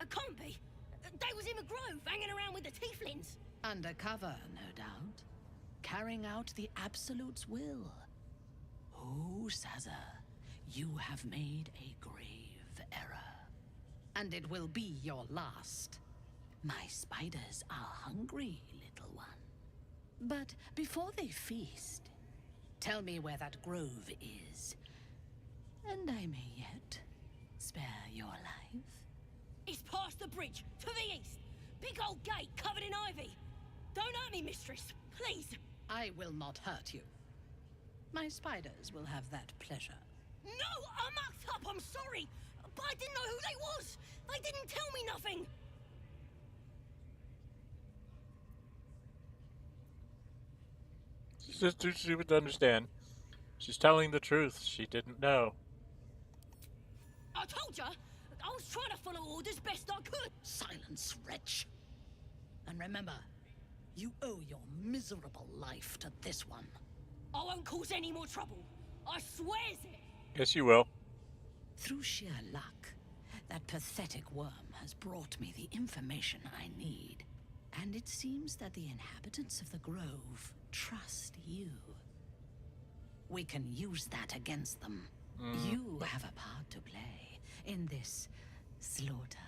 it can't be. They was in the grove, hanging around with the tieflings. Undercover, no doubt. Carrying out the Absolute's will. Oh, Sazza, you have made a grave error. And it will be your last. My spiders are hungry, little one. But before they feast, tell me where that grove is. And I may yet spare your life. It's past the bridge, to the east. Big old gate covered in ivy. Don't hurt me, mistress, please. I will not hurt you. My spiders will have that pleasure. No, I mucked up, I'm sorry. But I didn't know who they was. They didn't tell me nothing. She's just too stupid to understand. She's telling the truth. She didn't know. I told ya. I was trying to follow orders best I could. Silence, wretch. And remember, you owe your miserable life to this one. I won't cause any more trouble. I swears it. Yes, you will. Through sheer luck, that pathetic worm has brought me the information I need. And it seems that the inhabitants of the Grove trust you. We can use that against them. You have a part to play in this slaughter.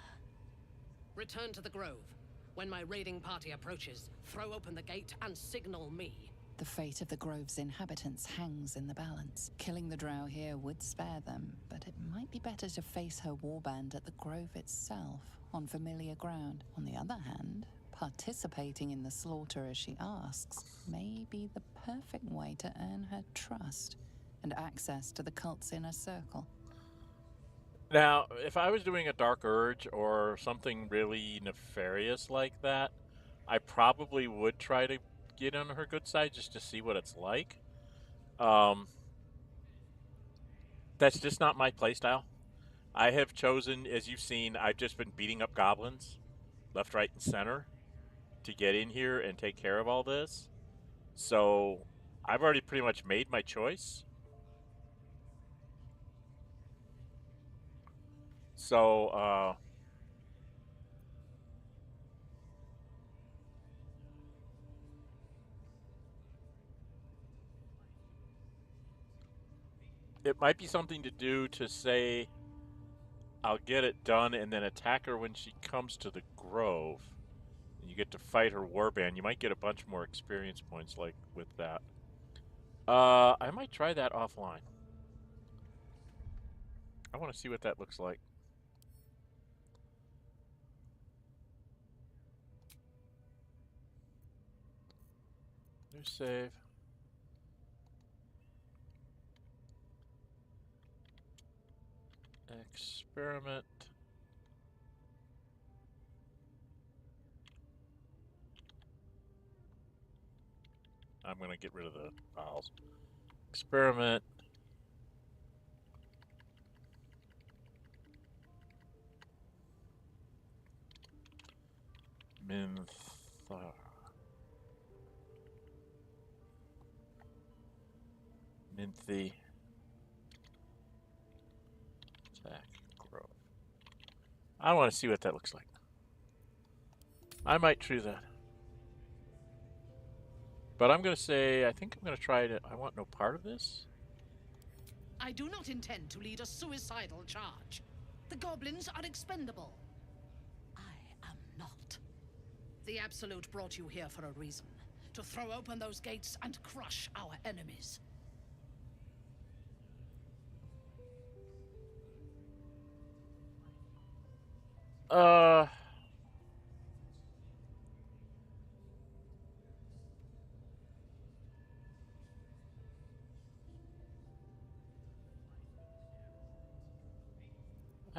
Return to the Grove. When my raiding party approaches, throw open the gate and signal me. The fate of the Grove's inhabitants hangs in the balance. Killing the Drow here would spare them, but it might be better to face her warband at the Grove itself, on familiar ground. On the other hand, participating in the slaughter as she asks may be the perfect way to earn her trust and access to the cult's inner circle. Now, if I was doing a Dark Urge or something really nefarious like that, I probably would try to get on her good side just to see what it's like. That's just not my playstyle. I have chosen, as you've seen, I've just been beating up goblins left, right, and center to get in here and take care of all this. So I've already pretty much made my choice. So, it might be something to do to say, I'll get it done and then attack her when she comes to the Grove. And you get to fight her warband. You might get a bunch more experience points like with that. I might try that offline. I want to see what that looks like. New save. Experiment. I'm going to get rid of the files. Experiment. Minthara. Minthy. Attack Grove. I want to see what that looks like. I might try that. But I'm going to say, I think I'm going to try it. I want no part of this. I do not intend to lead a suicidal charge. The goblins are expendable. I am not. The Absolute brought you here for a reason. To throw open those gates and crush our enemies. I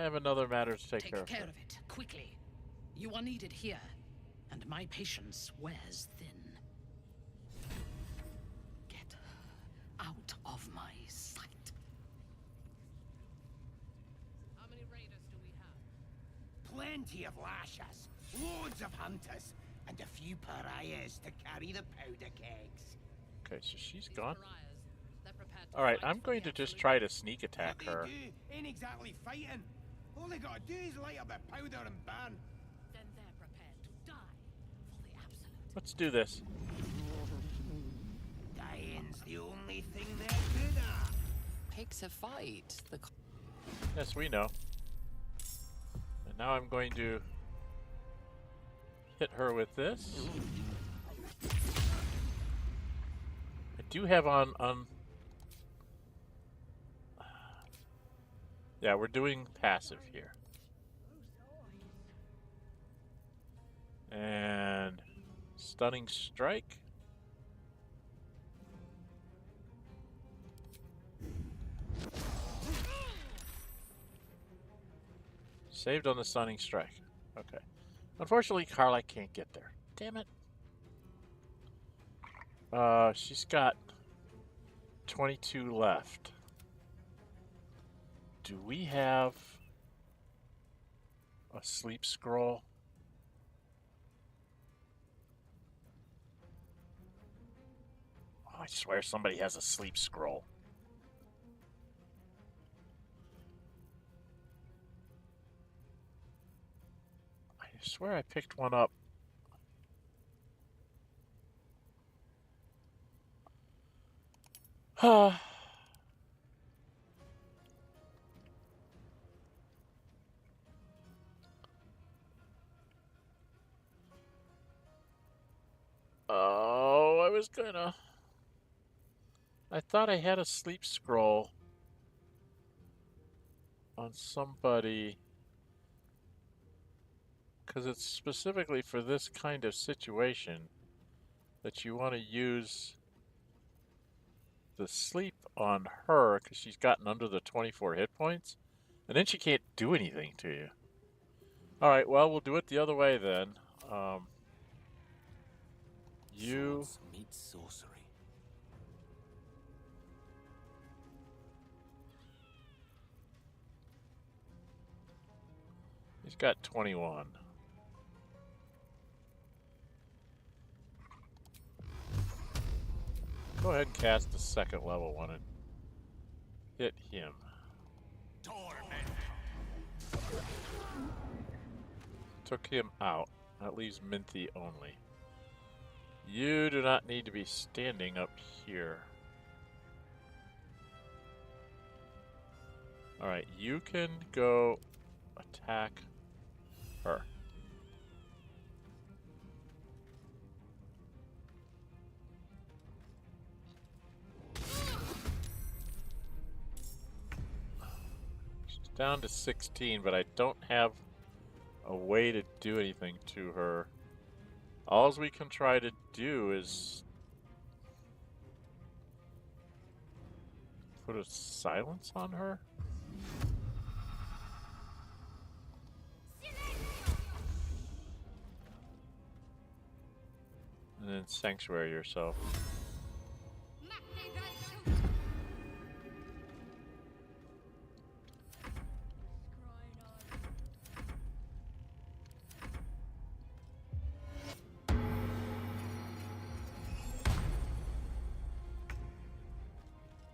have another matter to take care of. Take care of it, quickly. You are needed here, and my patience wears thin. Get out of my sight. How many raiders do we have? Plenty of lashers, loads of hunters, and a few pariahs to carry the powder kegs. Okay, so she's gone. Alright, I'm going to just try to sneak attack her. What they do ain't exactly fighting. All they gotta do is light up their powder and burn. Then they're prepared to die for the Absolute. Let's do this. Dying's the only thing they're good at. Pick to fight. Yes, we know. And now I'm going to hit her with this. I do have on Yeah, we're doing passive here. And stunning strike. Saved on the stunning strike. Okay. Unfortunately, Karlach can't get there. Damn it. She's got 22 left. Do we have a sleep scroll? Oh, I swear somebody has a sleep scroll. I swear I picked one up. Oh, I was gonna... I thought I had a sleep scroll on somebody, because it's specifically for this kind of situation that you want to use the sleep on her because she's gotten under the 24 hit points, and then she can't do anything to you. Alright, well, we'll do it the other way then. You... Swords meet sorcery. He's got 21. Go ahead and cast the second level one and hit him. Took him out. That leaves Minthy only. You do not need to be standing up here. Alright, you can go attack her. She's down to 16, but I don't have a way to do anything to her. All we can try to do is put a silence on her. And then sanctuary yourself.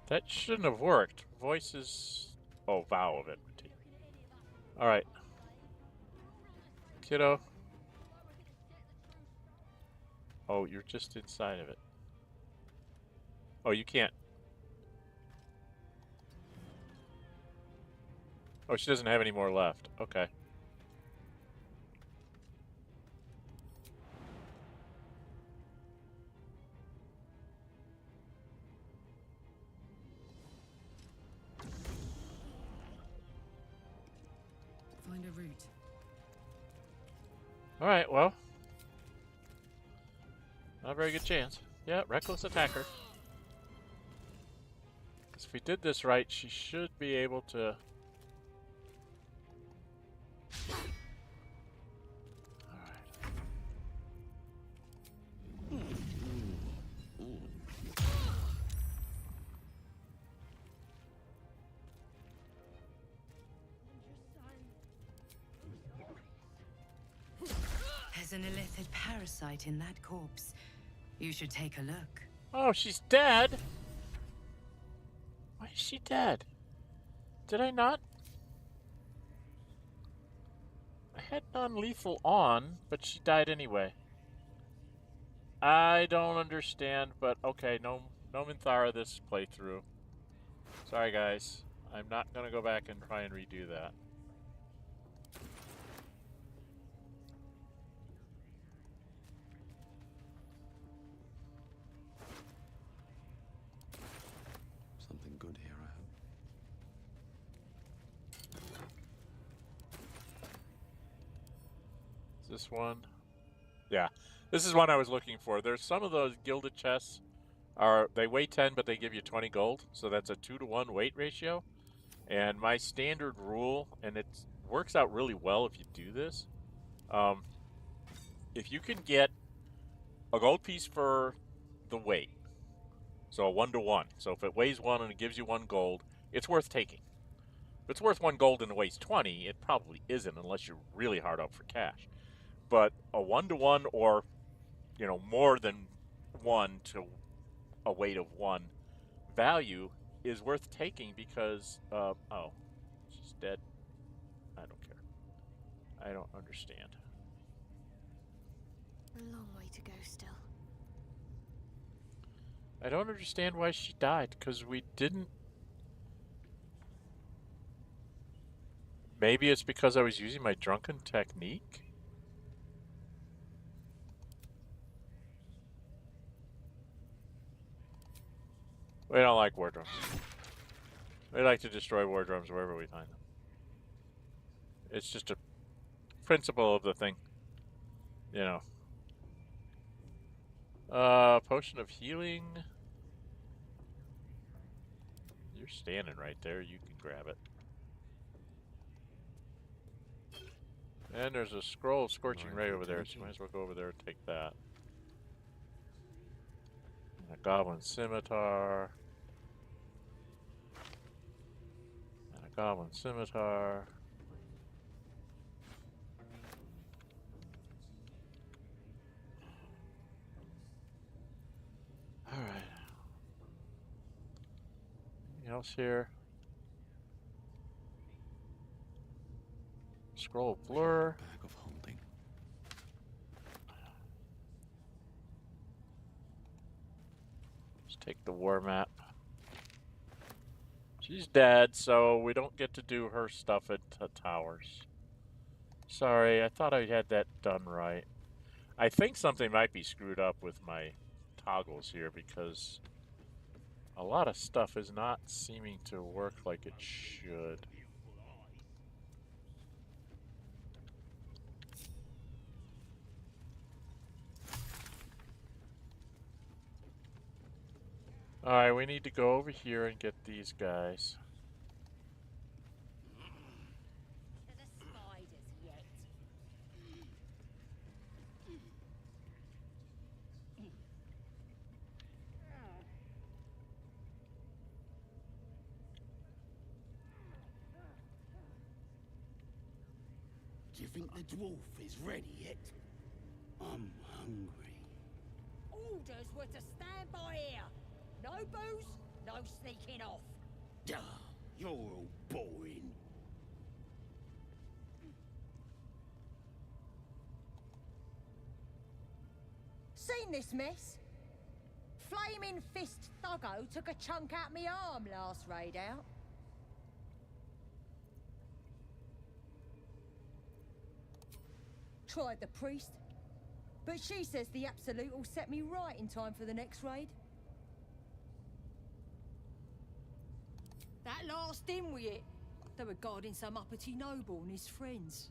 That shouldn't have worked. Voices... Oh, vow of enmity. Alright. Kiddo. Oh, you're just inside of it. Oh, you can't. Oh, she doesn't have any more left. Okay. Find a route. Alright, well. Not a very good chance. Yeah, reckless attacker. Because if we did this right, she should be able to... There's an Illithid parasite in that corpse. You should take a look. Oh, she's dead? Why is she dead? Did I not? I had non-lethal on, but she died anyway. I don't understand, but okay, no Minthara this playthrough. Sorry guys, I'm not gonna go back and try and redo that. Something good here, I hope. Is this one? Yeah, this is one I was looking for. There's some of those gilded chests they weigh 10, but they give you 20 gold, so that's a 2-to-1 weight ratio. And my standard rule, and it works out really well if you do this, if you can get a gold piece for the weight, so a 1-to-1. So if it weighs 1 and it gives you 1 gold, it's worth taking. If it's worth 1 gold and it weighs 20, it probably isn't unless you're really hard up for cash. But a 1-to-1 or, you know, more than 1 to a weight of 1 value is worth taking because, oh, she's dead. I don't care. I don't understand. A long way to go still. I don't understand why she died, because we didn't... Maybe it's because I was using my Drunken technique? We don't like war drums. We like to destroy war drums wherever we find them. It's just a principle of the thing. You know. Potion of healing. You're standing right there. You can grab it. And there's a scroll of Scorching Ray over there, so you might as well go over there and take that. And a Goblin Scimitar. And a Goblin Scimitar. Alright. Anything else here? Scroll of Blur. Bag of holding. Let's take the war map. She's dead, so we don't get to do her stuff at towers. Sorry, I thought I had that done right. I think something might be screwed up with my toggles here because a lot of stuff is not seeming to work like it should. Alright, we need to go over here and get these guys. Do you think the dwarf is ready yet? I'm hungry. Orders were to stand by here. No booze, no sneaking off. Duh, you're all boring. Seen this mess? Flaming Fist Thuggo took a chunk out me arm last raid out. Tried the priest, but she says the Absolute will set me right in time for the next raid. That last in with it, they were guarding some uppity noble and his friends.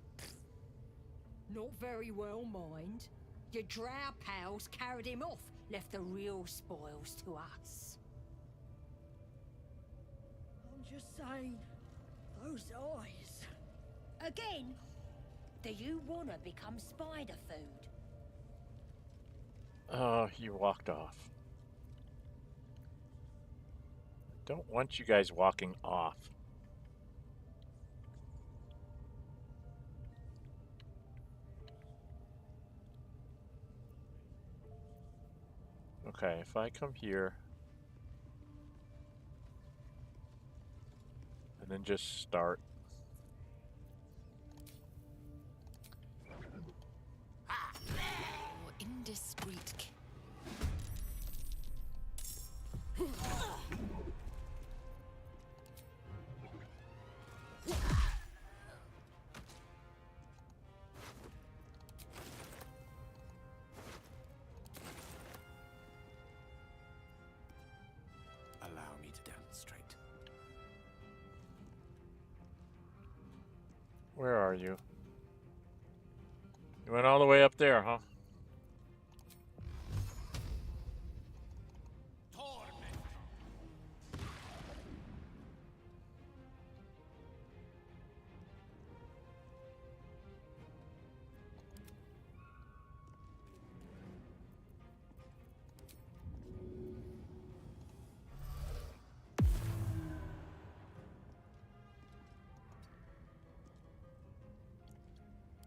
Not very well, mind. Your drow pals carried him off, left the real spoils to us. I'm just saying, those eyes. Again? Do you want to become spider food? Oh, he walked off. Don't want you guys walking off. Okay, if I come here and then just start. Indiscreet. Allow me to demonstrate. Where are you? You went all the way up there, huh?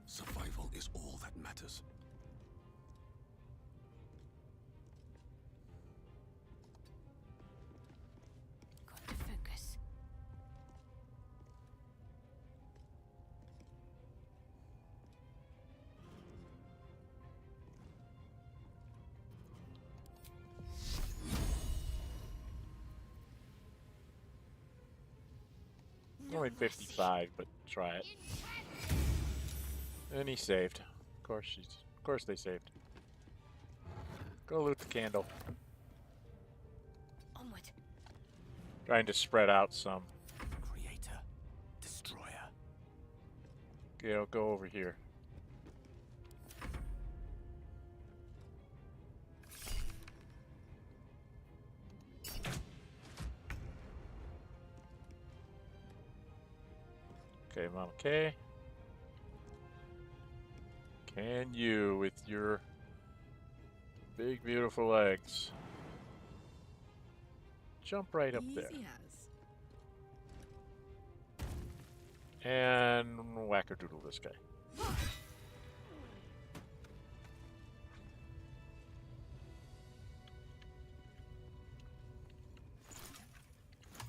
Survival is all that matters. Got to focus. Only 55, but try it. And he saved. Of course they saved. Go loot the candle. Onward. Trying to spread out some. Creator, destroyer. Gale, go over here. Okay, Mama K. Can you, with your big, beautiful legs, jump right up there? Easy as. And wackadoodle this guy.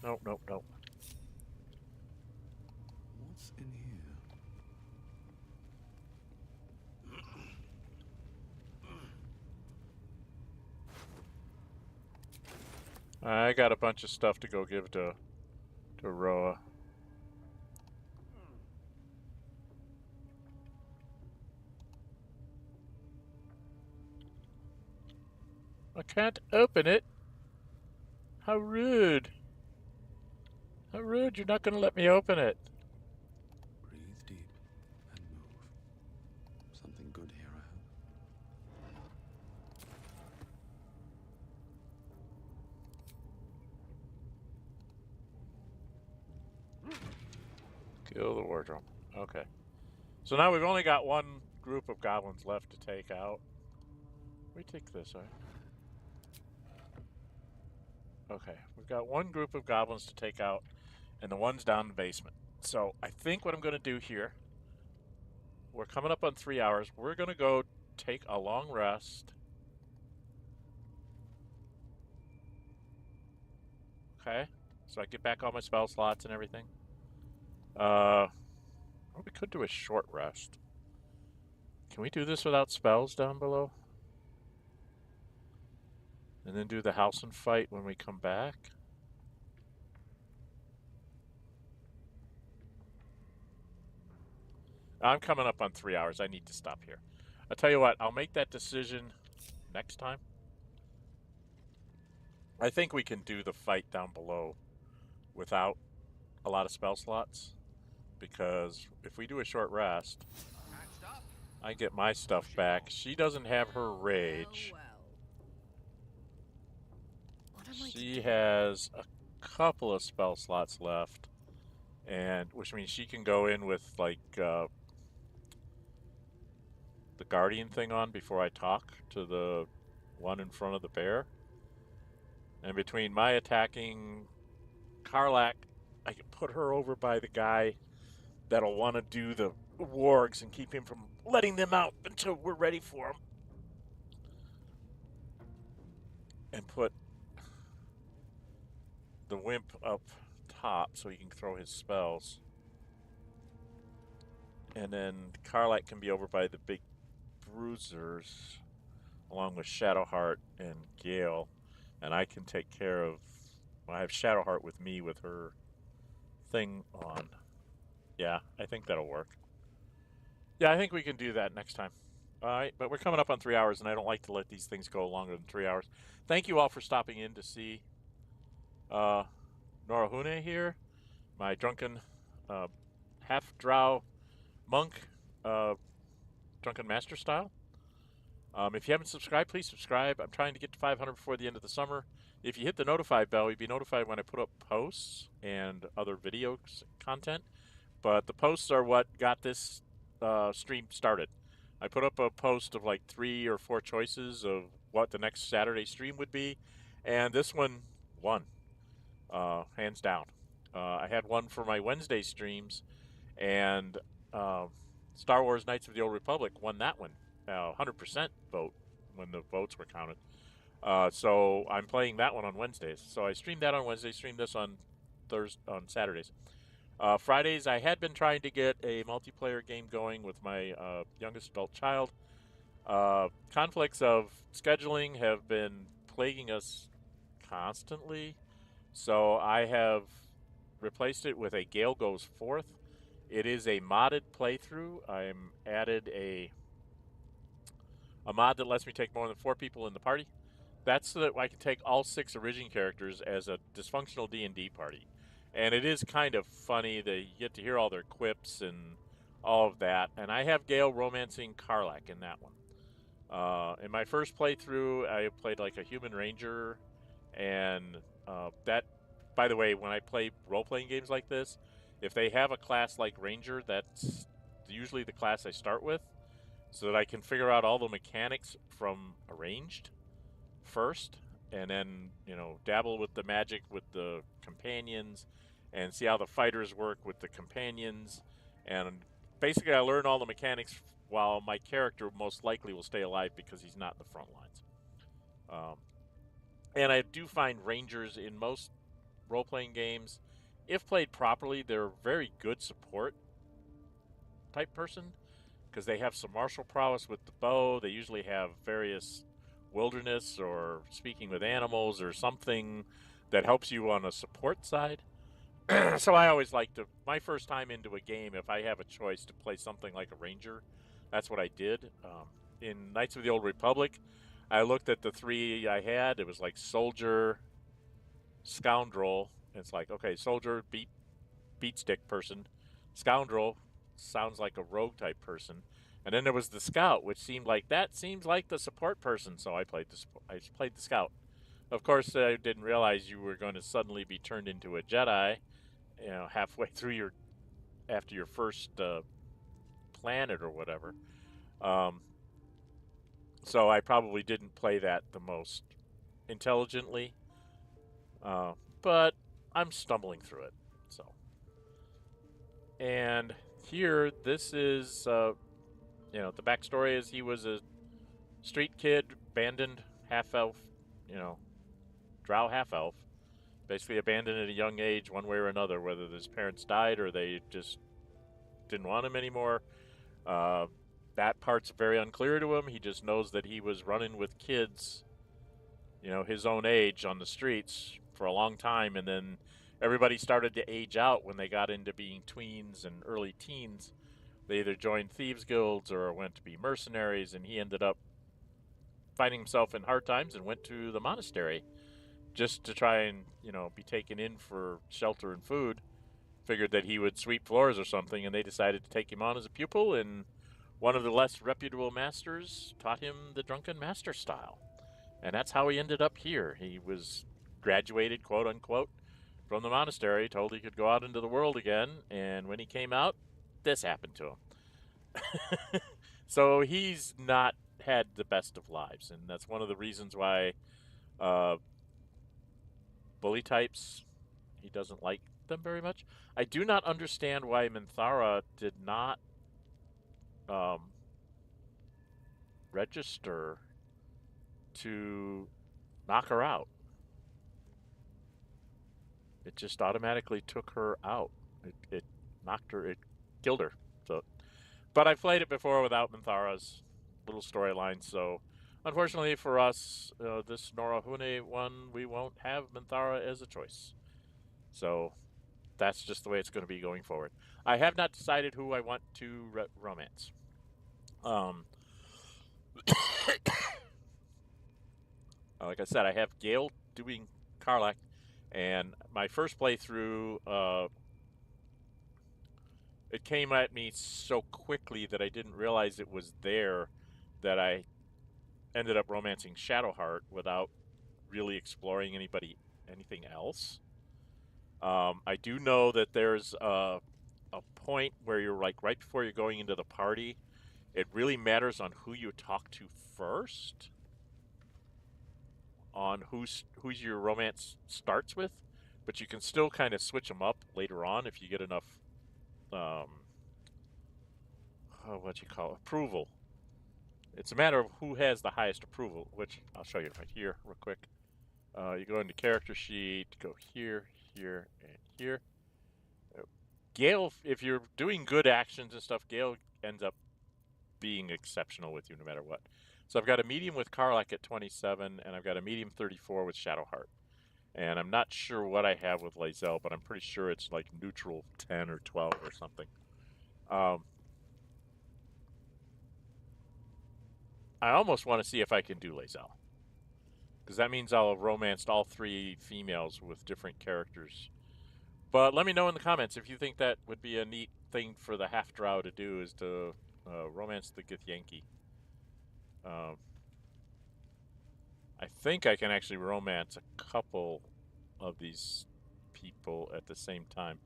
Nope, nope, nope. What's in here? I got a bunch of stuff to go give to Roa. I can't open it. How rude. How rude, you're not going to let me open it. Breathe deep and move. Something good here, I hope. Kill the wardrobe. Okay. So now we've only got one group of goblins left to take out. We take this, right? Okay, we've got one group of goblins to take out, and the one's down in the basement. So I think what I'm going to do here, we're coming up on 3 hours. We're going to go take a long rest. Okay, so I get back all my spell slots and everything. Or we could do a short rest. Can we do this without spells down below? And then do the house and fight when we come back? I'm coming up on 3 hours. I need to stop here. I'll tell you what, I'll make that decision next time. I think we can do the fight down below without a lot of spell slots. Because if we do a short rest, I get my stuff back. She doesn't have her rage. She has a couple of spell slots left, and which means she can go in with like the guardian thing on before I talk to the one in front of the bear. And between my attacking Karlach, I can put her over by the guy that'll want to do the wargs and keep him from letting them out until we're ready for him. And put the wimp up top so he can throw his spells. And then Karlach can be over by the big bruisers along with Shadowheart and Gale. And I can take care of... Well, I have Shadowheart with me with her thing on. Yeah, I think that'll work. Yeah, I think we can do that next time. All right, but we're coming up on 3 hours, and I don't like to let these things go longer than 3 hours. Thank you all for stopping in to see Nórë Huinë here, my drunken half-drow monk Drunken Master Style. If you haven't subscribed, please subscribe. I'm trying to get to 500 before the end of the summer. If you hit the notify bell, you'll be notified when I put up posts and other video content. But the posts are what got this stream started. I put up a post of like 3 or 4 choices of what the next Saturday stream would be, and this one won, hands down. I had one for my Wednesday streams, and Star Wars Knights of the Old Republic won that one, 100% vote when the votes were counted. So I'm playing that one on Wednesdays. So I streamed that on Wednesday, streamed this on Saturdays. Fridays, I had been trying to get a multiplayer game going with my youngest adult child. Conflicts of scheduling have been plaguing us constantly, so I have replaced it with a Gale Goes Forth. It is a modded playthrough. I'm added a mod that lets me take more than 4 people in the party. That's so that I can take all 6 origin characters as a dysfunctional D&D party. And it is kind of funny that you get to hear all their quips and all of that. And I have Gale romancing Karlach in that one. In my first playthrough, I played like a human ranger. And that, by the way, when I play role-playing games like this, if they have a class like ranger, that's usually the class I start with, so that I can figure out all the mechanics from arranged first, and then, you know, dabble with the magic with the companions and see how the fighters work with the companions. And basically I learn all the mechanics while my character most likely will stay alive because he's not in the front lines. And I do find rangers in most role-playing games, if played properly, they're a very good support type person because they have some martial prowess with the bow. They usually have various wilderness or speaking with animals or something that helps you on a support side. So I always like to, my first time into a game, if I have a choice to play something like a ranger, that's what I did. In Knights of the Old Republic, I looked at the 3 I had. It was like soldier, scoundrel. It's like, okay, soldier, beat stick person. Scoundrel sounds like a rogue type person. And then there was the scout, which seemed like the support person. So I played the scout. Of course, I didn't realize you were going to suddenly be turned into a Jedi, you know, halfway through after your first planet or whatever. So I probably didn't play that the most intelligently, but I'm stumbling through it. So, and here, this is, you know, the backstory is he was a street kid, abandoned half-elf, you know, Drow Half Elf, basically abandoned at a young age one way or another, whether his parents died or they just didn't want him anymore. That part's very unclear to him. He just knows that he was running with kids, you know, his own age on the streets for a long time, and then everybody started to age out when they got into being tweens and early teens. They either joined thieves guilds or went to be mercenaries, and he ended up finding himself in hard times and went to the monastery just to try and, you know, be taken in for shelter and food. Figured that he would sweep floors or something, and they decided to take him on as a pupil, and one of the less reputable masters taught him the Drunken Master style. And that's how he ended up here. He was graduated, quote unquote, from the monastery, told he could go out into the world again, and when he came out, this happened to him. So he's not had the best of lives, and that's one of the reasons why bully types, he doesn't like them very much. I do not understand why Minthara did not register to knock her out. It just automatically took her out. It knocked her, it killed her. So, but I played it before without Minthara's little storyline, so unfortunately for us, this Nórë Huinë one, we won't have Minthara as a choice. So that's just the way it's going to be going forward. I have not decided who I want to romance. Like I said, I have Gale doing Karlach, and my first playthrough, it came at me so quickly that I didn't realize it was there, that I ended up romancing Shadowheart without really exploring anything else. I do know that there's a point where you're like right before you're going into the party, it really matters on who you talk to first, on who's your romance starts with, but you can still kind of switch them up later on if you get enough approval. It's a matter of who has the highest approval, which I'll show you right here real quick. You go into character sheet, go here, here, and here. Gale, if you're doing good actions and stuff, Gale ends up being exceptional with you no matter what. So I've got a medium with Karlach at 27, and I've got a medium 34 with Shadowheart. And I'm not sure what I have with Lae'zel, but I'm pretty sure it's like neutral 10 or 12 or something. I almost want to see if I can do Lae'zel, because that means I'll have romanced all 3 females with different characters. But let me know in the comments if you think that would be a neat thing for the half drow to do, is to romance the Githyanki. I think I can actually romance a couple of these people at the same time.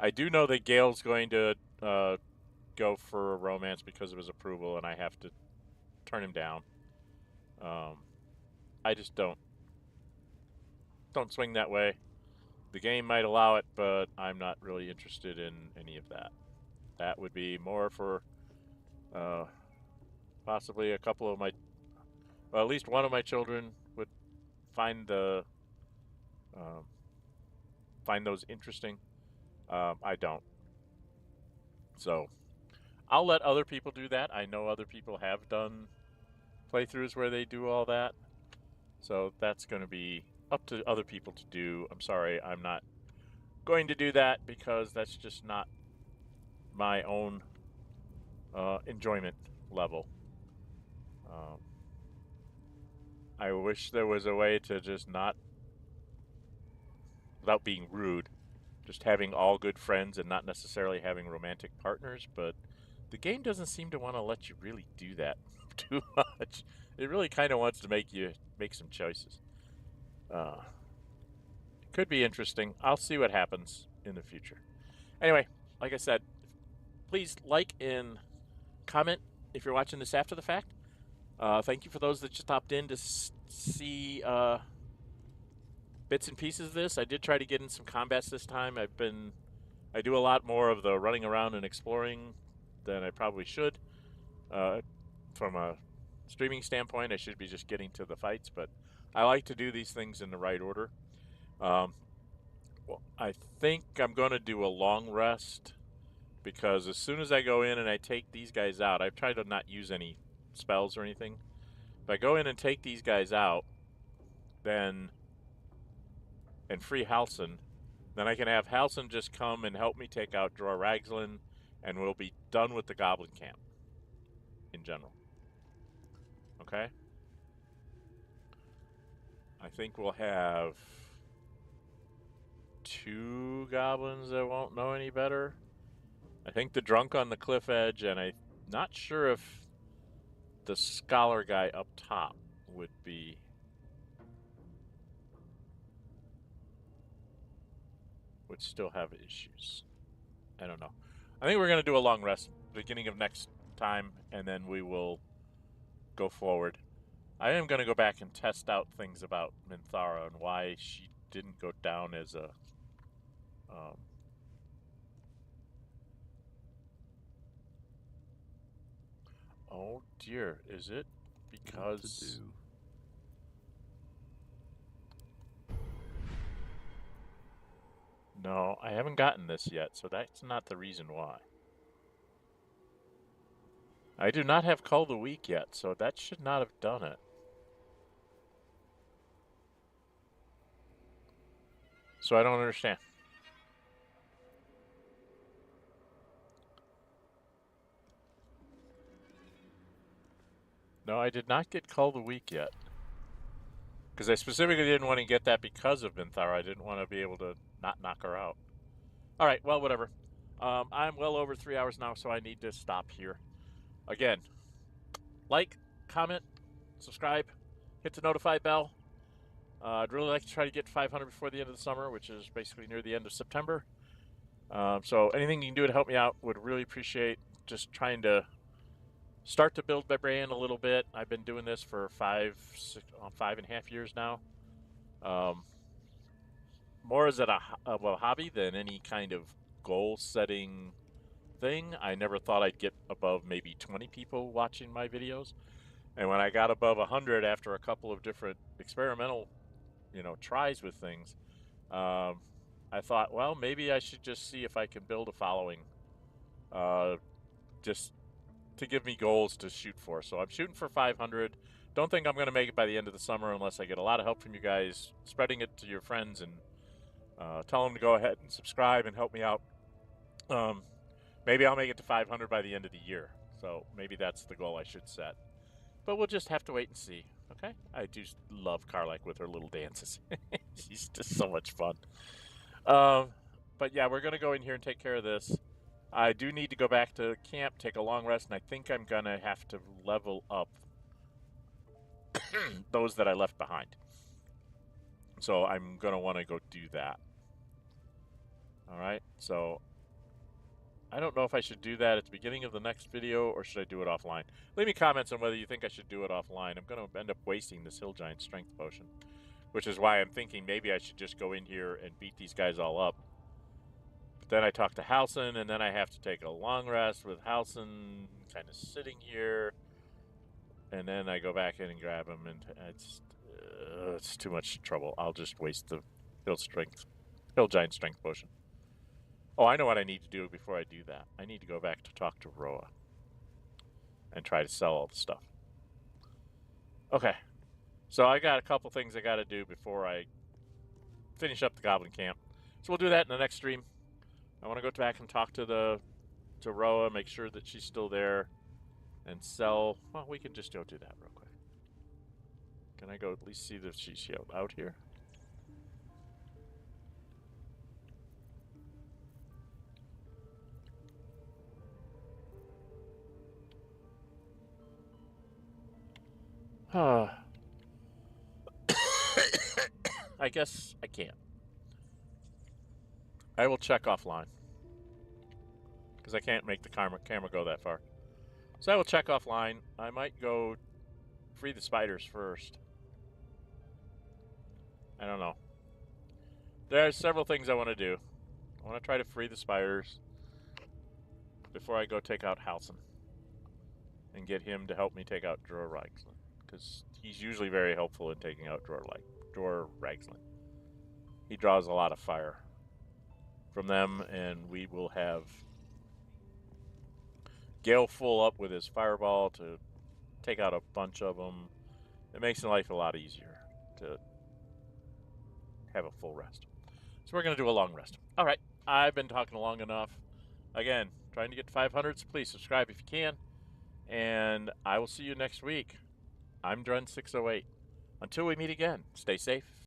I do know that Gale's going to go for a romance because of his approval, and I have to turn him down. I just don't swing that way. The game might allow it, but I'm not really interested in any of that. That would be more for possibly a couple of my, well, at least one of my children would find the find those interesting. I don't. So I'll let other people do that. I know other people have done playthroughs where they do all that. So that's going to be up to other people to do. I'm sorry, I'm not going to do that because that's just not my own enjoyment level. I wish there was a way to just not, without being rude, just having all good friends and not necessarily having romantic partners, but the game doesn't seem to want to let you really do that too much. It really kind of wants to make you make some choices. It could be interesting. I'll see what happens in the future. Anyway, like I said, please like and comment if you're watching this after the fact. Thank you for those that just stopped in to see bits and pieces of this. I did try to get in some combats this time. I do a lot more of the running around and exploring than I probably should. From a streaming standpoint, I should be just getting to the fights, but I like to do these things in the right order. Well, I think I'm going to do a long rest, because as soon as I go in and I take these guys out, I've tried to not use any spells or anything. If I go in and take these guys out, then, and free Halsin, then I can have Halsin just come and help me take out Drow Half, and we'll be done with the Goblin Camp in general. Okay? I think we'll have 2 goblins that won't know any better. I think the drunk on the cliff edge, and I'm not sure if the scholar guy up top would still have issues. I don't know. I think we're going to do a long rest beginning of next time, and then we will go forward. I am going to go back and test out things about Minthara and why she didn't go down as a oh dear, is it because no, I haven't gotten this yet, so that's not the reason why. I do not have Call the Week yet, so that should not have done it. So I don't understand. No, I did not get Call the Week yet. Because I specifically didn't want to get that because of Minthara. I didn't want to be able to not knock her out. Alright, well, whatever. I'm well over 3 hours now, so I need to stop here. Again, like, comment, subscribe, hit the notify bell. I'd really like to try to get 500 before the end of the summer, which is basically near the end of September. So anything you can do to help me out would really appreciate. Just trying to start to build my brand a little bit. I've been doing this for 5.5 years now. More as of a hobby than any kind of goal-setting thing. I never thought I'd get above maybe 20 people watching my videos. And when I got above 100 after a couple of different experimental, tries with things, I thought, well, maybe I should just see if I can build a following, just to give me goals to shoot for. So I'm shooting for 500. Don't think I'm going to make it by the end of the summer unless I get a lot of help from you guys, spreading it to your friends and tell them to go ahead and subscribe and help me out. Maybe I'll make it to 500 by the end of the year. So maybe that's the goal I should set. But we'll just have to wait and see. Okay? I do love Karlach with her little dances. She's just so much fun. But yeah, we're going to go in here and take care of this. I do need to go back to camp, take a long rest, and I think I'm going to have to level up those that I left behind. So I'm going to want to go do that. All right? So I don't know if I should do that at the beginning of the next video or should I do it offline. Leave me comments on whether you think I should do it offline. I'm going to end up wasting this Hill Giant Strength Potion, which is why I'm thinking maybe I should just go in here and beat these guys all up. But then I talk to Halsin, and then I have to take a long rest with Halsin kind of sitting here. And then I go back in and grab him, and it's too much trouble. I'll just waste the Hill Giant Strength Potion. Oh, I know what I need to do before I do that. I need to go back to talk to Roa and try to sell all the stuff. Okay. So I got a couple things I got to do before I finish up the Goblin Camp. So we'll do that in the next stream. I want to go back and talk to Roa, make sure that she's still there, and sell. Well, we can just go do that real quick. Can I go at least see if she's out here? I guess I can't. I will check offline because I can't make the camera go that far. So I will check offline. I might go free the spiders first. I don't know. There are several things I want to do. I want to try to free the spiders before I go take out Halsin and get him to help me take out Drow Half, because he's usually very helpful in taking out Drow Half. He draws a lot of fire from them, and we will have Gale full up with his fireball to take out a bunch of them. It makes life a lot easier to have a full rest. So we're going to do a long rest. All right, I've been talking long enough. Again, trying to get to 500, so please subscribe if you can. And I will see you next week. I'm Dren608. Until we meet again, stay safe.